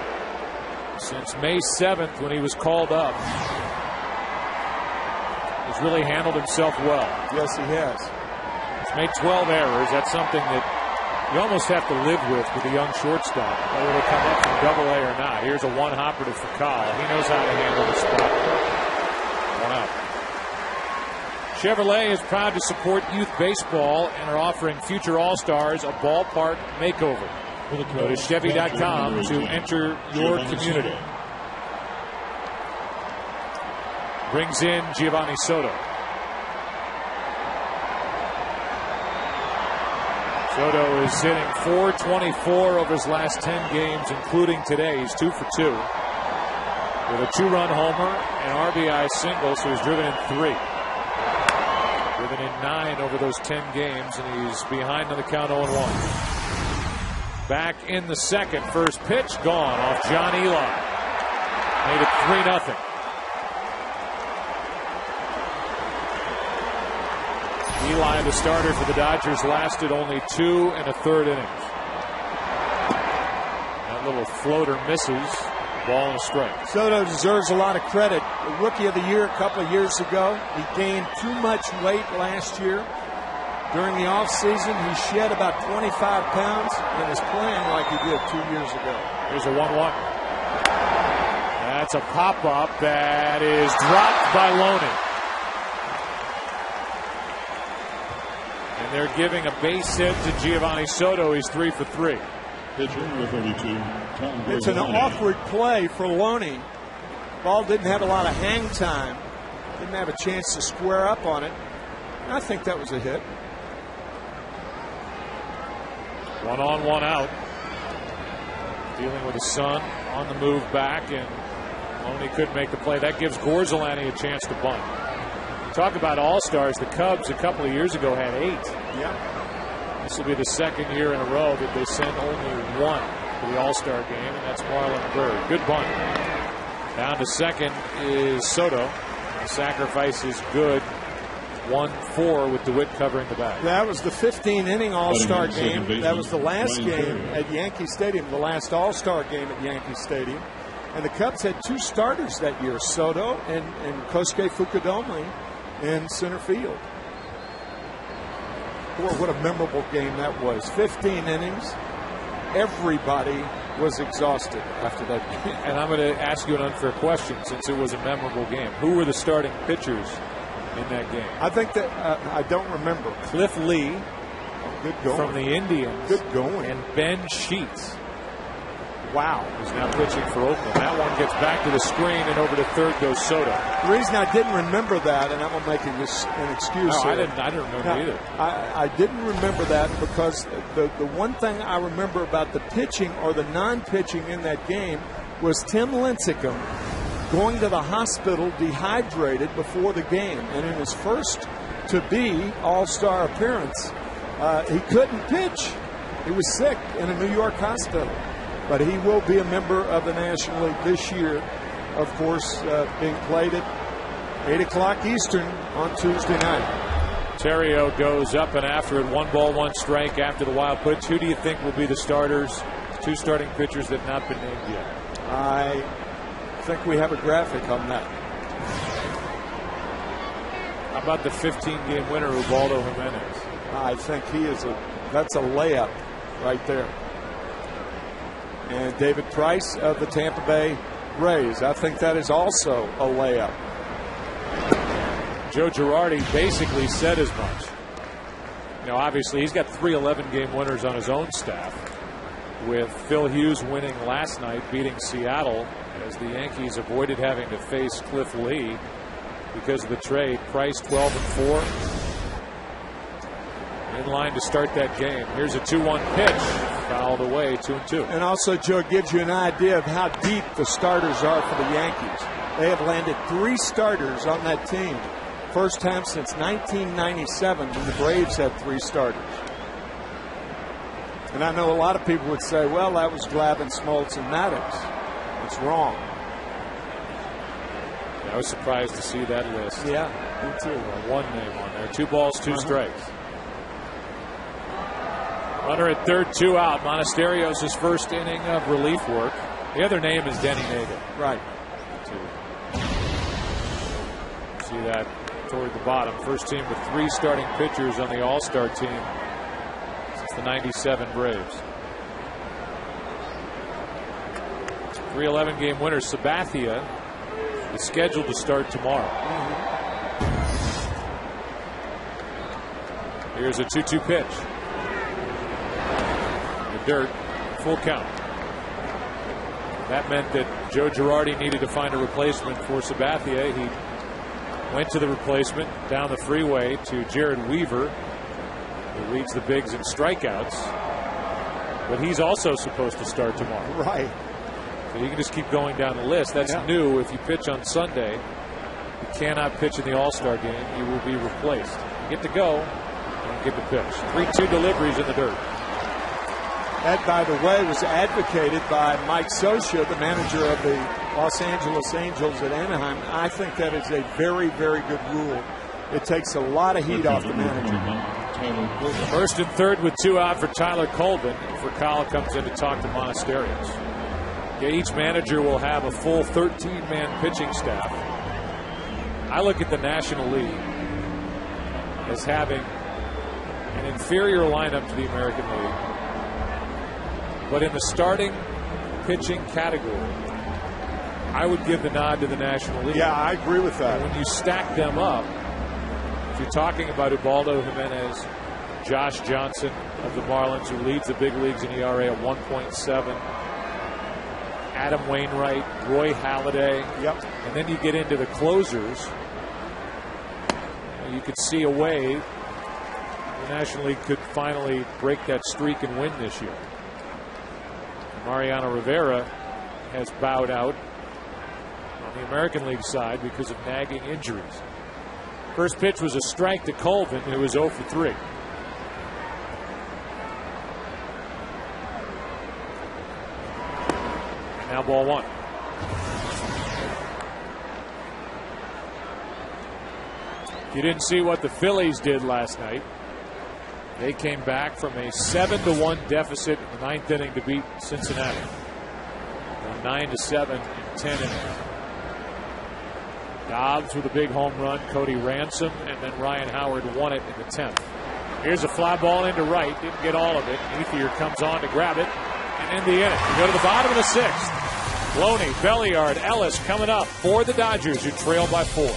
since May 7th when he was called up, he's really handled himself well. Yes, he has. He's made 12 errors. That's something that you almost have to live with a young shortstop, whether they come up from Double-A or not. Here's a one-hopper for Kyle. He knows how to handle the spot. One out. Chevrolet is proud to support youth baseball and are offering future All-Stars a ballpark makeover. Go to Chevy.com to enter your community. Brings in Giovanni Soto. Soto is hitting .424 over his last 10 games, including today. He's 2 for 2 with a 2-run homer, an RBI single, so he's driven in 3. Driven in 9 over those 10 games, and he's behind on the count 0-1. Back in the second. First pitch gone off John Eli. Made it 3-0. Eli, the starter for the Dodgers, lasted only 2 1/3 innings. That little floater misses. Ball and a strike. Soto deserves a lot of credit. The Rookie of the Year a couple of years ago. He gained too much weight last year. During the offseason, he shed about 25 pounds and is playing like he did 2 years ago. Here's a 1-1. That's a pop-up that is dropped by Loney. And they're giving a base hit to Giovanni Soto. He's 3 for 3. It's an awkward play for Loney. Ball didn't have a lot of hang time. Didn't have a chance to square up on it. I think that was a hit. 1 on, 1 out. Dealing with his son on the move back, and Loney couldn't make the play. That gives Gorzolani a chance to bunt. Talk about all-stars. The Cubs a couple of years ago had 8. Yeah. This will be the second year in a row that they sent only 1 to the all-star game, and that's Marlon Byrd. Good bunt. Down to second is Soto. The sacrifice is good. 1-4 with DeWitt covering the bag. That was the 15-inning all-star game. That was the last game at Yankee Stadium, the last all-star game at Yankee Stadium. And the Cubs had 2 starters that year, Soto and Kosuke Fukudome in center field. Boy, what a memorable game that was. 15 innings. Everybody was exhausted after that game. And I'm going to ask you an unfair question since it was a memorable game. Who were the starting pitchers in that game? I think that I don't remember. Cliff Lee, good going, from the Indians. Good going. And Ben Sheets. Wow. Who's now pitching for Oakland. That one gets back to the screen, and over to third goes Soto. The reason I didn't remember that, and I'm making this an excuse. No, I didn't remember either. I didn't remember that because the one thing I remember about the pitching or the non-pitching in that game was Tim Lincecum going to the hospital dehydrated before the game. And in his first to-be all-star appearance, he couldn't pitch. He was sick in a New York hospital. But he will be a member of the National League this year, of course, being played at 8 o'clock Eastern on Tuesday night. Terrio goes up and after it. 1 ball, 1 strike after the wild pitch. Who do you think will be the starters? 2 starting pitchers that have not been named yet. I think we have a graphic on that. How about the 15-game winner, Ubaldo Jimenez? I think that's a layup right there. And David Price of the Tampa Bay Rays. I think that is also a layup. Joe Girardi basically said as much. You know, obviously he's got 3 11-game winners on his own staff, with Phil Hughes winning last night, beating Seattle, as the Yankees avoided having to face Cliff Lee because of the trade. Price 12-4. In line to start that game. Here's a 2-1 pitch. Fouled away, 2-2. And also, Joe, gives you an idea of how deep the starters are for the Yankees. They have landed 3 starters on that team. First time since 1997 when the Braves had 3 starters. And I know a lot of people would say, well, that was Glavine, Smoltz, and Maddox. It's wrong. I was surprised to see that list. Yeah, me too. 1 name on there. 2 balls, 2 strikes. Runner at third, 2 out. Monasterio's his first inning of relief work. The other name is Denny Nagel. Right. See that toward the bottom. First team with 3 starting pitchers on the All-Star team since the '97 Braves. 3-11 game winner Sabathia is scheduled to start tomorrow. Here's a 2-2 pitch. The dirt, full count. That meant that Joe Girardi needed to find a replacement for Sabathia. He went to the replacement down the freeway to Jared Weaver, who leads the Bigs in strikeouts. But he's also supposed to start tomorrow. Right. So you can just keep going down the list. That's new. If you pitch on Sunday, you cannot pitch in the All-Star game. You will be replaced. You get to go and get the pitch. 3-2 deliveries in the dirt. That, by the way, was advocated by Mike Scioscia, the manager of the Los Angeles Angels at Anaheim. I think that is a very, very good rule. It takes a lot of heat off the manager. First and third with 2 out for Tyler Colvin. Kyle comes in to talk to Monasterios. Each manager will have a full 13-man pitching staff. I look at the National League as having an inferior lineup to the American League. But in the starting pitching category, I would give the nod to the National League. Yeah, I agree with that. And when you stack them up, if you're talking about Ubaldo Jimenez, Josh Johnson of the Marlins, who leads the big leagues in ERA at 1.7, Adam Wainwright, Roy Halladay, and then you get into the closers, you could see a way the National League could finally break that streak and win this year. Mariano Rivera has bowed out on the American League side because of nagging injuries. First pitch was a strike to Colvin, who was 0 for 3. Now ball 1. If you didn't see what the Phillies did last night, they came back from a 7-1 deficit in the 9th inning to beat Cincinnati. 9-7 in 10 innings. Dobbs with a big home run, Cody Ransom, and then Ryan Howard won it in the 10th. Here's a fly ball into right, didn't get all of it. Ethier comes on to grab it and end the inning. We go to the bottom of the 6th. Loney, Belliard, Ellis coming up for the Dodgers, who trail by 4.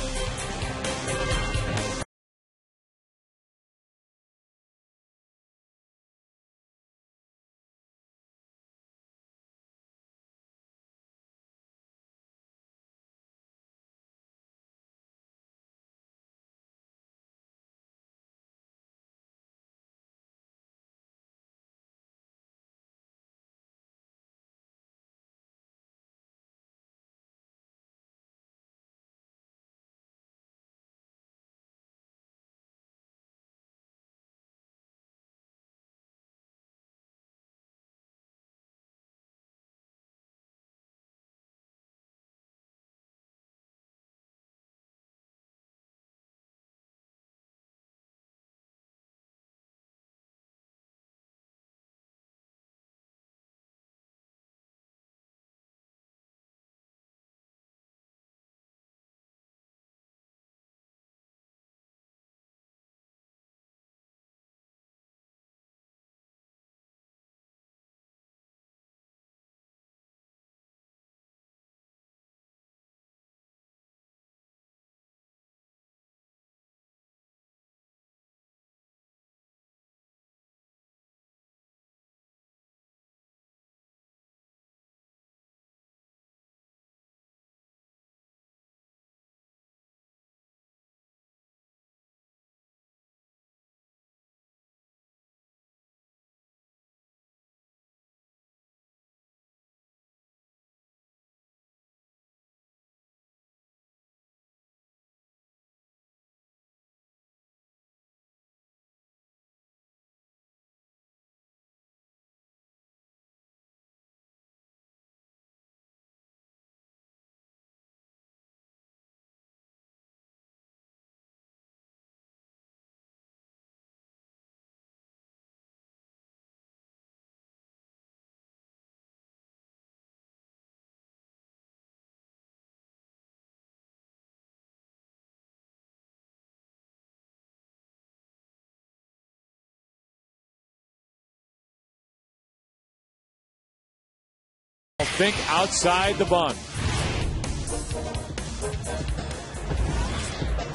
think outside the bun.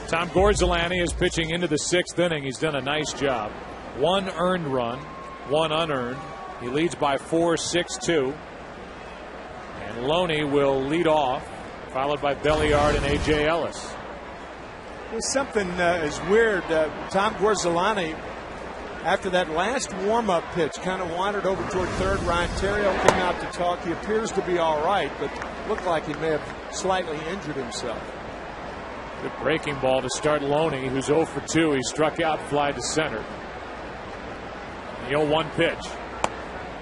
Tom Gorzolani is pitching into the 6th inning. He's done a nice job. 1 earned run, 1 unearned. He leads by 4, 6-2. And Loney will lead off, followed by Belliard and A.J. Ellis. There's something is weird. Tom Gorzolani, after that last warm-up pitch, kind of wandered over toward third. Ryan Theriot came out to talk. He appears to be all right, but looked like he may have slightly injured himself. Good breaking ball to start Loney, who's 0 for 2. He struck out, fly to center. The 0-1 pitch.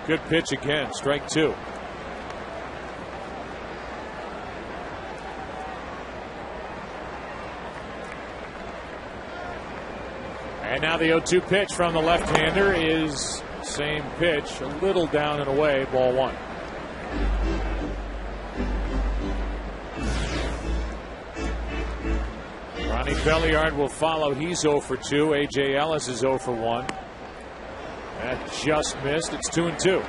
Good pitch again, strike 2. And now the 0-2 pitch from the left-hander is same pitch, a little down and away, ball 1. Ronnie Belliard will follow. He's 0 for 2. A.J. Ellis is 0 for 1. That just missed. It's 2-2.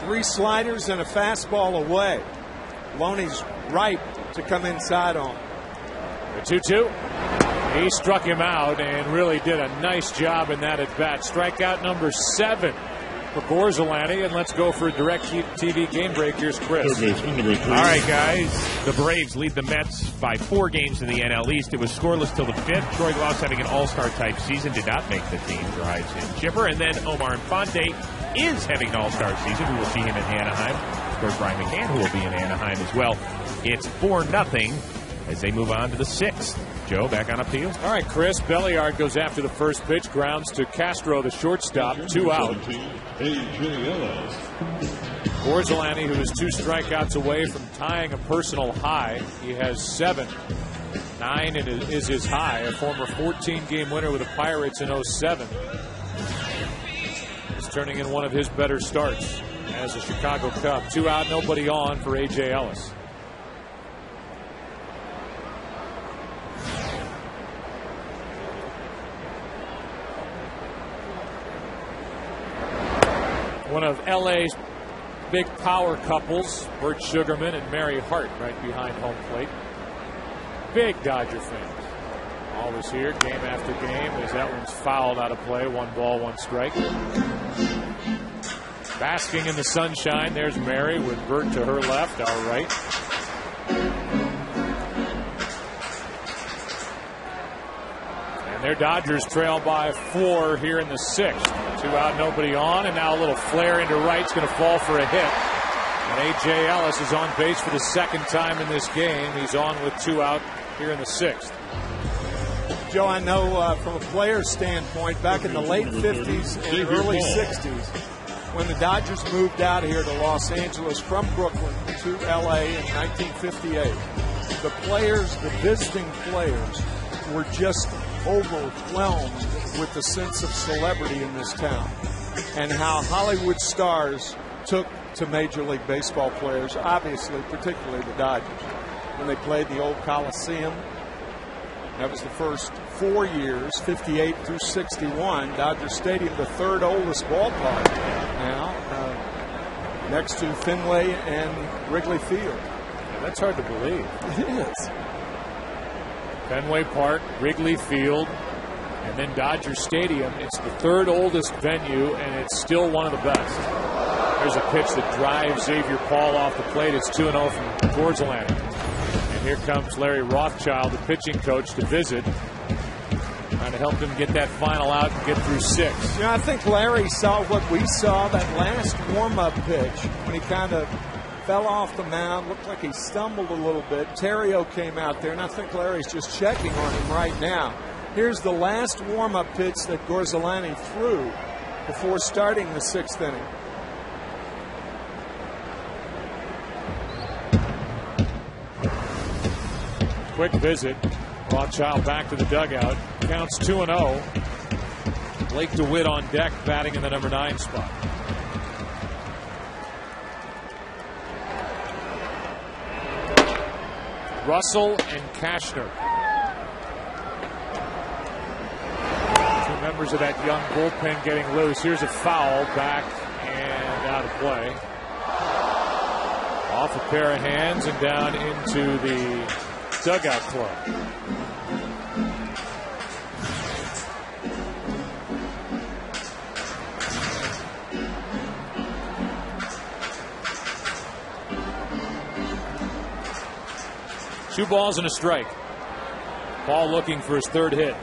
3 sliders and a fastball away. Loney's ripe to come inside on. The 2-2. He struck him out and really did a nice job in that at bat. Strikeout number 7 for Gorzolani, and let's go for direct TV game break. Here's Chris. All right, guys. The Braves lead the Mets by 4 games in the NL East. It was scoreless till the 5th. Troy Glaus, having an all-star type season, did not make the team. Drives in chipper. And then Omar Infante is having an all-star season. We will see him in Anaheim. Of course, Brian McCann, who will be in Anaheim as well. It's 4-0 as they move on to the 6th. Joe, back on appeal. All right, Chris. Belliard goes after the first pitch. Grounds to Castro, the shortstop. 2 out. Gorzolani, who is 2 strikeouts away from tying a personal high. He has 7. 9 is his high. A former 14-game winner with the Pirates in 07. He's turning in one of his better starts as a Chicago Cub. 2 out, nobody on for A.J. Ellis. One of L.A.'s big power couples, Bert Sugarman and Mary Hart, right behind home plate. Big Dodger fans. Always here, game after game, as that one's fouled out of play. 1 ball, 1 strike. Basking in the sunshine, there's Mary with Bert to her left, our right. And their Dodgers trail by 4 here in the 6th. 2 out, nobody on, and now a little flare into right. It's going to fall for a hit. And A.J. Ellis is on base for the 2nd time in this game. He's on with 2 out here in the 6th. Joe, I know from a player's standpoint, back in the late 50s and early 60s, when the Dodgers moved out here to Los Angeles from Brooklyn to L.A. in 1958, the players, the visiting players, were just overwhelmed with the sense of celebrity in this town and how Hollywood stars took to Major League Baseball players, obviously, particularly the Dodgers. When they played the old Coliseum, that was the first 4 years, 58 through 61. Dodger Stadium, the 3rd oldest ballpark now, next to Fenway and Wrigley Field. Yeah, that's hard to believe. It is. Fenway Park, Wrigley Field, and then Dodger Stadium. It's the 3rd oldest venue, and it's still one of the best. There's a pitch that drives Xavier Paul off the plate. It's 2-0 from Gorzolani. And here comes Larry Rothschild, the pitching coach, to visit, trying to help him get that final out and get through 6. You know, I think Larry saw what we saw, that last warm-up pitch, when he kind of fell off the mound, looked like he stumbled a little bit. Theriot came out there, and I think Larry's just checking on him right now. Here's the last warm-up pitch that Gorzolani threw before starting the 6th inning. Quick visit. Rothschild back to the dugout. Counts 2-0. Blake DeWitt on deck, batting in the number 9 spot. Russell and Cashner. 2 members of that young bullpen getting loose. Here's a foul, back and out of play. Off a pair of hands and down into the dugout club. Two balls and a strike. Paul looking for his third hit.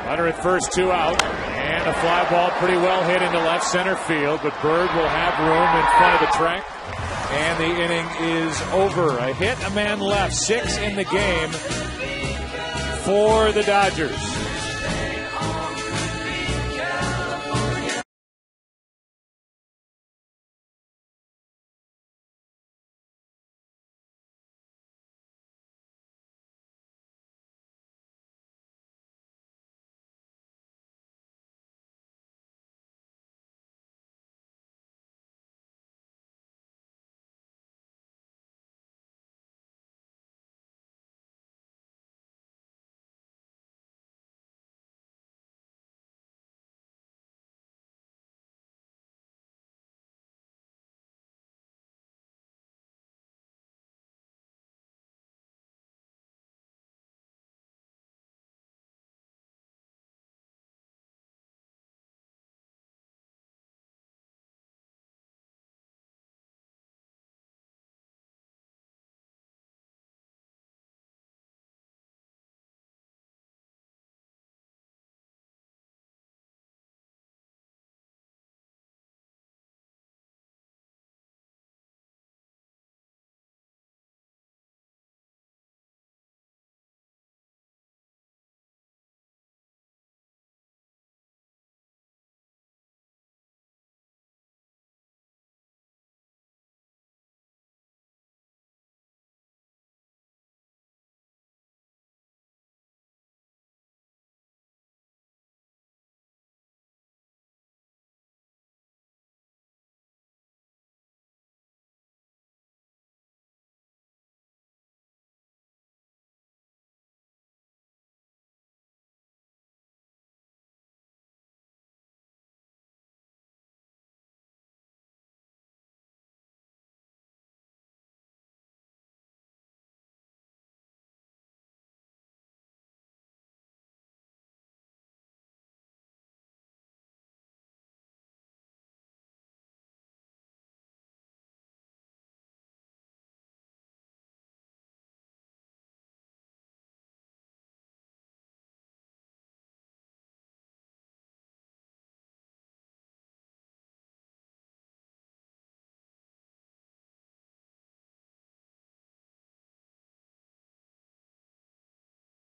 Runner at first, 2 out, and a fly ball pretty well hit into left center field, but Bird will have room in front of the track, and the inning is over. A hit, a man left, 6 in the game for the Dodgers.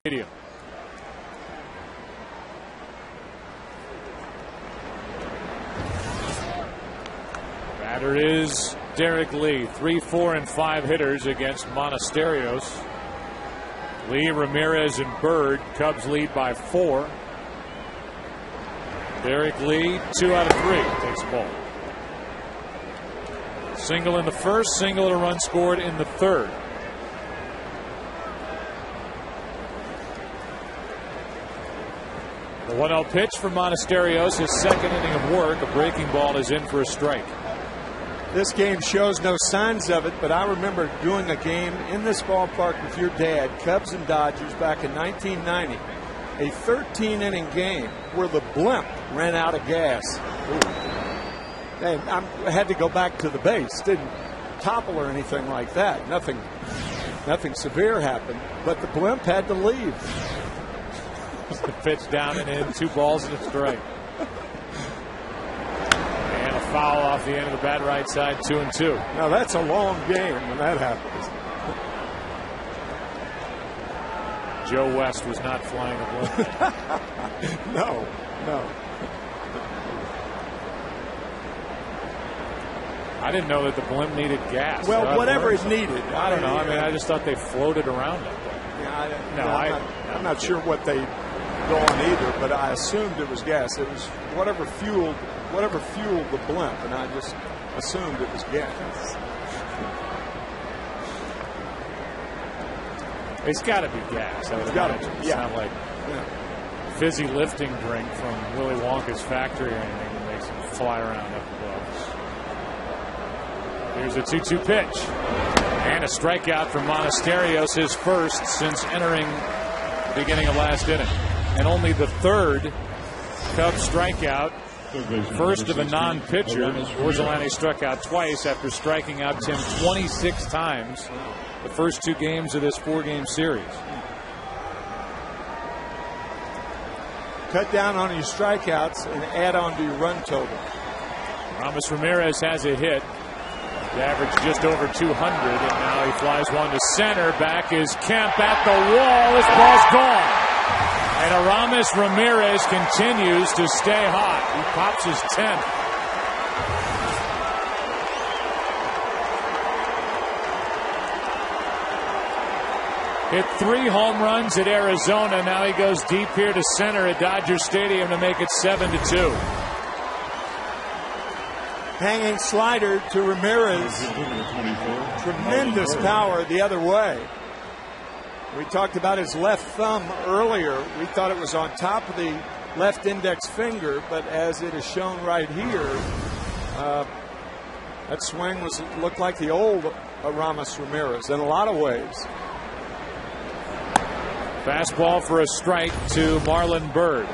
Stadium. Batter is Derek Lee. 3, 4, and 5 hitters against Monasterios. Lee, Ramirez, and Bird. Cubs lead by 4. Derek Lee, 2 out of 3. Takes the ball. Single in the first, single and a run scored in the third. The 1-0 pitch for Monasterios, his second inning of work. A breaking ball is in for a strike. This game shows no signs of it, but I remember doing a game in this ballpark with your dad, Cubs and Dodgers, back in 1990. A 13-inning game where the blimp ran out of gas. And I had to go back to the base. Didn't topple or anything like that. Nothing severe happened, but the blimp had to leave. The pitch down and in, 2 balls and a strike. And a foul off the end of the bat right side, 2-2. Now that's a long game when that happens. Joe West was not flying a blimp. No. I didn't know that the blimp needed gas. Well, whatever it needed. I don't know. I mean, I just thought they floated around up there. Yeah, I'm not sure what they go on either, but I assumed it was gas. It was whatever fueled the blimp, and I just assumed it was gas. It's got to be gas. I would imagine. It's not like fizzy lifting drink from Willy Wonka's factory or anything that makes him fly around up above. Here's a 2-2 pitch. And a strikeout from Monasterios, his first since entering the beginning of last inning. And only the third Cubs strikeout. First of a non-pitcher. Orsolani struck out twice after striking out Tim 26 times the first 2 games of this 4-game series. Cut down on your strikeouts and add on to your run total. Ramos Ramirez has a hit. The average just over 200, and now he flies one to center. Back is Kemp at the wall. This ball's gone. And Aramis Ramirez continues to stay hot. He pops his 10th. Hit 3 home runs at Arizona. Now he goes deep here to center at Dodger Stadium to make it 7-2. Hanging slider to Ramirez. Tremendous power the other way. We talked about his left thumb earlier. We thought it was on top of the left index finger, but as it is shown right here, that swing looked like the old Aramis Ramirez in a lot of ways. Fastball for a strike to Marlon Byrd.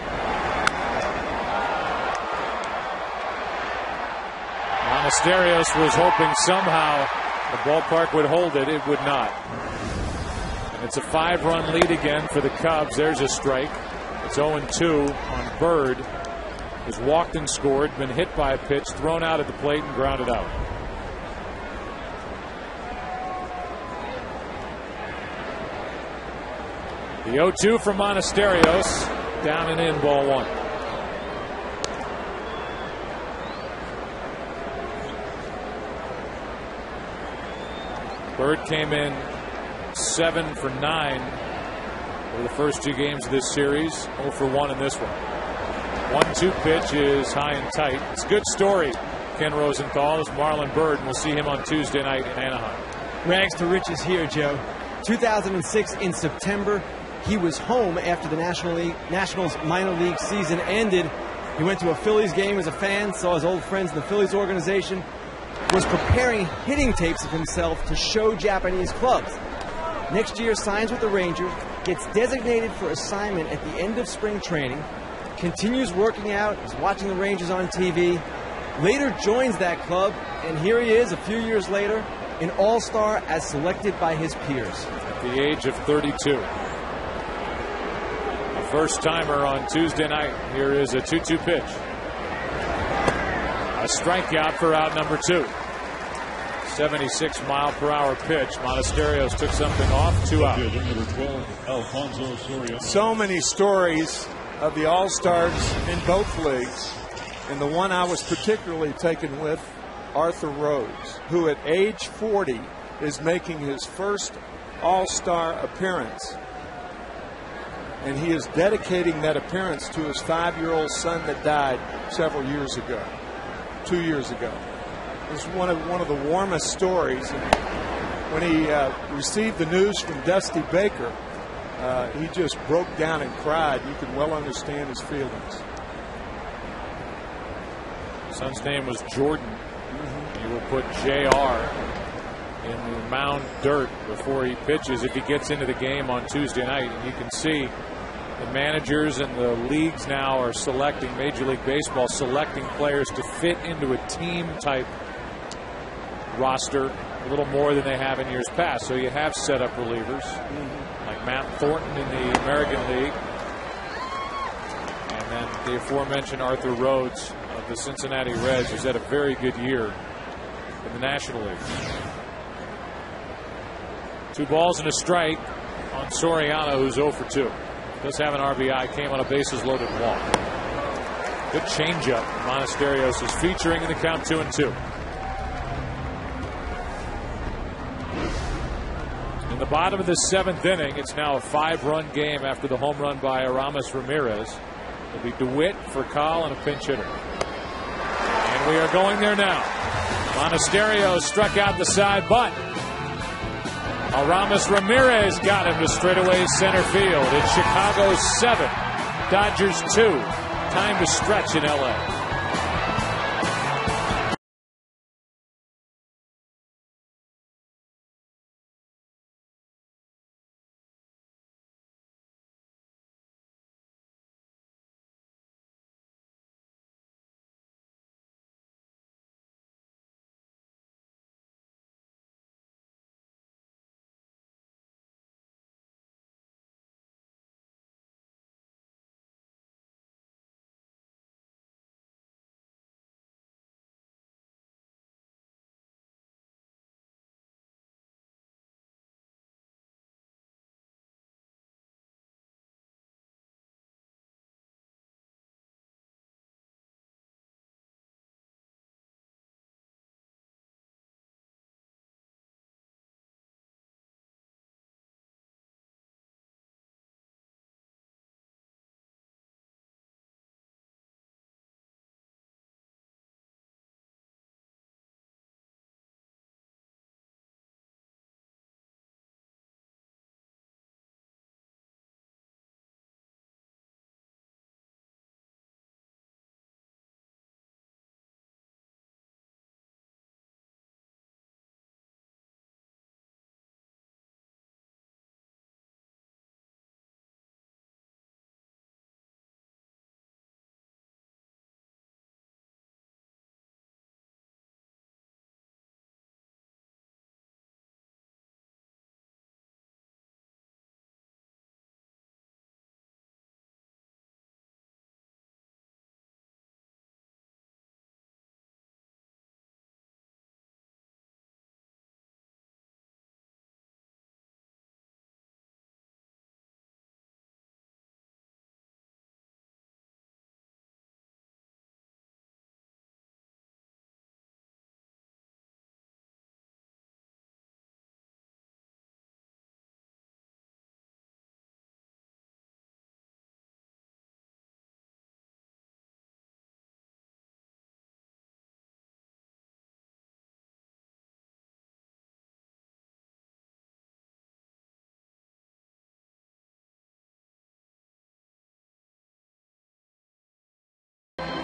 Monasterios was hoping somehow the ballpark would hold it. It would not. And it's a 5-run lead again for the Cubs. There's a strike. It's 0-2 on Byrd. Has walked and scored, been hit by a pitch, thrown out at the plate and grounded out. The 0-2 from Monasterios. Down and in, ball 1. Byrd came in 7 for 9 over the first 2 games of this series. 0 for 1 in this one. 1-2 pitch is high and tight. It's a good story, Ken Rosenthal, is Marlon Byrd, and we'll see him on Tuesday night in Anaheim. Rags to riches here, Joe. 2006 in September, he was home after the Nationals minor league season ended. He went to a Phillies game as a fan, saw his old friends in the Phillies organization, was preparing hitting tapes of himself to show Japanese clubs. Next year, signs with the Rangers, gets designated for assignment at the end of spring training, continues working out, is watching the Rangers on TV, later joins that club, and here he is a few years later, an all-star as selected by his peers. At the age of 32. A first-timer on Tuesday night. Here is a 2-2 pitch. A strikeout for out number 2. 76-mile-per-hour pitch. Monasterios took something off. 2 out. So many stories of the All-Stars in both leagues. And the one I was particularly taken with, Arthur Rhodes, who at age 40 is making his first All-Star appearance. And he is dedicating that appearance to his 5-year-old son that died several years ago. 2 years ago. It's one of the warmest stories. And when he received the news from Dusty Baker, he just broke down and cried. You can well understand his feelings. His son's name was Jordan. He will put JR in the mound dirt before he pitches if he gets into the game on Tuesday night. And you can see the managers and the leagues now are selecting, Major League Baseball selecting players to fit into a team-type roster a little more than they have in years past. So you have set-up relievers like Matt Thornton in the American League. And then the aforementioned Arthur Rhodes of the Cincinnati Reds, who's had a very good year in the National League. 2 balls and a strike on Soriano, who's 0 for 2. Does have an RBI, came on a bases-loaded walk. Good changeup. Monasterios is featuring in the count 2-2. In the bottom of the 7th inning, it's now a 5-run game after the home run by Aramis Ramirez. It'll be DeWitt for Kyle and a pinch hitter. And we are going there now. Monasterios struck out the side, but Aramis Ramirez got him to straightaway center field. It's Chicago 7, Dodgers 2. Time to stretch in L.A.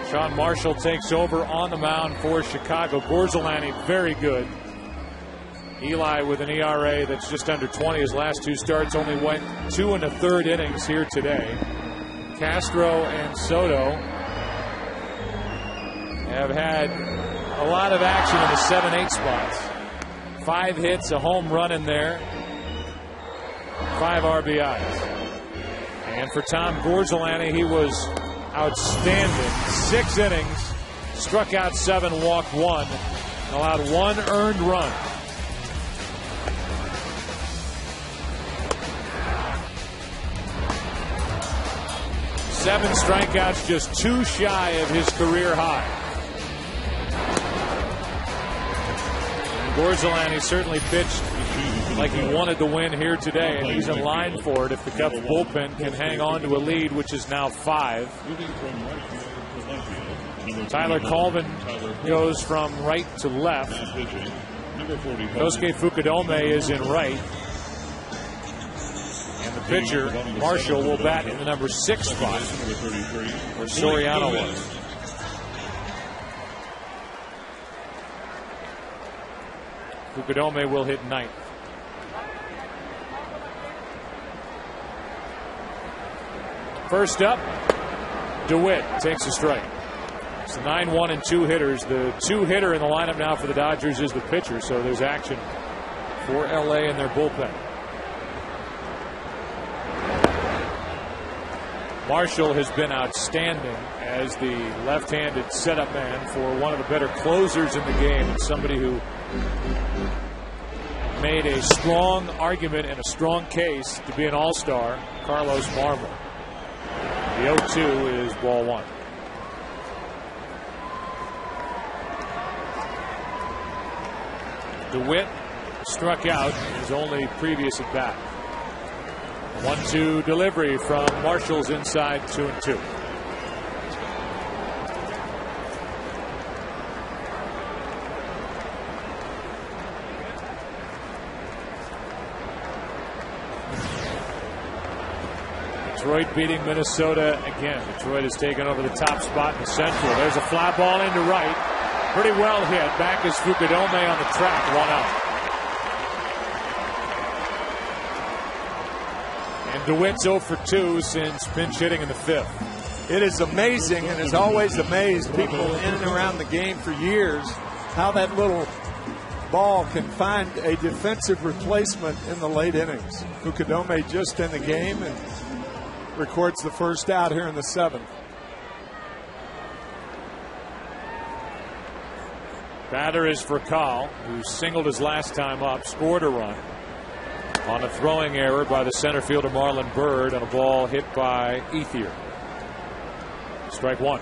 Sean Marshall takes over on the mound for Chicago. Gorzolany very good. Eli with an ERA that's just under 20. His last 2 starts only went 2 1/3 innings here today. Castro and Soto have had a lot of action in the 7-8 spots. 5 hits, a home run in there, 5 RBIs. And for Tom Gorzolany, he was outstanding. 6 innings, struck out 7, walked 1, allowed 1 earned run. Seven strikeouts, just 2 shy of his career high. And Gorzolany certainly pitched like he wanted to win here today, and he's in line for it if the Cubs bullpen can hang on to a lead, which is now 5. Tyler Colvin goes from right to left. Kosuke Fukudome is in right. And the pitcher, Marshall, will bat in the number 6 spot, where Soriano was. Fukudome will hit 9th. First up, DeWitt takes a strike. It's a 9-1 and 2 hitters. The 2 hitter in the lineup now for the Dodgers is the pitcher, so there's action for LA in their bullpen. Marshall has been outstanding as the left-handed setup man for one of the better closers in the game, and somebody who made a strong argument and a strong case to be an all-star, Carlos Marmol. The 0-2 is ball 1. DeWitt struck out in his only previous at bat. 1-2 delivery from Marshall's inside, 2-2. Detroit beating Minnesota again. Detroit has taken over the top spot in the Central. There's a fly ball into right. Pretty well hit. Back is Fukudome on the track. 1 out. And DeWitt's 0 for 2 since pinch hitting in the 5th. It is amazing, and has always amazed people in and around the game for years, how that little ball can find a defensive replacement in the late innings. Fukudome just in the game and records the first out here in the 7th. Batter is Furcal, who singled his last time up, scored a run on a throwing error by the center fielder Marlon Byrd on a ball hit by Ethier. Strike 1.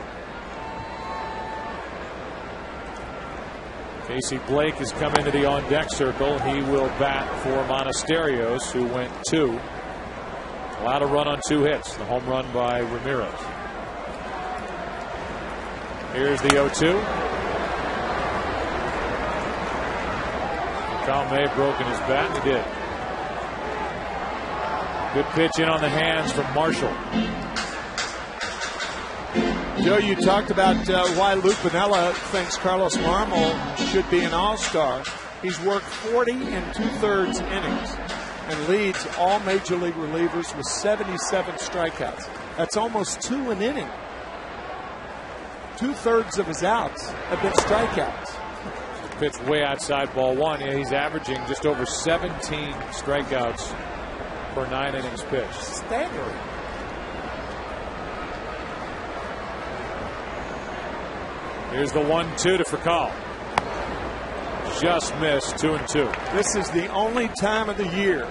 Casey Blake has come into the on-deck circle. He will bat for Monasterios, who went 2. Allowed a run on 2 hits. The home run by Ramirez. Here's the 0-2. Cal may have broken his bat, and he did. Good pitch in on the hands from Marshall. Joe, you talked about why Lou Piniella thinks Carlos Marmol should be an all-star. He's worked 40 2/3 innings and leads all major league relievers with 77 strikeouts. That's almost 2 an inning. 2/3 of his outs have been strikeouts. Pitch way outside ball 1. Yeah, he's averaging just over 17 strikeouts per 9 innings pitched. Staggering. Here's the 1-2 to Furcal. Just missed. 2-2. This is the only time of the year,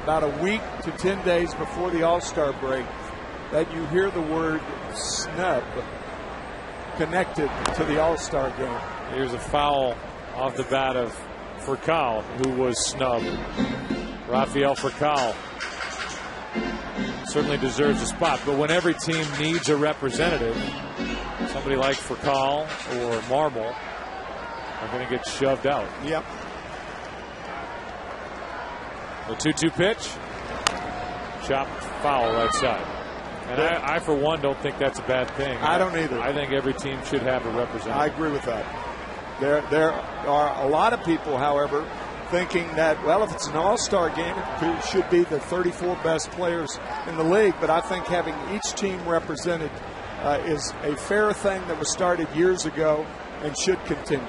about a week to 10 days before the All-Star break, that you hear the word snub connected to the All-Star game. Here's a foul off the bat of Furcal, who was snubbed. Rafael Furcal certainly deserves a spot, but when every team needs a representative, somebody like Furcal or Marmol are going to get shoved out. Yep. The 2-2 pitch. Chopped foul right side. And I, for one, don't think that's a bad thing. I don't either. I think every team should have a representative. I agree with that. There are a lot of people, however, thinking that, well, if it's an all-star game, it should be the 34 best players in the league. But I think having each team represented is a fair thing that was started years ago and should continue.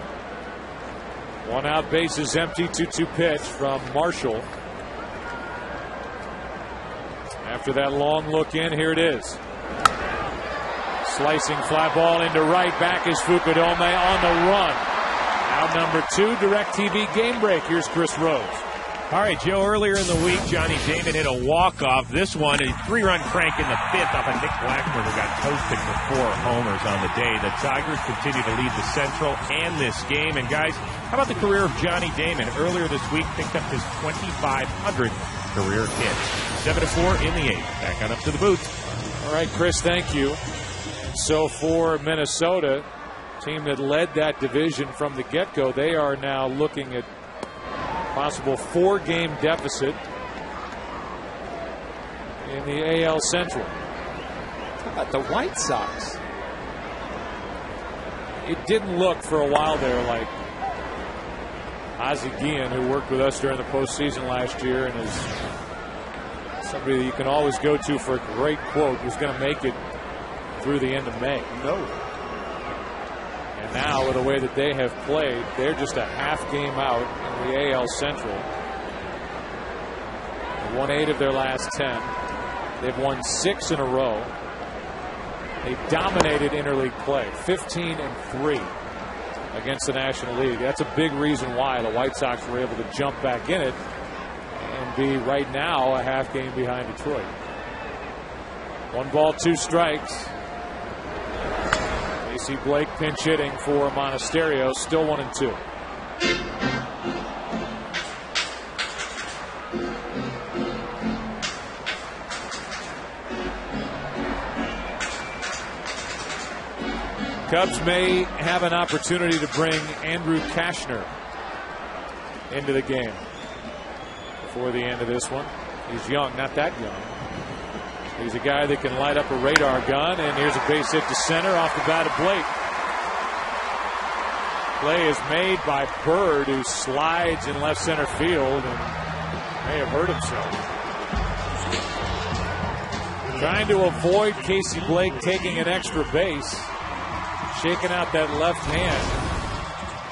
1 out, bases empty. 2-2 pitch from Marshall. After that long look in, here it is. Slicing fly ball into right. Back is Fukudome on the run. Now number 2, DirecTV game break. Here's Chris Rose. All right, Joe, earlier in the week, Johnny Damon hit a walk-off. This one, a 3-run crank in the 5th off of Nick Blackburn, who got toasted for 4 homers on the day. The Tigers continue to lead the Central and this game. And, guys, how about the career of Johnny Damon? Earlier this week, picked up his 2,500th career hit. 7-4 in the 8th. Back on up to the booth. All right, Chris, thank you. So for Minnesota, team that led that division from the get-go, they are now looking at possible 4-game deficit in the AL Central. How about the White Sox? It didn't look for a while there like Ozzie Guillen, who worked with us during the postseason last year and is somebody that you can always go to for a great quote, was going to make it through the end of May. No. And now, with the way that they have played, they're just a half game out in the AL Central. They've won 8 of their last 10. They've won 6 in a row. They dominated interleague play, 15-3 against the National League. That's a big reason why the White Sox were able to jump back in it and be right now a half game behind Detroit. 1 ball, 2 strikes. Casey Blake pinch hitting for Monasterios, still 1-2. Cubs may have an opportunity to bring Andrew Kashner into the game before the end of this one. He's young, not that young. He's a guy that can light up a radar gun, and here's a base hit to center off the bat of Blake. Play is made by Bird, who slides in left center field and may have hurt himself. Trying to avoid Casey Blake taking an extra base. Shaking out that left hand.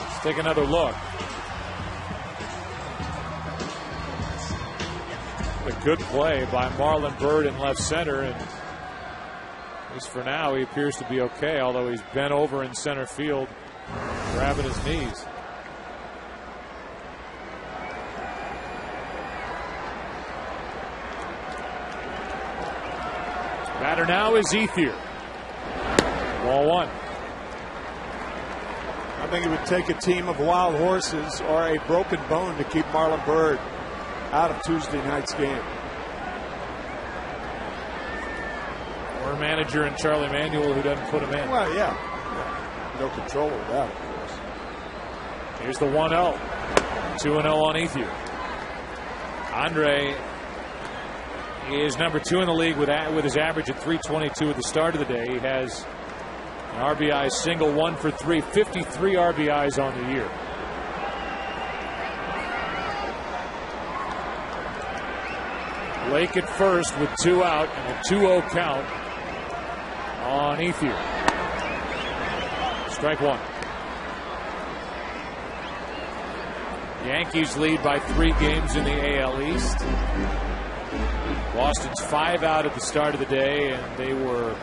Let's take another look. A good play by Marlon Byrd in left center, and at least for now he appears to be okay, although he's bent over in center field grabbing his knees. Batter now is Ethier. Ball one. I think it would take a team of wild horses or a broken bone to keep Marlon Byrd out of Tuesday night's game. Or a manager in Charlie Manuel who doesn't put him in. Well, yeah. No control over that, of course. Here's the 1-0. 2-0 on Ethier. Andre is number 2 in the league with his average at 322 at the start of the day. He has an RBI single, 1 for 3, 53 RBIs on the year. Blake at first with 2 out and a 2-0 count on Ethier. Strike one. Yankees lead by 3 games in the AL East. Boston's 5 out at the start of the day, and they were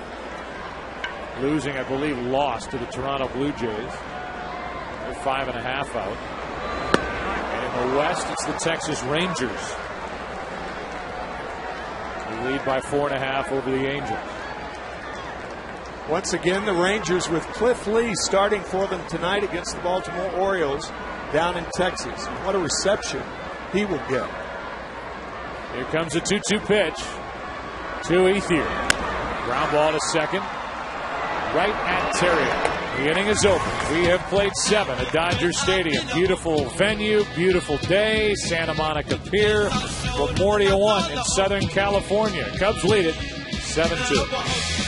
losing, I believe, lost to the Toronto Blue Jays. They're 5.5 out. And in the West, it's the Texas Rangers. They lead by 4.5 over the Angels. Once again, the Rangers with Cliff Lee starting for them tonight against the Baltimore Orioles down in Texas. What a reception he will get. Here comes a 2-2 pitch to Ethier. Ground ball to second. Right at Terrier. The inning is over. We have played 7 at Dodger Stadium. Beautiful venue, beautiful day. Santa Monica Pier. Memorial 1 in Southern California. Cubs lead it 7-2.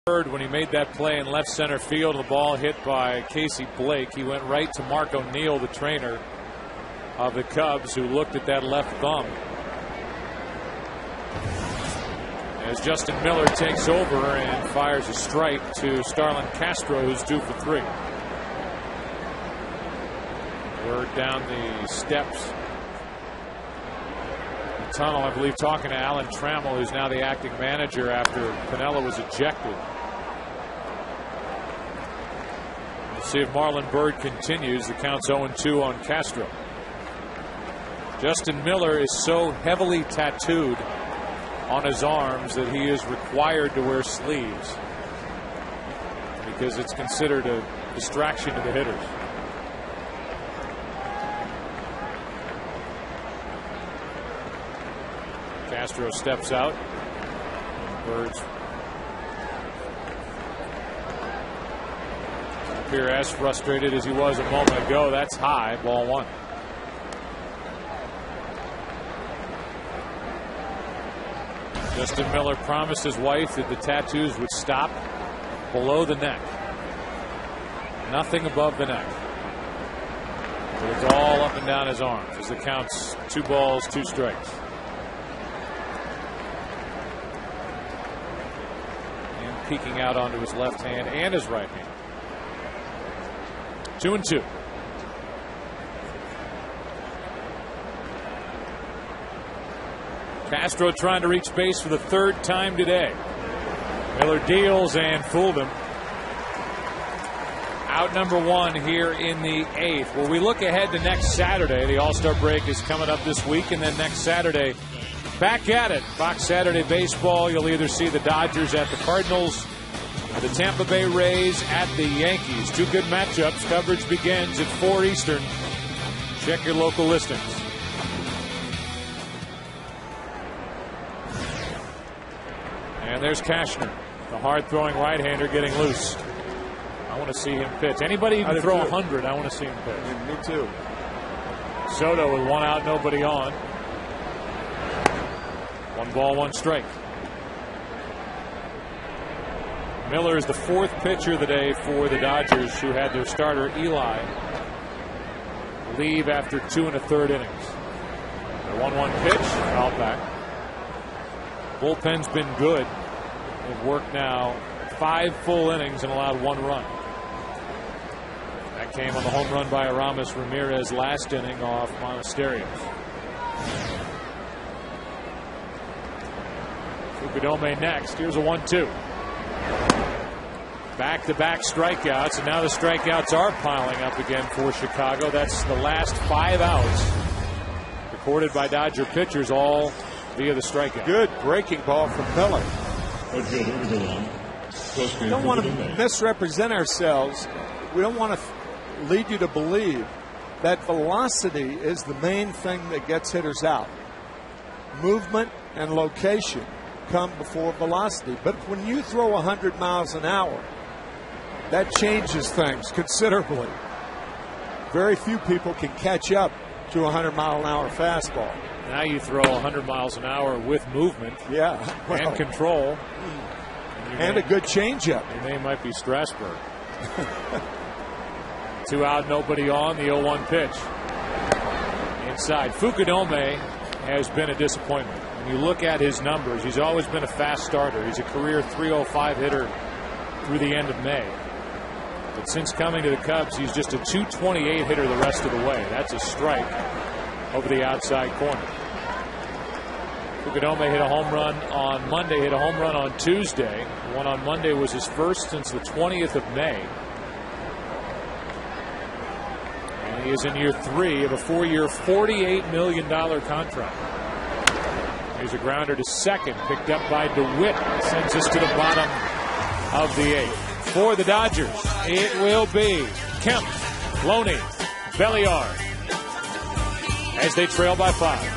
When he made that play in left center field, the ball hit by Casey Blake. He went right to Mark O'Neill, the trainer of the Cubs, who looked at that left thumb. As Justin Miller takes over and fires a strike to Starlin Castro, who's 2 for 3. We're down the steps. The tunnel, I believe, talking to Alan Trammell, who's now the acting manager after Piniella was ejected. We'll see if Marlon Byrd continues. The count's 0-2 on Castro. Justin Miller is so heavily tattooed on his arms that he is required to wear sleeves because it's considered a distraction to the hitters. Castro steps out. Bird's appear as frustrated as he was a moment ago. That's high. Ball 1. Justin Miller promised his wife that the tattoos would stop below the neck. Nothing above the neck. But it's all up and down his arms as the count's 2 balls, 2 strikes. And peeking out onto his left hand and his right hand. 2-2. Castro trying to reach base for the 3rd time today. Miller deals and fooled him. Out number 1 here in the 8th. Well, we look ahead to next Saturday. The All-Star break is coming up this week, and then next Saturday, back at it. Fox Saturday Baseball. You'll either see the Dodgers at the Cardinals, or the Tampa Bay Rays at the Yankees. 2 good matchups. Coverage begins at 4 Eastern. Check your local listings. And there's Cashner, the hard-throwing right-hander, getting loose. I want to see him pitch. Anybody who can throw 100, I want to see him pitch. Yeah, me too. Soto with 1 out, nobody on. 1 ball, 1 strike. Miller is the 4th pitcher of the day for the Dodgers, who had their starter Eli leave after 2 1/3 innings. The 1-1 pitch, foul back. Bullpen's been good. They've worked now 5 full innings and allowed 1 run. That came on the home run by Aramis Ramirez last inning off Monasterios. Fukudome next. Here's a 1-2. Back-to-back strikeouts, and now the strikeouts are piling up again for Chicago. That's the last 5 outs recorded by Dodger pitchers, all via the strikeout. Good breaking ball from Miller. We don't want to misrepresent ourselves. We don't want to lead you to believe that velocity is the main thing that gets hitters out. Movement and location come before velocity. But when you throw 100 miles an hour, that changes things considerably. Very few people can catch up to a 100-mile-an-hour fastball. Now you throw 100 miles an hour with movement, and control. And a good changeup. Your name might be Strasburg. 2 out, nobody on. The 0-1 pitch. Inside. Fukudome has been a disappointment. When you look at his numbers, he's always been a fast starter. He's a career .305 hitter through the end of May. But since coming to the Cubs, he's just a .228 hitter the rest of the way. That's a strike over the outside corner. Fukudome hit a home run on Monday, hit a home run on Tuesday. The one on Monday was his first since the 20th of May. And he is in year 3 of a 4-year, $48 million contract. Here's a grounder to second, picked up by DeWitt. Sends us to the bottom of the 8th. For the Dodgers, it will be Kemp, Loney, Belliard as they trail by 5.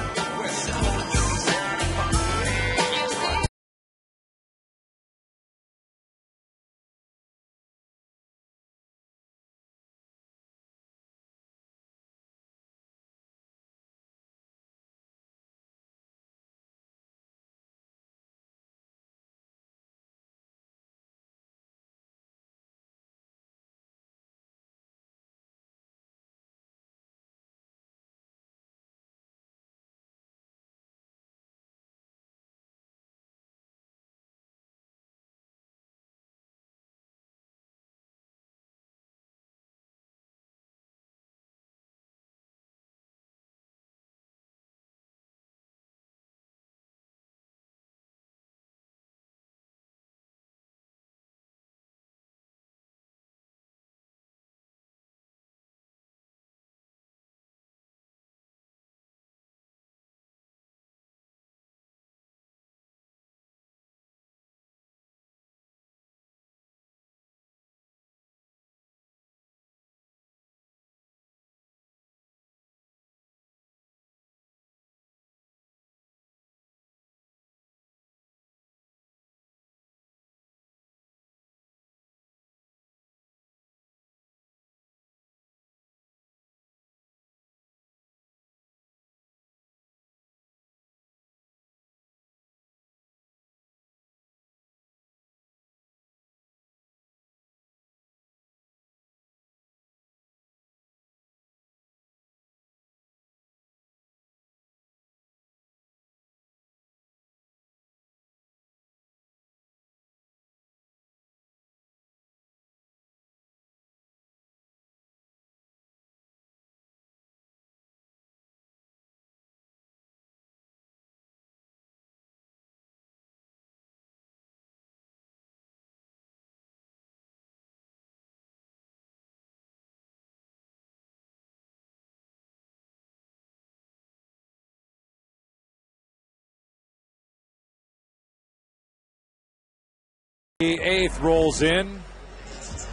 The 8th rolls in.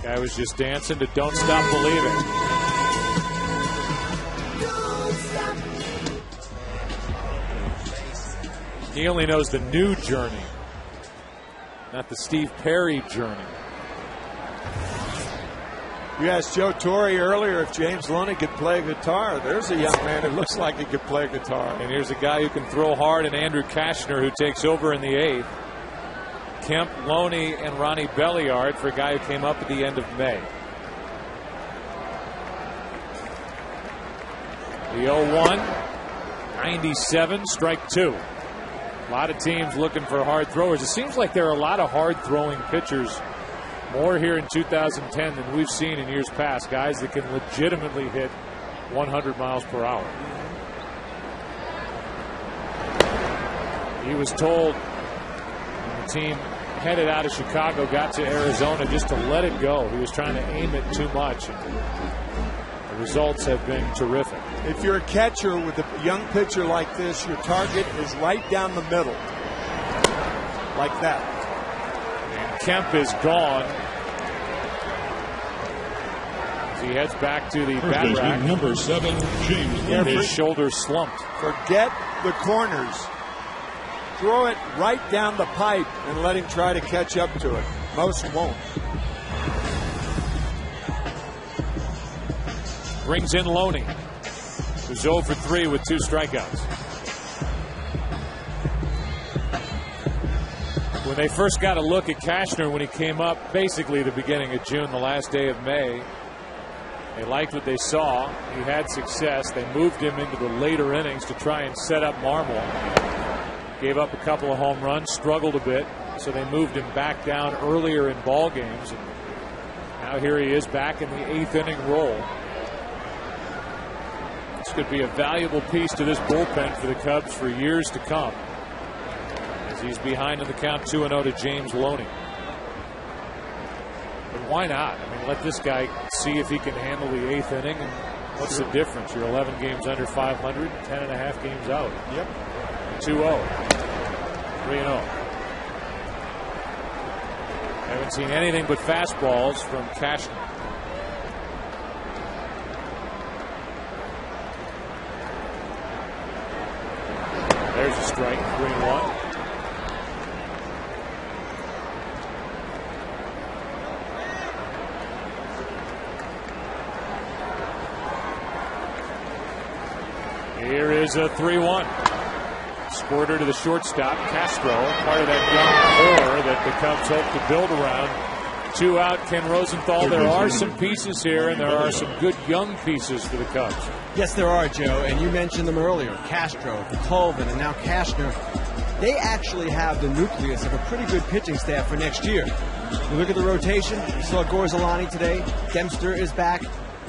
Guy was just dancing to Don't Stop Believing. He only knows the new Journey, not the Steve Perry Journey. You asked Joe Torre earlier if James Loney could play guitar. There's a young man who looks like he could play guitar. And here's a guy who can throw hard, and Andrew Kashner, who takes over in the 8th. Kemp, Loney, and Ronnie Belliard for a guy who came up at the end of May. The 0-1, 97, strike 2. A lot of teams looking for hard throwers. It seems like there are a lot of hard-throwing pitchers, more here in 2010 than we've seen in years past. Guys that can legitimately hit 100 miles per hour. He was told when the team headed out of Chicago, got to Arizona, just to let it go. He was trying to aim it too much. The results have been terrific. If you're a catcher with a young pitcher like this, your target is right down the middle. Like that. And Kemp is gone. As he heads back to the bat rack. Number 7, James Loney. His shoulder slumped. Forget the corners. Throw it right down the pipe and let him try to catch up to it. Most won't. Brings in Loney, who's 0 for 3 with 2 strikeouts. When they first got a look at Kashner when he came up, basically the beginning of June, the last day of May, they liked what they saw. He had success. They moved him into the later innings to try and set up Marmol. Gave up a couple of home runs, struggled a bit, so they moved him back down earlier in ball games. And now here he is back in the 8th inning role. This could be a valuable piece to this bullpen for the Cubs for years to come, as he's behind in the count 2-0 to James Loney. But why not? I mean, let this guy see if he can handle the 8th inning. And what's the difference? You're 11 games under 500, 10.5 games out. Yep. 2-0. 3-0. Haven't seen anything but fastballs from Kashner. There's a strike, 3-1. Here is a 3-1. Squirter to the shortstop. Castro, part of that young core that the Cubs hope to build around. 2 out, Ken Rosenthal. There are some pieces here, and there are some good young pieces for the Cubs. Yes, there are, Joe, and you mentioned them earlier. Castro, Colvin, and now Kashner. They actually have the nucleus of a pretty good pitching staff for next year. You look at the rotation. You saw Gorzolani today. Dempster is back.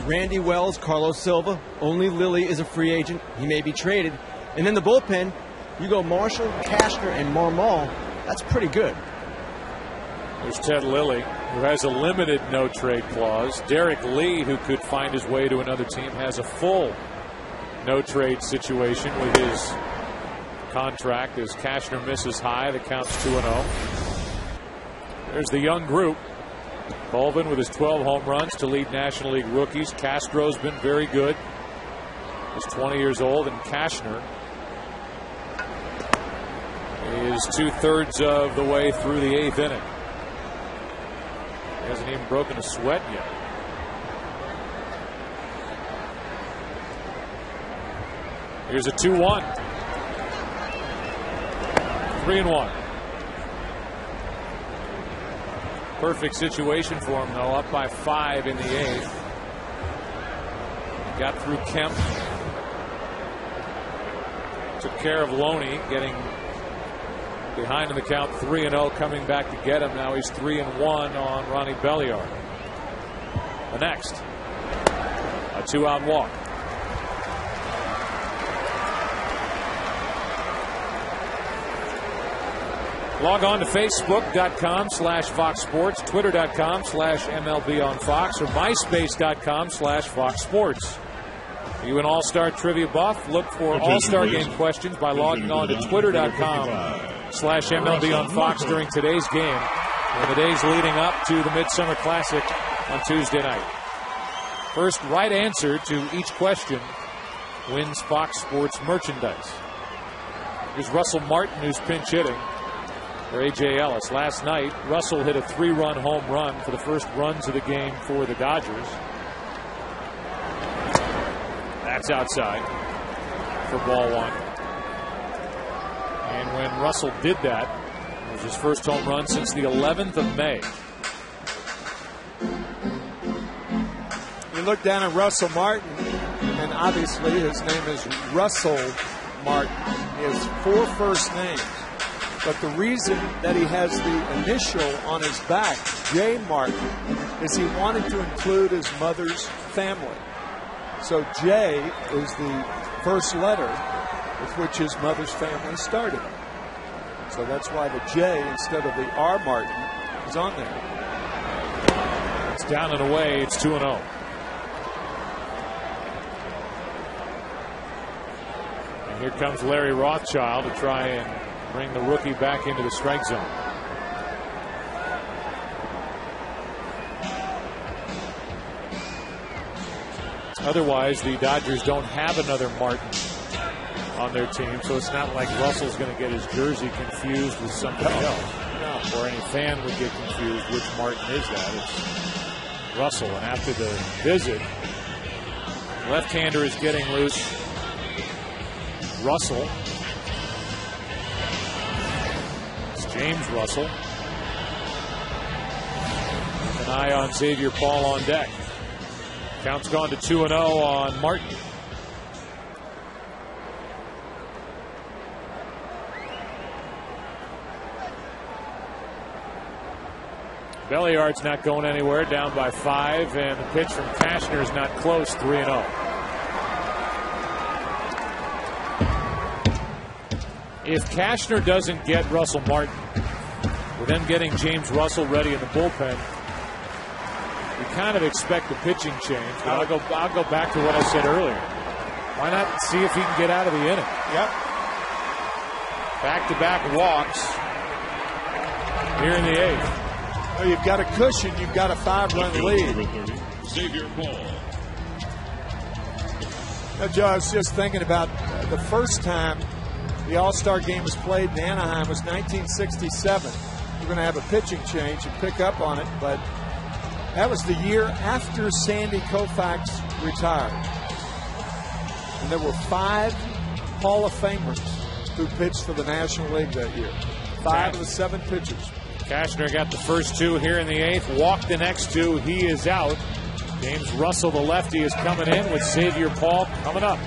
Randy Wells, Carlos Silva. Only Lilly is a free agent. He may be traded. And then the bullpen, you go Marshall, Kashner, and Marmol. That's pretty good. There's Ted Lilly, who has a limited no-trade clause. Derek Lee, who could find his way to another team, has a full no-trade situation with his contract as Kashner misses high. The count's 2-0. There's the young group. Colvin with his 12 home runs to lead National League rookies. Castro's been very good. He's 20 years old, and Kashner is 2/3 of the way through the 8th inning. He hasn't even broken a sweat yet. Here's a 2-1. 3-1. Perfect situation for him, though, up by 5 in the 8th. Got through Kemp. Took care of Loney, getting behind in the count 3-0, coming back to get him. Now he's 3-1 on Ronnie Belliard. The next, a 2-out walk. Log on to Facebook.com/Fox Sports, Twitter.com/MLB on Fox, or MySpace.com/Fox Sports. Are you an All-Star Trivia buff? Look for All-Star Game questions by logging on to Twitter.com/MLB on Fox during today's game. in the days leading up to the Midsummer Classic on Tuesday night. First right answer to each question wins Fox Sports merchandise. Here's Russell Martin, who's pinch hitting for A.J. Ellis. Last night, Russell hit a 3-run home run for the first runs of the game for the Dodgers. That's outside for ball one. And when Russell did that, it was his first home run since the 11th of May. You look down at Russell Martin, and obviously his name is Russell Martin. He has 4 first names. But the reason that he has the initial on his back, J. Martin, is he wanted to include his mother's family. So J is the first letter with which his mother's family started. So that's why the J instead of the R. Martin is on there. It's down and away. It's 2-0. And here comes Larry Rothschild to try and bring the rookie back into the strike zone. Otherwise, the Dodgers don't have another Martin on their team, so it's not like Russell's going to get his jersey confused with somebody else. Or any fan would get confused which Martin is that. It's Russell. And after the visit, left-hander is getting loose. Russell. James Russell. An eye on Xavier Paul on deck. Count's gone to 2-0 on Martin. Belliard's not going anywhere, down by 5, and the pitch from Cashner is not close, 3-0. If Cashner doesn't get Russell Martin, with them getting James Russell ready in the bullpen, you kind of expect a pitching change. But I'll go back to what I said earlier. Why not see if he can get out of the inning? Yep. Back-to-back walks here in the 8th. Well, you've got a cushion. You've got a 5-run lead. Xavier Paul. Now, Joe, I was just thinking about the first time the All-Star game was played in Anaheim was 1967. We're going to have a pitching change and pick up on it, but that was the year after Sandy Koufax retired. And there were 5 Hall of Famers who pitched for the National League that year. 5 of the 7 pitchers. Cashner got the first 2 here in the 8th, walked the next 2. He is out. James Russell, the lefty, is coming in with Xavier Paul coming up.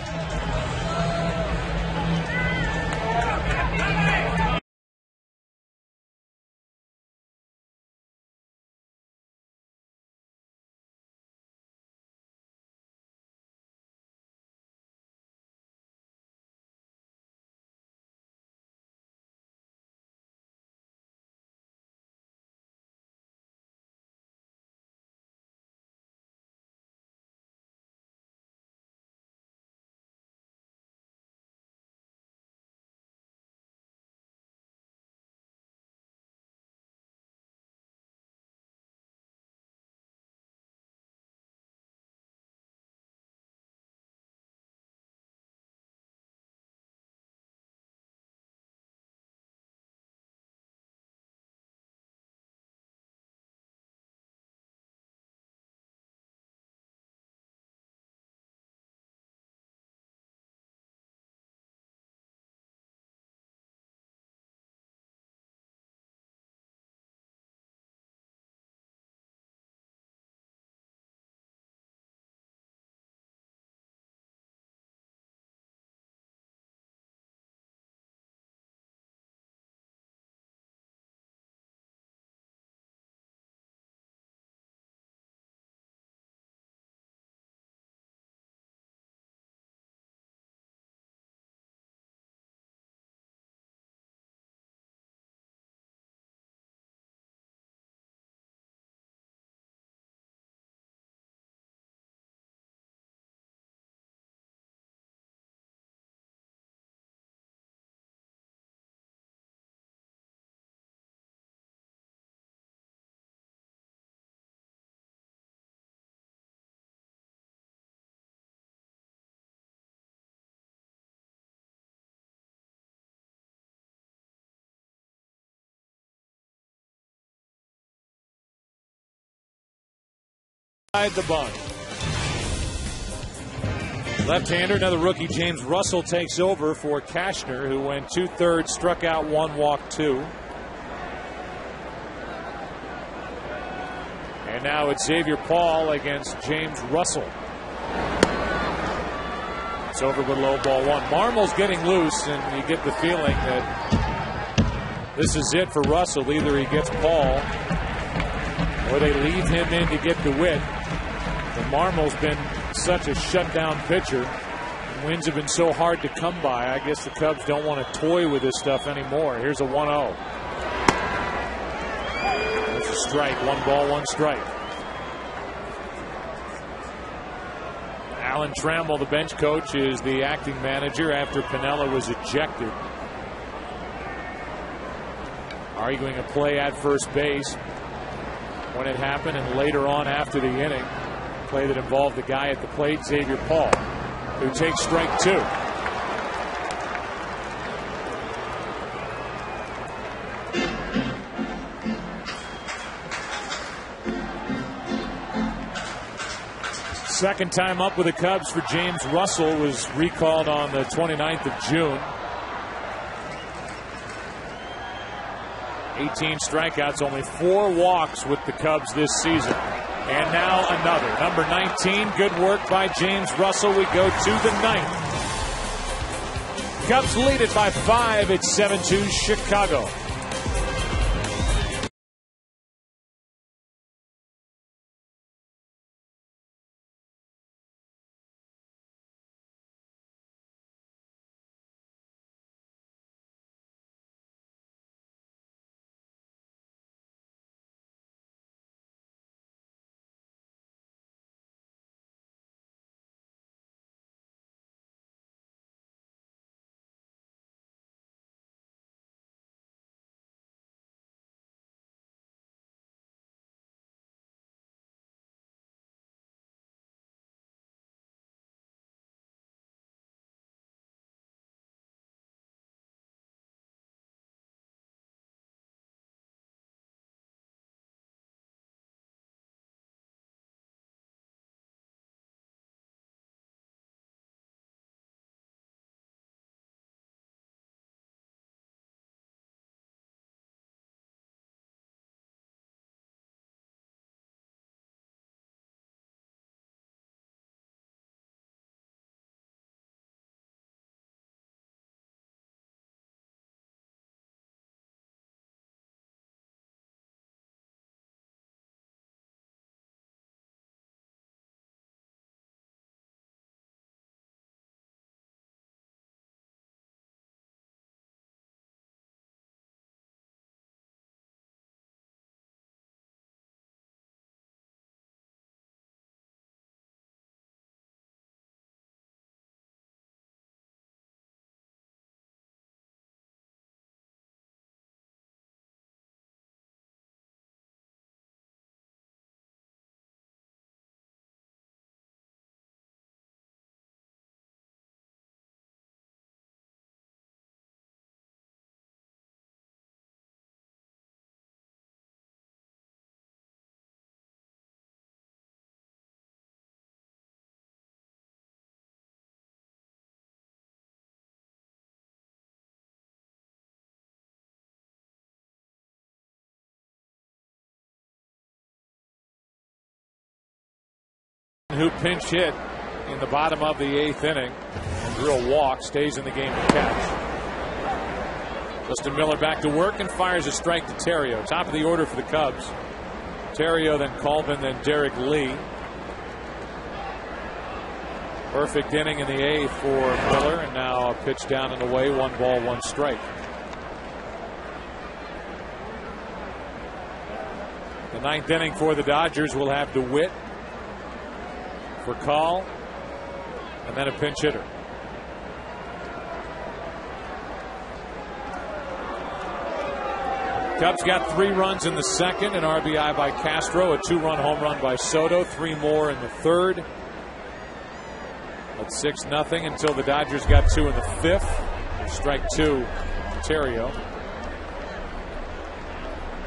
The bunt. Left-hander, another rookie, James Russell, takes over for Cashner, who went 2/3, struck out 1, walked 2. And now it's Xavier Paul against James Russell. It's over with low ball 1. Marmol's getting loose, and you get the feeling that this is it for Russell. Either he gets Paul, or they leave him in to get DeWitt. But Marmol's been such a shutdown pitcher. Wins have been so hard to come by. I guess the Cubs don't want to toy with this stuff anymore. Here's a 1-0. That's a strike. 1 ball, 1 strike. Alan Trammell, the bench coach, is the acting manager after Piniella was ejected. Arguing a play at first base when it happened, and later on after the inning, play that involved the guy at the plate, Xavier Paul, who takes strike 2. Second time up with the Cubs for James Russell, was recalled on the 29th of June. 18 strikeouts, only 4 walks with the Cubs this season. And now another. Number 19, good work by James Russell. We go to the 9th. Cubs lead it by 5. It's 7-2 Chicago. Who pinch hit in the bottom of the 8th inning and drew a walk, stays in the game to catch. Justin Miller back to work and fires a strike to Terrio. Top of the order for the Cubs. Terrio, then Colvin, then Derek Lee. Perfect inning in the 8th for Miller, and now a pitch down and away. 1 ball, 1 strike. The 9th inning for the Dodgers will have DeWitt for call, and then a pinch hitter. Cubs got 3 runs in the 2nd, an RBI by Castro, a 2-run home run by Soto, 3 more in the 3rd. At 6-0 until the Dodgers got 2 in the 5th. Strike 2, Terrio.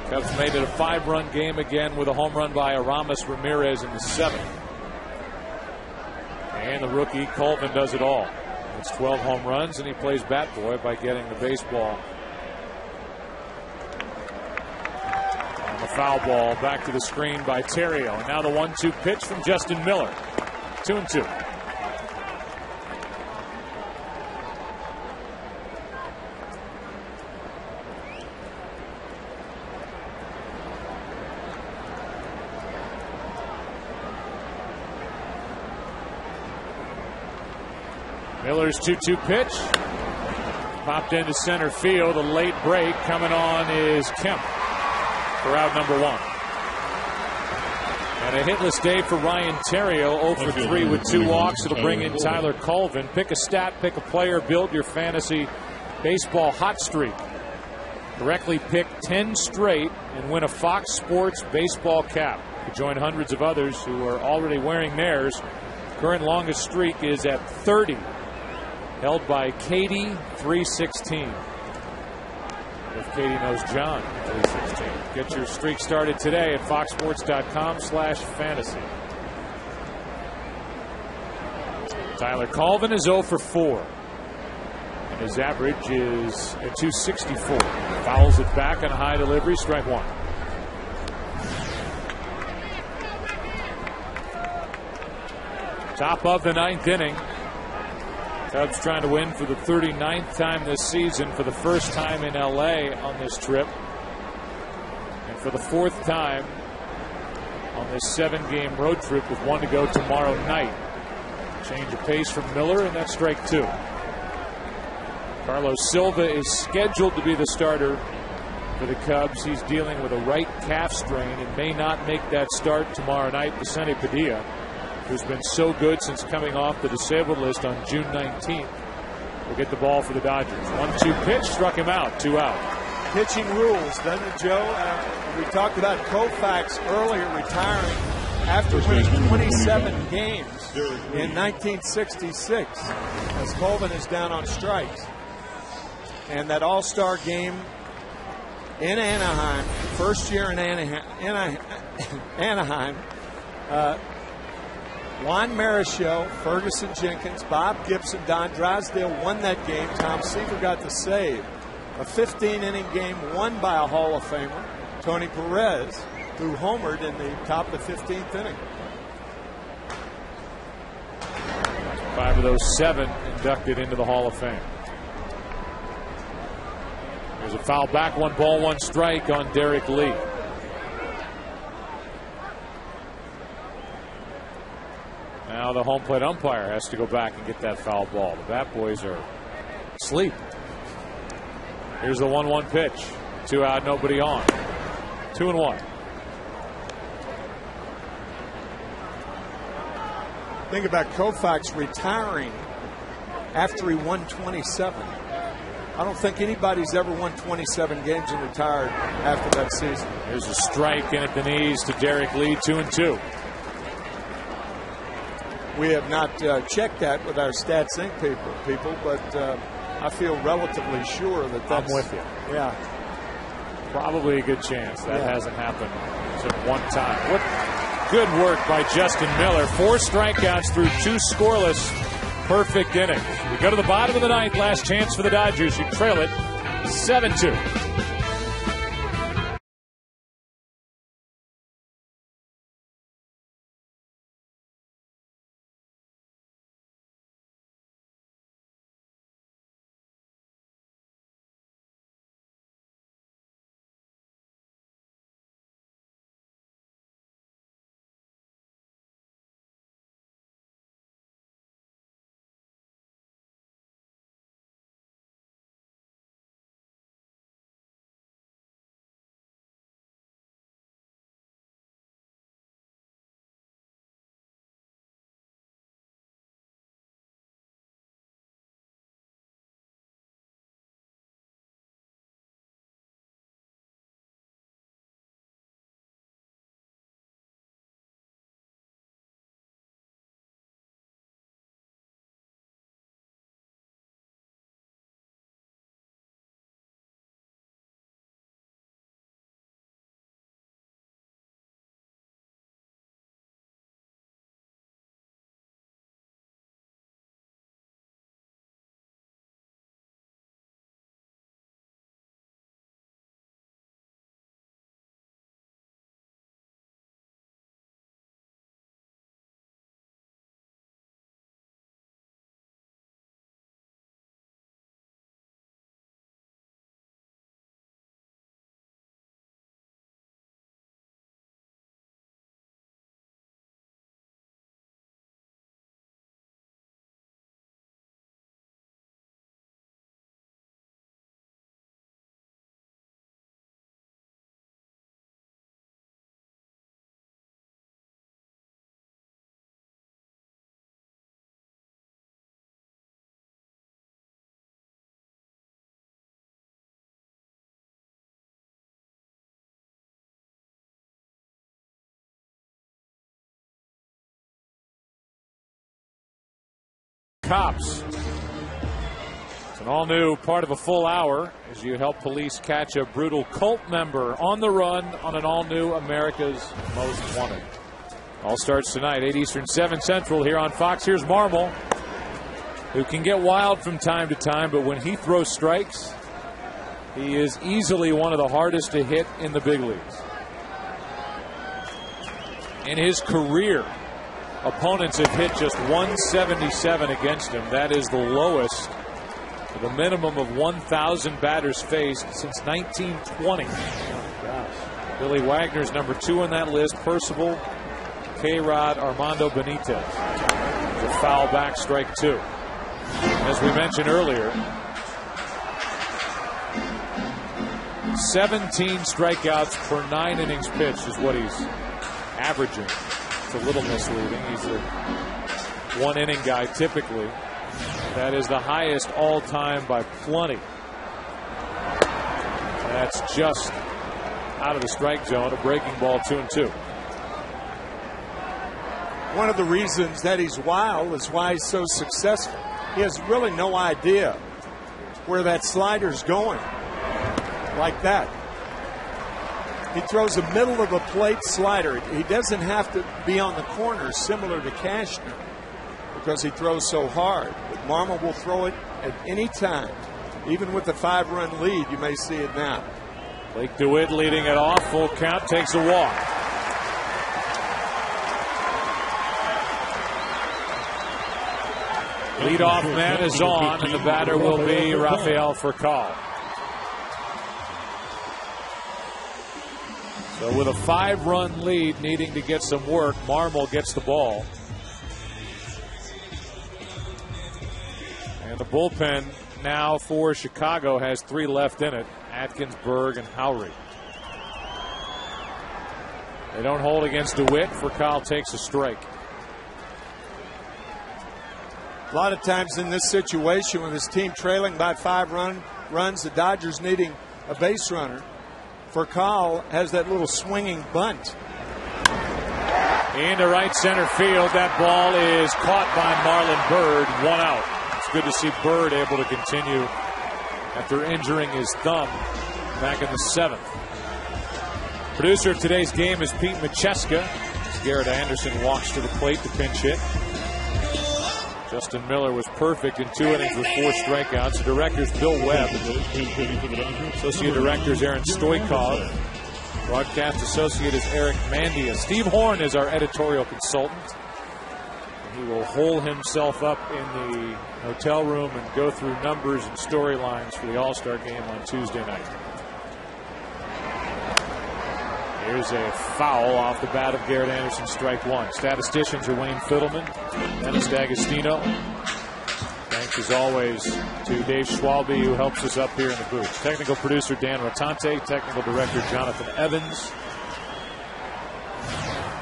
Cubs made it a 5-run game again with a home run by Aramis Ramirez in the 7th. And the rookie Colvin does it all. It's 12 home runs, and he plays bat boy by getting the baseball on the foul ball. Back to the screen by Terrio. And now the 1-2 pitch from Justin Miller. 2-2. Miller's 2-2 pitch. Popped into center field. A late break. Coming on is Kemp for out number 1. And a hitless day for Ryan Terrio. 0 for 3 with 2 walks. It'll bring in Tyler Colvin. Pick a stat, pick a player, build your fantasy baseball hot streak. Correctly pick 10 straight and win a Fox Sports baseball cap. You join hundreds of others who are already wearing theirs. Current longest streak is at 30. Held by Katie 316. If Katie knows John 316. Get your streak started today at foxsports.com/fantasy. Tyler Colvin is 0 for 4. And his average is at 264. Fouls it back on a high delivery. Strike 1. Top of the 9th inning. Cubs trying to win for the 39th time this season, for the first time in LA on this trip, and for the 4th time on this 7-game road trip with 1 to go tomorrow night. Change of pace from Miller, and that's strike 2. Carlos Silva is scheduled to be the starter for the Cubs. He's dealing with a right calf strain and may not make that start tomorrow night. Vicente Padilla, who's been so good since coming off the disabled list on June 19th, will get the ball for the Dodgers. 1-2 pitch, struck him out, 2 out. Pitching rules, doesn't it, Joe? We talked about Koufax earlier retiring after winning 27 games in 1966, as Colvin is down on strikes. And that all-star game in Anaheim, first year in Anaheim, Juan Marichal, Ferguson Jenkins, Bob Gibson, Don Drysdale won that game. Tom Seaver got the save. A 15-inning game won by a Hall of Famer, Tony Perez, who homered in the top of the 15th inning. 5 of those 7 inducted into the Hall of Fame. There's a foul back, 1 ball, 1 strike on Derek Lee. Now the home plate umpire has to go back and get that foul ball. The Bat Boys are asleep. Here's the 1-1 pitch. 2 out, nobody on. 2-1. Think about Koufax retiring after he won 27. I don't think anybody's ever won 27 games and retired after that season. There's a strike in at the knees to Derek Lee, 2-2. We have not checked that with our Stats Inc. people, but I feel relatively sure that that's... I'm with you. Yeah. Probably a good chance. That hasn't happened except one time. What good work by Justin Miller. 4 strikeouts through 2 scoreless perfect innings. We go to the bottom of the 9th. Last chance for the Dodgers. You trail it 7-2. cops. It's an all-new part of a full hour as you help police catch a brutal cult member on the run on an all-new America's Most Wanted. All starts tonight, 8 Eastern, 7 Central here on Fox. Here's Marmol, who can get wild from time to time, but when he throws strikes, he is easily one of the hardest to hit in the big leagues. In his career, opponents have hit just 177 against him. That is the lowest, the minimum of 1,000 batters faced since 1920. Oh, gosh. Billy Wagner's number 2 on that list. Percival, K-Rod, Armando Benitez. It's a foul back, strike 2. As we mentioned earlier, 17 strikeouts per 9 innings pitched is what he's averaging. It's a little misleading. He's a 1 inning guy typically. That is the highest all time by plenty. That's just out of the strike zone. A breaking ball, 2-2. One of the reasons that he's wild is why he's so successful. He has really no idea where that slider's going. Like that. He throws a middle of a plate slider. He doesn't have to be on the corner similar to Cashner because he throws so hard. But Marmol will throw it at any time. Even with the 5-run lead, you may see it now. Blake DeWitt leading it off. Full count, takes a walk. Leadoff man is on, and the batter will be Rafael Furcal. So with a 5-run lead needing to get some work, Marmol gets the ball. And the bullpen now for Chicago has 3 left in it. Atkins, Berg, and Howry. They don't hold against DeWitt. Furcal takes a strike. A lot of times in this situation with his team trailing by 5 runs, the Dodgers needing a base runner, Furcal has that little swinging bunt. Into right center field. That ball is caught by Marlon Byrd. 1 out. It's good to see Byrd able to continue after injuring his thumb back in the 7th. Producer of today's game is Pete Macheska. As Garrett Anderson walks to the plate to pinch hit. Justin Miller was perfect in 2 innings with 4 strikeouts. The director's Bill Webb. Associate director is Aaron Stoikov. Broadcast associate is Eric Mandia. Steve Horn is our editorial consultant. He will hole himself up in the hotel room and go through numbers and storylines for the All-Star game on Tuesday night. Here's a foul off the bat of Garrett Anderson, strike 1. Statisticians are Wayne Fiddleman, Dennis D'Agostino. Thanks as always to Dave Schwalbe, who helps us up here in the booth. Technical producer Dan Rotante, technical director Jonathan Evans.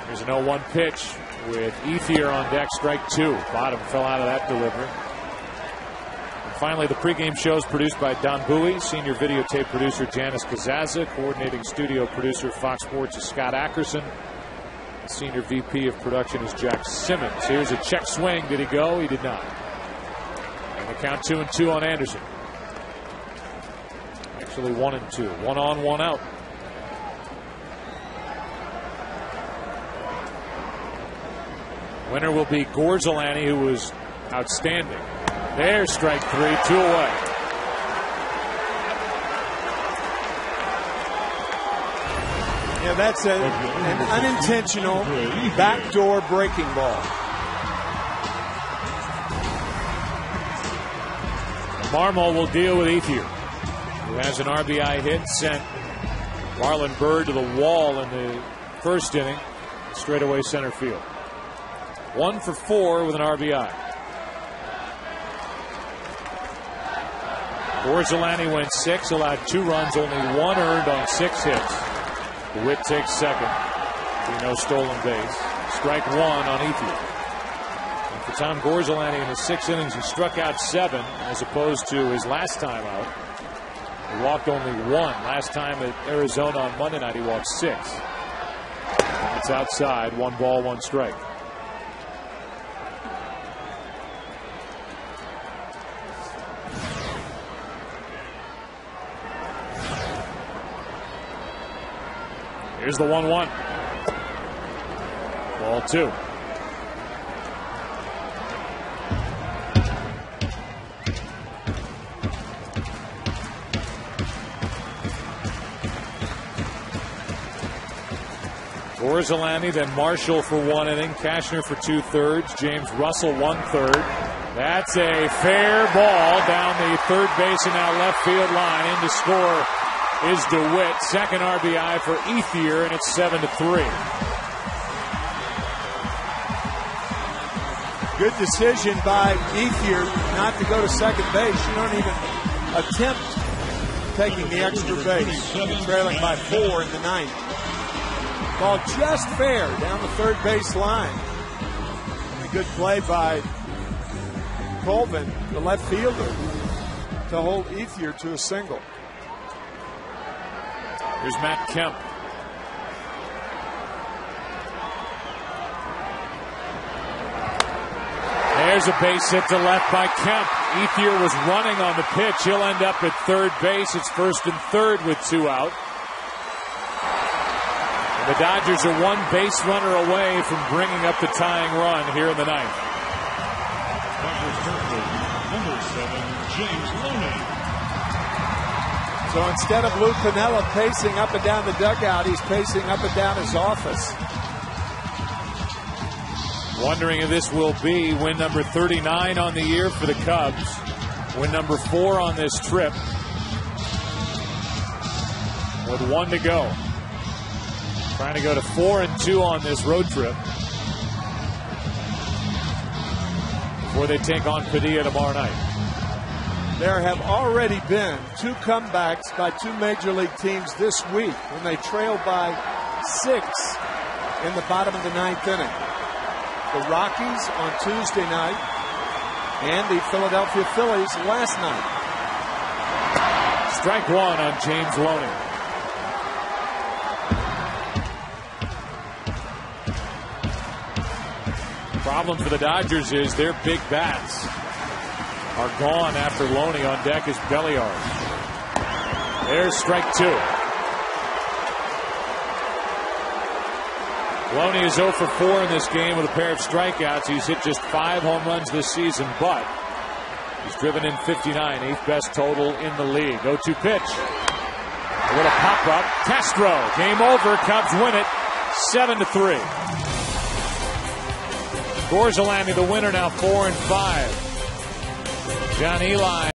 Here's an 0-1 pitch with Ethier on deck, strike 2. Bottom fell out of that delivery. Finally, the pregame show is produced by Don Bowie, senior videotape producer Janice Kazaza, coordinating studio producer Fox Sports is Scott Ackerson. Senior VP of production is Jack Simmons. Here's a check swing. Did he go? He did not. And the count 2-2 on Anderson. Actually 1-2. 1 on, 1 out. Winner will be Gorzolani, who was outstanding. There's strike 3, 2 away. Yeah, that's an unintentional backdoor breaking ball. Marmol will deal with Ethier, who has an RBI hit, sent Marlon Byrd to the wall in the 1st inning, straightaway center field. 1 for 4 with an RBI. Gorzolani went 6, allowed 2 runs, only 1 earned on 6 hits. DeWitt takes 2nd. No stolen base. Strike 1 on Ethier. And for Tom Gorzolani in his 6 innings, he struck out 7 as opposed to his last time out. He walked only 1. Last time at Arizona on Monday night, he walked 6. It's outside. 1 ball, 1 strike. Here's the 1-1. Ball 2. Borzolani, then Marshall for 1 inning, Cashner for 2/3, James Russell 1/3. That's a fair ball down the third base and now left field line. In to score is DeWitt. Second RBI for Ethier, and it's 7-3. Good decision by Ethier not to go to second base. You don't even attempt taking the extra base. You're trailing by 4 in the 9th. Ball just fair down the third base line. And a good play by Colvin, the left fielder, to hold Ethier to a single. Here's Matt Kemp. There's a base hit to left by Kemp. Ethier was running on the pitch. He'll end up at third base. It's first and third with 2 out. The Dodgers are 1 base runner away from bringing up the tying run here in the 9th. Number 7, James Loney. So instead of Lou Piniella pacing up and down the dugout, he's pacing up and down his office. Wondering if this will be win number 39 on the year for the Cubs. Win number 4 on this trip. With 1 to go. Trying to go to 4-2 on this road trip before they take on Padilla tomorrow night. There have already been 2 comebacks by 2 major league teams this week when they trailed by 6 in the bottom of the 9th inning. The Rockies on Tuesday night and the Philadelphia Phillies last night. Strike 1 on James Loney. Problem for the Dodgers is their big bats are gone after Loney on deck is Belliard. There's strike 2. Loney is 0 for 4 in this game with a pair of strikeouts. He's hit just 5 home runs this season, but he's driven in 59, 8th best total in the league. 0-2 pitch. A little pop up. Castro. Game over. Cubs win it 7-3. Borzolani, the winner, now 4-5. John Eli